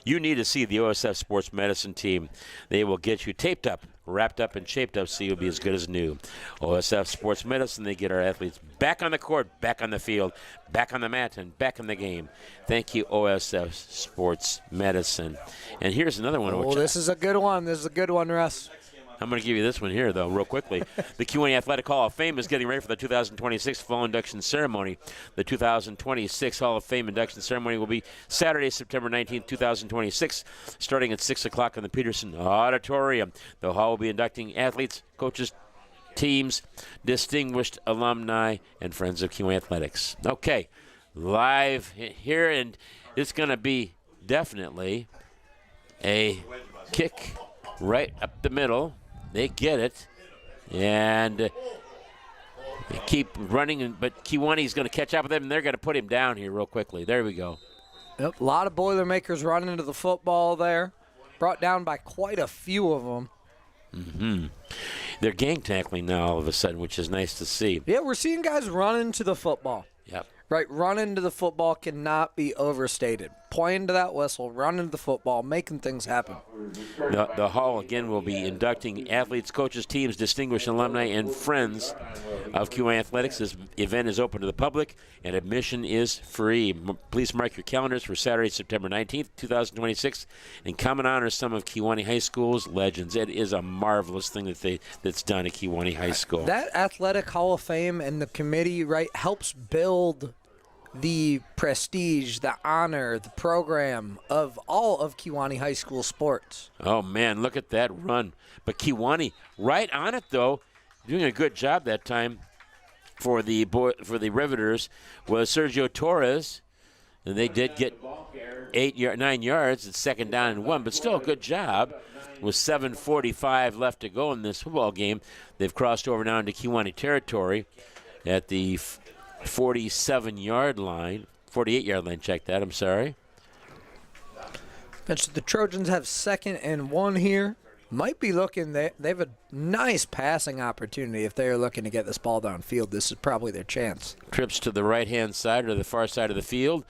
You need to see the OSF Sports Medicine team. They will get you taped up, wrapped up, and shaped up so you'll be as good as new. OSF Sports Medicine, they get our athletes back on the court, back on the field, back on the mat, and back in the game. Thank you, OSF Sports Medicine. And here's another one. Oh, this is a good one. This is a good one, Russ. I'm going to give you this one here, though, real quickly. The Kewanee Athletic Hall of Fame is getting ready for the 2026 Fall Induction Ceremony. The 2026 Hall of Fame induction ceremony will be Saturday, September 19th, 2026, starting at 6 o'clock in the Peterson Auditorium. The hall will be inducting athletes, coaches, teams, distinguished alumni, and friends of Kewanee Athletics. Okay, live here, and it's going to be definitely a kick right up the middle. They get it, and they keep running, but Kewanee's going to catch up with them, and they're going to put him down here real quickly. There we go. Yep, a lot of Boilermakers running into the football there. Brought down by quite a few of them. Mm-hmm. They're gang tackling now all of a sudden, which is nice to see. Yeah, we're seeing guys run into the football. Yep. Right, run into the football cannot be overstated. Playing to that whistle, run into the football, making things happen. The hall, again, will be inducting athletes, coaches, teams, distinguished alumni, and friends of Kewanee Athletics. This event is open to the public, and admission is free. Please mark your calendars for Saturday, September 19th, 2026, and come and honor some of Kewanee High School's legends. It is a marvelous thing that's done at Kewanee High School. That Athletic Hall of Fame and the committee, right, helps build the prestige, the honor, the program of all of Kewanee High School sports. Oh, man, look at that run. But Kewanee right on it, though, doing a good job that time for the Riveters was Sergio Torres. And they did get 9 yards. It's second down and 1, but still a good job. With 7:45 left to go in this football game, they've crossed over now into Kewanee territory at the 47-yard line, 48-yard line, check that, I'm sorry. And so the Trojans have 2nd and 1 here. Might be looking, they have a nice passing opportunity if they're looking to get this ball downfield. This is probably their chance. Trips to the right-hand side or the far side of the field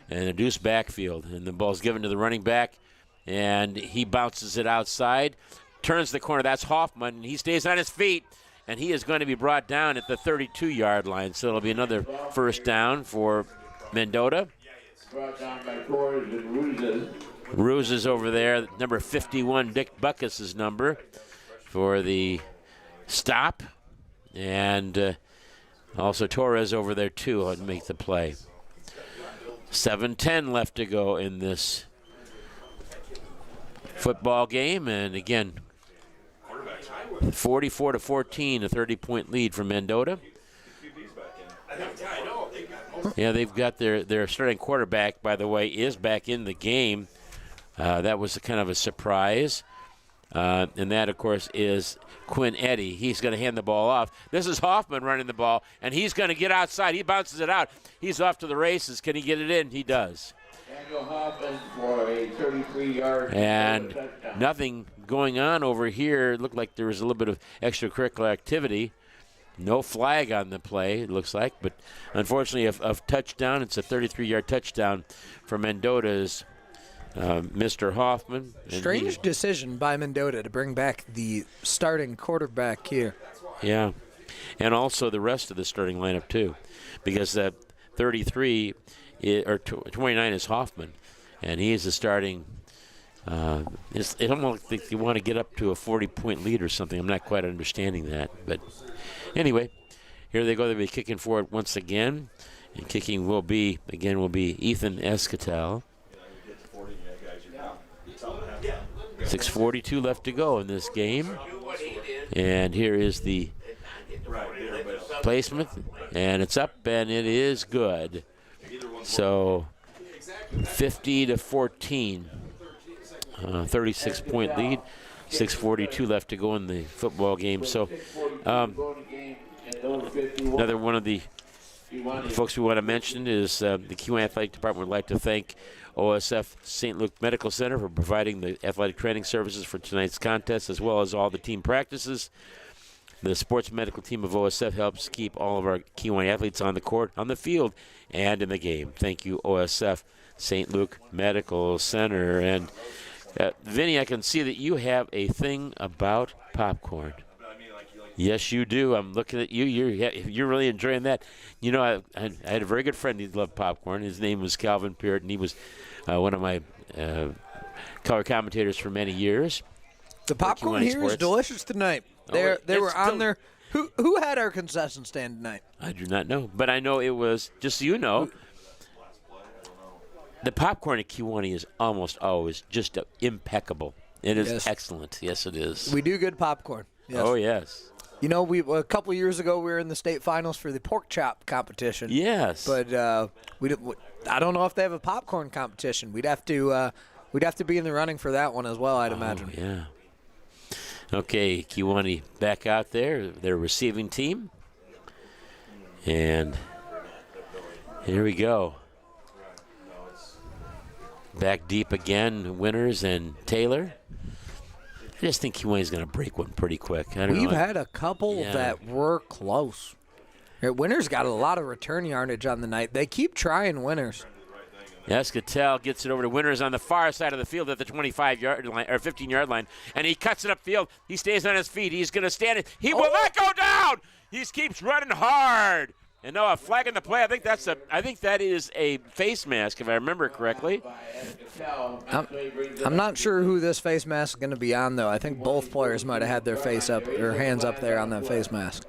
and a deuce backfield. And the ball's given to the running back, and he bounces it outside, turns the corner. That's Hoffman, and he stays on his feet. and he is going to be brought down at the 32-yard line. So it'll be another first down for Mendota. Brought down by Torres and Ruzes. Ruse is over there, number 51, Dick Buckus' number for the stop. And also Torres over there, too, to make the play. 7:10 left to go in this football game. And again, 44-14, a 30-point lead for Mendota. Yeah, they've got their starting quarterback, by the way, is back in the game. That was kind of a surprise. And that, of course, is Quinn Eddy. He's going to hand the ball off. This is Hoffman running the ball, and he's going to get outside. He bounces it out. He's off to the races. Can he get it in? He does. Daniel Hoffman for a 33-yard And touchdown. nothing going on over here. It looked like there was a little bit of extracurricular activity. No flag on the play, it looks like. But unfortunately, a touchdown. It's a 33-yard touchdown for Mendota's Mr. Hoffman. And Strange decision by Mendota to bring back the starting quarterback here. Yeah, and also the rest of the starting lineup, too. Because 33 or 29 is Hoffman, and he is the starting. It's almost like they want to get up to a 40-point lead or something. I'm not quite understanding that. But anyway, here they go. They'll be kicking for it once again. And kicking will be Ethan Escatel. 6:42 left to go in this game. And here is the placement. And it's up, and it is good. So 50-14. 36-point lead, 6:42 left to go in the football game. So another one of the folks we want to mention is the Kewanee Athletic Department would like to thank OSF St. Luke Medical Center for providing the athletic training services for tonight's contest, as well as all the team practices. The sports medical team of OSF helps keep all of our Kewanee athletes on the court, on the field, and in the game. Thank you, OSF St. Luke Medical Center. And Vinny, I can see that you have a thing about popcorn. Yes, you do. I'm looking at you. You're really enjoying that. You know, I had a very good friend who loved popcorn. His name was Calvin Peart, and he was one of my color commentators for many years. The popcorn here is delicious tonight. They were on there. Who had our concession stand tonight? I do not know, but I know it was, just so you know, the popcorn at Kewanee is almost always just impeccable. It is excellent. Yes, it is. We do good popcorn. Yes. Oh, yes. You know, a couple years ago we were in the state finals for the pork chop competition. Yes. But I don't know if they have a popcorn competition. We'd have to be in the running for that one as well, I'd imagine. Yeah. Okay, Kewanee back out there, their receiving team. And here we go. Back deep again, Winters and Taylor. I just think Kewanee's going to break one pretty quick. We've had a couple that were close. Winters got a lot of return yardage on the night. They keep trying Winters. Escatel gets it over to Winters on the far side of the field at the 25-yard line or 15-yard line, and he cuts it upfield. He stays on his feet. He's going to stand it. He will not go down. He keeps running hard. And no, a flag in the play. I think that is a face mask, if I remember correctly. I'm not sure who this face mask is going to be on, though. I think both players might have had their face up or hands up there on that face mask.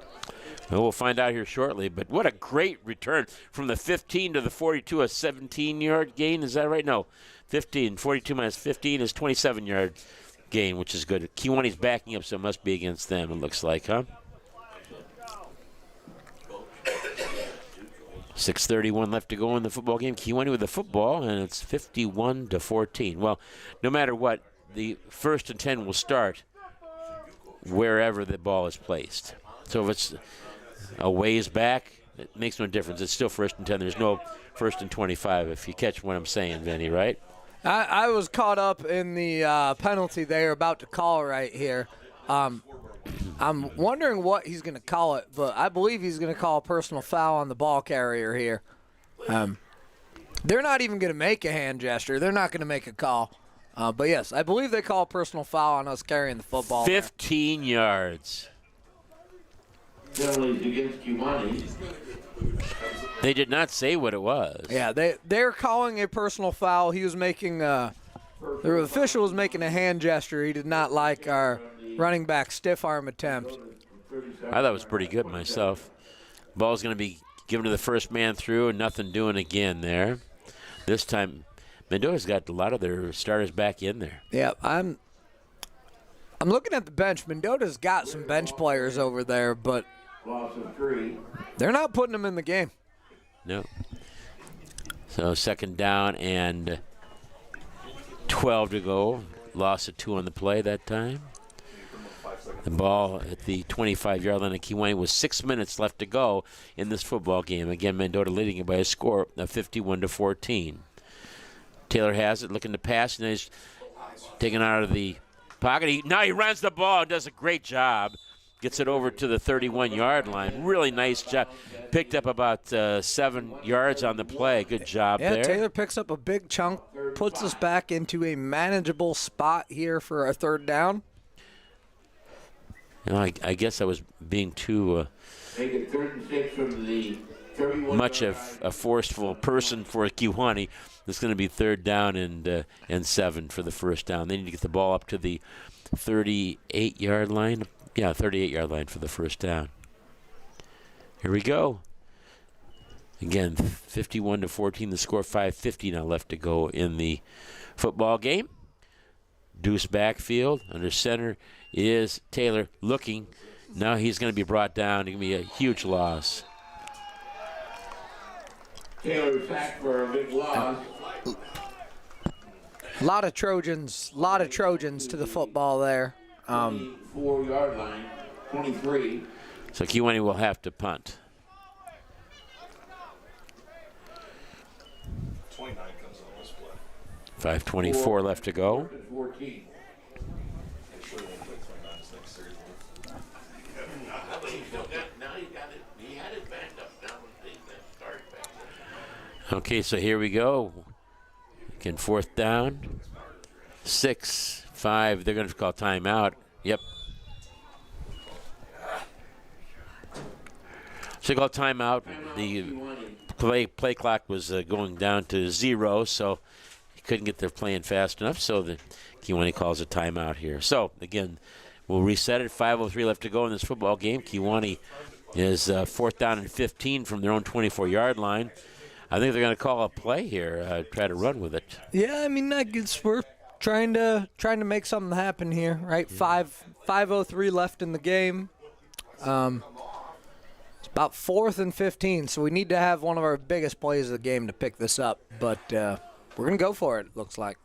Well, we'll find out here shortly. But what a great return from the 15 to the 42, a 17-yard gain. Is that right? No, 15. 42 minus 15 is 27-yard gain, which is good. Kewanee's backing up, so it must be against them, it looks like, huh? 6:31 left to go in the football game. Kewanee with the football, and it's 51-14. Well, no matter what, the 1st and 10 will start wherever the ball is placed. So if it's a ways back, it makes no difference. It's still 1st and 10. There's no 1st and 25, if you catch what I'm saying, Vinny, right? I was caught up in the penalty they're about to call right here. I'm wondering what he's going to call it, but I believe he's going to call a personal foul on the ball carrier here. They're not even going to make a hand gesture. They're not going to make a call. But, yes, I believe they call a personal foul on us carrying the football. 15 yards. penalties against Kiwani. They did not say what it was. Yeah, they're calling a personal foul. He was making the official was making a hand gesture. He did not like our running back stiff arm attempt. I thought it was pretty good myself. Ball's going to be given to the first man through, and nothing doing again there. This time, Mendota's got a lot of their starters back in there. Yeah, I'm looking at the bench. Mendota's got some bench players over there, but Loss of 3. they're not putting them in the game. No. So second down and 12 to go. Loss of 2 on the play that time. The ball at the 25-yard line of Kewanee with 6 minutes left to go in this football game. Again, Mendota leading it by a score of 51-14. Taylor has it, looking to pass, and he's taken out of the pocket. Now he runs the ball and does a great job. Gets it over to the 31-yard line. Really nice job. Picked up about 7 yards on the play. Good job there. Yeah, Taylor picks up a big chunk, puts us back into a manageable spot here for our third down. You know, I guess I was being too Make it 36 from the 31. much of a forceful person for Kewanee. It's going to be third down and 7 for the first down. They need to get the ball up to the 38-yard line. Yeah, 38-yard line for the first down. Here we go. Again, 51-14. The score, 5:50 now left to go in the football game. Deuce backfield. Under center is Taylor looking. Now he's going to be brought down. It's going to be a huge loss. Taylor sacked for a big loss. A lot of Trojans to the football there. 4-yard line, 23. So Kewanee will have to punt. 29 comes on this play. 5:24 left to go. 14. They sure won't play 29 this next series. But he still got, now he got it, he had it backed up. Now he started back there. Okay, so here we go. Again, fourth down. 6, 5. They're going to call timeout. Yep. So they call timeout. The play clock was going down to 0, so he couldn't get there playing fast enough. So the Kewanee calls a timeout here. So again, we'll reset it. 5:03 left to go in this football game. Kewanee is fourth down and 15 from their own 24-yard line. I think they're going to call a play here, try to run with it. Yeah, I mean, we're trying to make something happen here, right? 5:03 left in the game. It's about 4th and 15, so we need to have one of our biggest plays of the game to pick this up. But we're going to go for it, looks like.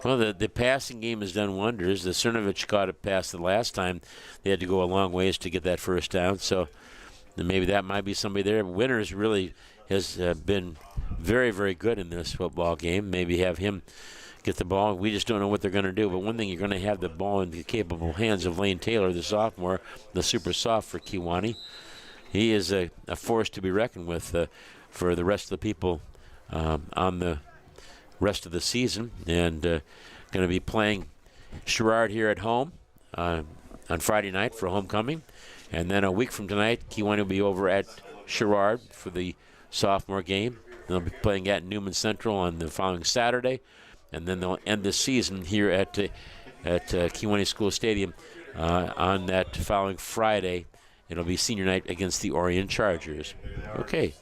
Well, the passing game has done wonders. The Cernovich caught it past the last time. They had to go a long ways to get that first down, so maybe that might be somebody there. Winters really has been very, very good in this football game. Maybe have him get the ball. We just don't know what they're going to do. But one thing, you're going to have the ball in the capable hands of Lane Taylor, the sophomore, the super soft for Kewanee. He is a force to be reckoned with for the rest of the people on the rest of the season. And going to be playing Sherrard here at home on Friday night for homecoming. And then a week from tonight, Kewanee will be over at Sherrard for the sophomore game. They'll be playing at Newman Central on the following Saturday. And then they'll end the season here at Kewanee School Stadium on that following Friday. It'll be senior night against the Orion Chargers. Okay.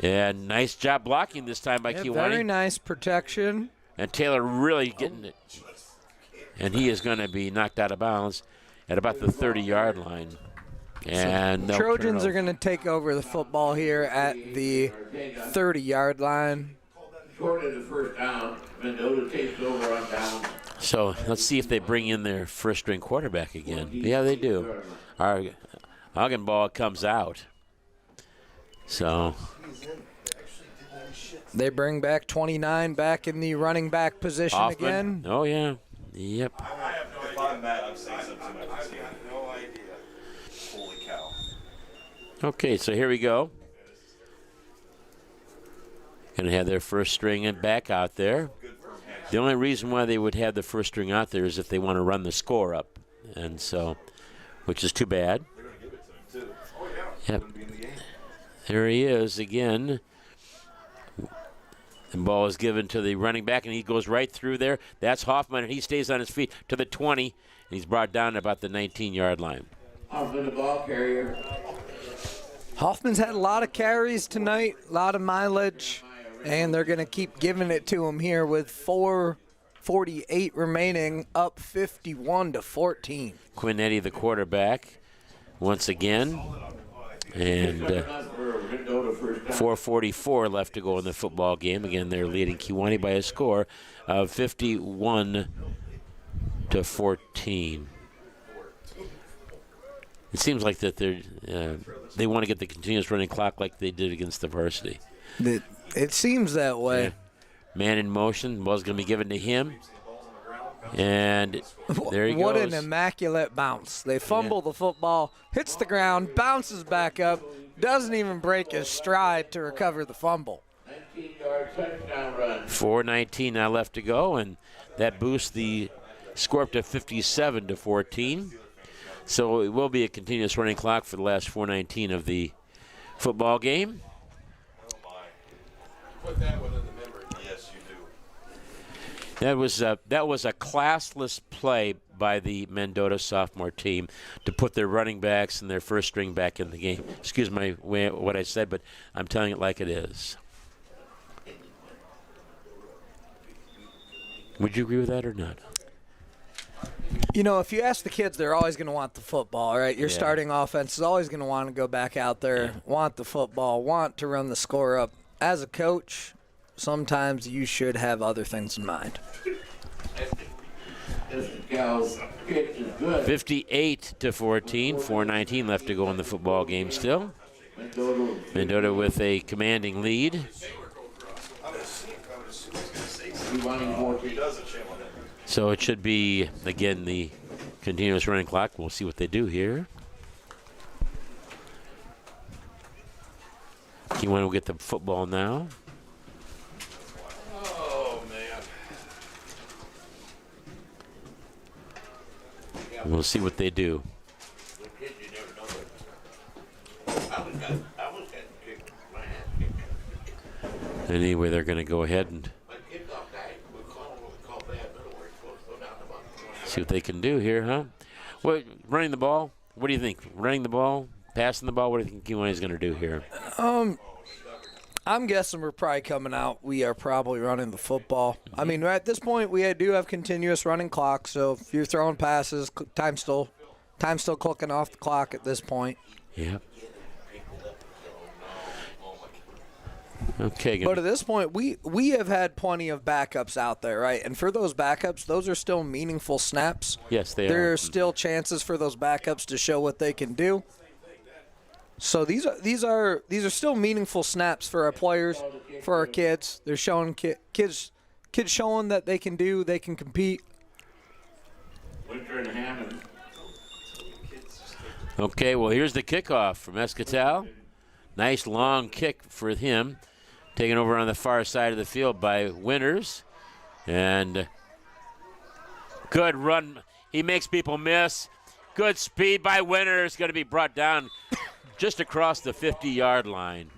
Yeah, nice job blocking this time by Kewanee. Very nice protection. And Taylor really getting it. And he is going to be knocked out of bounds at about the 30-yard line. And Trojans are going to take over the football here at the 30-yard line. Short of the first down, Mendota takes over on down. So let's see if they bring in their first-string quarterback again. Yeah, they do. Our Huggenball comes out. So they bring back 29 back in the running back position Hoffman. again. Oh, yeah. Yep. I have no idea. If I'm Matt, I'm saying something about this game. I have no idea. Holy cow. Okay, so here we go. Going to have their first string back out there. The only reason why they would have the first string out there is if they want to run the score up. And so, which is too bad. Yep. There he is again. The ball is given to the running back, and he goes right through there. That's Hoffman, and he stays on his feet to the 20, and he's brought down at about the 19-yard line. Hoffman, the ball carrier. Hoffman's had a lot of carries tonight, a lot of mileage, and they're going to keep giving it to him here with 4:48 remaining, up 51-14. Quinetti, the quarterback, once again. And 4:44 left to go in the football game. Again, they're leading Kewanee by a score of 51-14. It seems like that they want to get the continuous running clock like they did against the varsity. It seems that way. Yeah. Man in motion. Ball's going to be given to him. And there he goes. What an immaculate bounce. They fumble the football, hits the ground, bounces back up, doesn't even break his stride to recover the fumble. 19-yard touchdown run. 4:19 now left to go, and that boosts the score up to 57-14. So it will be a continuous running clock for the last 4:19 of the football game. Put that one in the memory. Yes, you do. That was a classless play by the Mendota sophomore team to put their running backs and their first string back in the game. Excuse my way what I said, but I'm telling it like it is. Would you agree with that or not? You know, if you ask the kids, they're always going to want the football, right? Your Yeah. starting offense is always going to want to go back out there, want the football, want to run the score up. As a coach, sometimes you should have other things in mind. 58-14, 4:19 left to go in the football game still. Mendota with a commanding lead. So it should be, again, the continuous running clock. We'll see what they do here. Kewanee will get the football now. Oh, man. We'll see what they do. Anyway, they're going to go ahead and see what they can do here, huh? What, running the ball? What do you think? Running the ball? Passing the ball? What do you think Kewanee's going to do here? I'm guessing we're probably coming out. We are probably running the football. I mean, at this point, we do have continuous running clock. So if you're throwing passes, time's still clicking off the clock at this point. Yep. Okay. But at this point, we have had plenty of backups out there, right? And for those backups, those are still meaningful snaps. Yes, they are. There are still chances for those backups to show what they can do. So these are still meaningful snaps for our players, for our kids. They're showing kids showing that they can compete. Winter and Hammond. Okay, well, here's the kickoff from Escatal. Nice long kick for him. Taken over on the far side of the field by Winters. And good run. He makes people miss. Good speed by Winters. Going to be brought down just across the 50-yard line.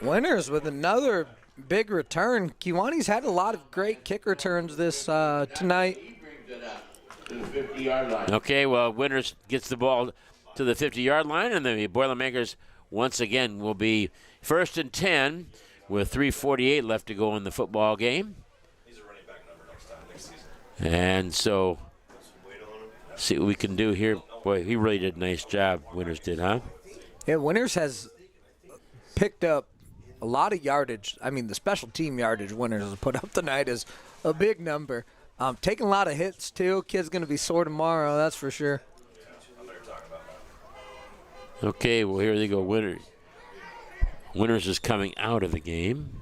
Winters with another big return. Kewanee's had a lot of great kick returns this tonight. He brings it up to the 50-yard line. Okay, well, Winters gets the ball to the 50-yard line, and the Boilermakers once again will be 1st and 10 with 3:48 left to go in the football game. He's a running back number next season. And so, see what we can do here. Boy, he really did a nice job, Winters did, huh? Yeah, Winters has picked up a lot of yardage. I mean, the special team yardage Winters has put up tonight is a big number. Taking a lot of hits, too. Kid's going to be sore tomorrow, that's for sure. Okay, well, here they go, Winters. Winters is coming out of the game.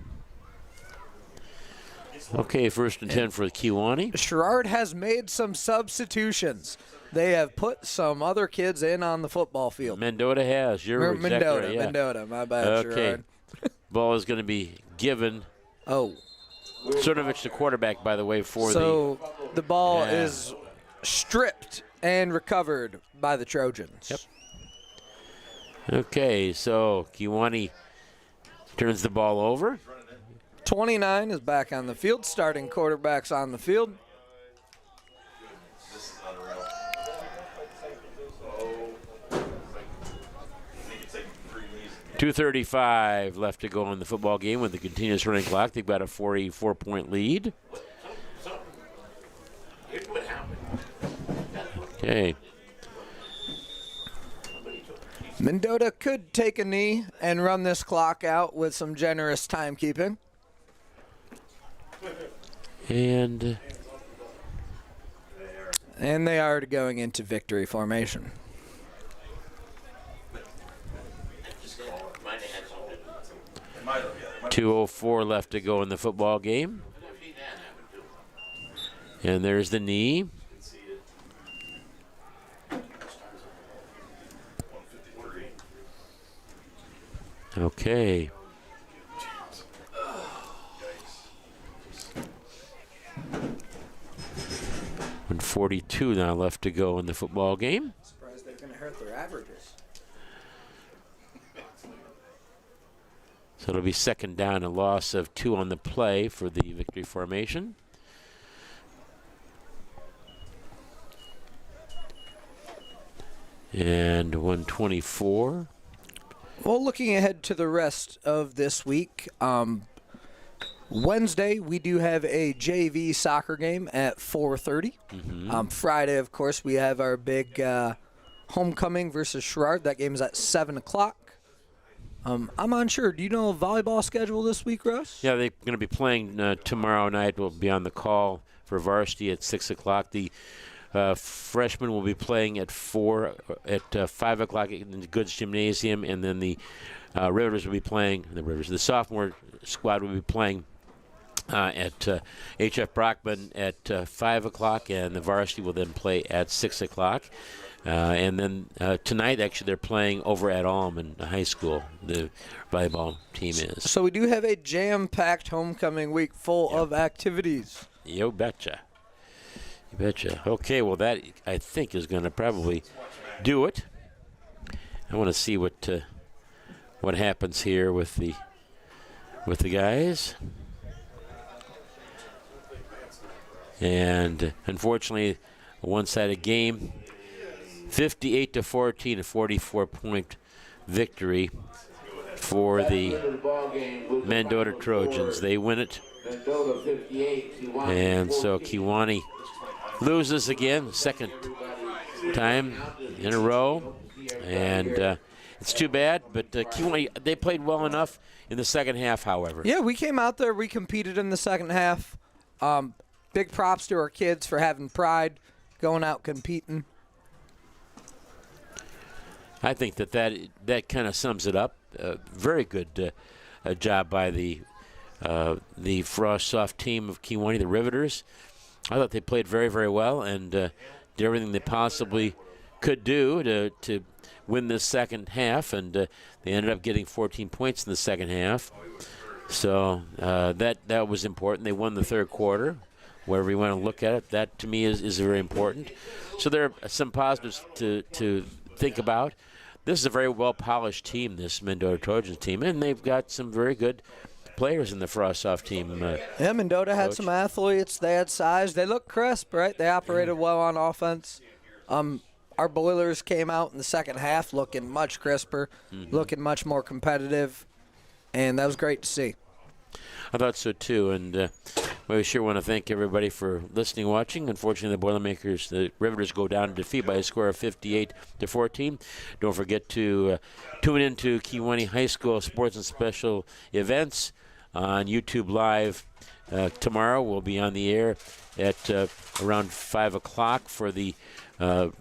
Okay, 1st and 10 for Kewanee. Sherrard has made some substitutions. They have put some other kids in on the football field. Mendota has. You're exactly right, yeah. Mendota, my bad, Okay. Sherrard. Ball is going to be given. Oh. Cernovich, the quarterback, by the way, for So the ball Yeah. is stripped and recovered by the Trojans. Yep. Okay, so Kewanee turns the ball over. 29 is back on the field. Starting quarterback's on the field. This is unreal. Oh. I think it's taking 3 knees. 2:35 left to go in the football game with the continuous running clock. They've got a 44-point lead. Okay. Mendota could take a knee and run this clock out with some generous timekeeping. And they are going into victory formation. It might have, yeah. 2:04 left to go in the football game. And there's the knee. 153. Okay. And 42 now left to go in the football game. Surprised they're going to hurt their averages. So it'll be second down, a loss of 2 on the play for the victory formation. And 124. Well, looking ahead to the rest of this week, Wednesday we do have a JV soccer game at 4:30. Friday, of course, we have our big homecoming versus Sherrard. That game is at 7 o'clock. I'm unsure. Do you know a volleyball schedule this week, Russ? Yeah, they're going to be playing tomorrow night. We'll be on the call for varsity at 6 o'clock. The freshmen will be playing at 5 o'clock in the Goods Gymnasium, and then the Riveters will be playing. The sophomore squad will be playing at HF Brockman at 5 o'clock, and the varsity will then play at 6 o'clock. And then tonight, actually, they're playing over at Alman High School. The volleyball team is. So we do have a jam-packed homecoming week full of activities. You betcha. You betcha. Okay, well, that, I think, is going to probably do it. I want to see what happens here with the guys. And unfortunately, a one-sided game. 58-14, a 44-point victory for the Mendota Trojans. They win it. And so Kewanee loses again, second time in a row. And it's too bad, but Kewanee, they played well enough in the second half, however. Yeah, we came out there, we competed in the second half. Big props to our kids for having pride, going out competing. I think that kind of sums it up. Very good job by the Frost Soft team of Kewanee, the Riveters. I thought they played very, very well and did everything they possibly could do to win this second half, and they ended up getting 14 points in the second half. So that was important. They won the third quarter. Wherever you want to look at it, that to me is very important. So there are some positives to think about. This is a very well-polished team, this Mendota Trojans team, and they've got some very good players in the Frostoff team. Yeah, Mendota had some athletes. They had size. They looked crisp, right? They operated well on offense. Our Boilers came out in the second half looking much crisper, looking much more competitive, and that was great to see. I thought so, too, and we sure want to thank everybody for listening and watching. Unfortunately, the Boilermakers, the Riveters, go down in defeat by a score of 58-14. Don't forget to tune in to Kewanee High School Sports and Special Events on YouTube Live. Tomorrow we'll be on the air at around 5 o'clock for the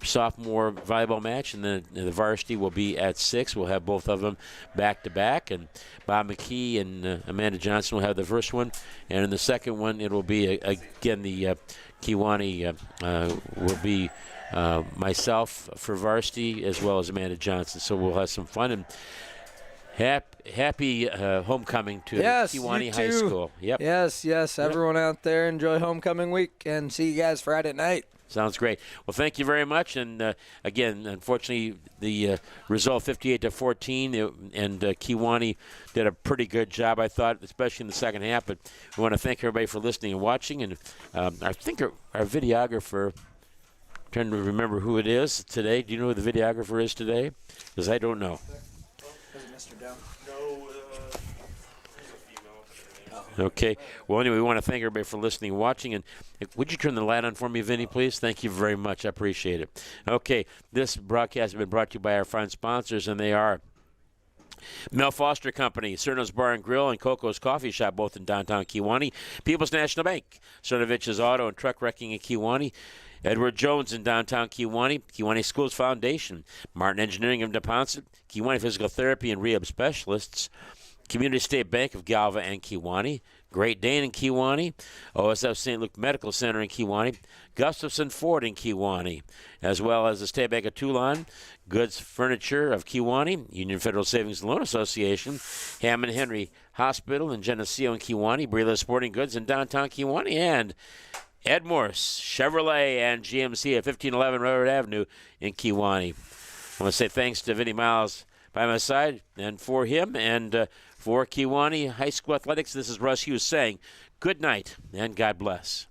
sophomore volleyball match, and then the varsity will be at 6. We'll have both of them back-to-back, and Bob McKee and Amanda Johnson will have the first one, and in the second one it will be, again, the Kewanee will be myself for varsity as well as Amanda Johnson, so we'll have some fun. And Happy homecoming to Yes, Kewanee you High too. School. Yep. Yes. Everyone out there, enjoy homecoming week, and see you guys Friday night. Sounds great. Well, thank you very much. And again, unfortunately, the result 58-14, and Kewanee did a pretty good job, I thought, especially in the second half. But we want to thank everybody for listening and watching. And I think our videographer, I'm trying to remember who it is today. Do you know who the videographer is today? Because I don't know. No, there's a female. Okay. Well, anyway, we want to thank everybody for listening and watching. And would you turn the light on for me, Vinny, please? Thank you very much. I appreciate it. Okay. This broadcast has been brought to you by our fine sponsors, and they are Mel Foster Company, Cerno's Bar and Grill, and Coco's Coffee Shop, both in downtown Kewanee. People's National Bank, Cernovich's Auto and Truck Wrecking in Kewanee. Edward Jones in downtown Kewanee, Kewanee Schools Foundation, Martin Engineering of Neponset, Kewanee Physical Therapy and Rehab Specialists, Community State Bank of Galva and Kewanee, Great Dane in Kewanee, OSF St. Luke Medical Center in Kewanee, Gustafson Ford in Kewanee, as well as the State Bank of Toulon, Goods Furniture of Kewanee, Union Federal Savings and Loan Association, Hammond Henry Hospital in Geneseo in Kewanee, Brila Sporting Goods in downtown Kewanee, and Ed Morse, Chevrolet, and GMC at 1511 Railroad Avenue in Kewanee. I want to say thanks to Vinny Miles by my side, and for him, and for Kewanee High School Athletics, this is Russ Hughes saying good night and God bless.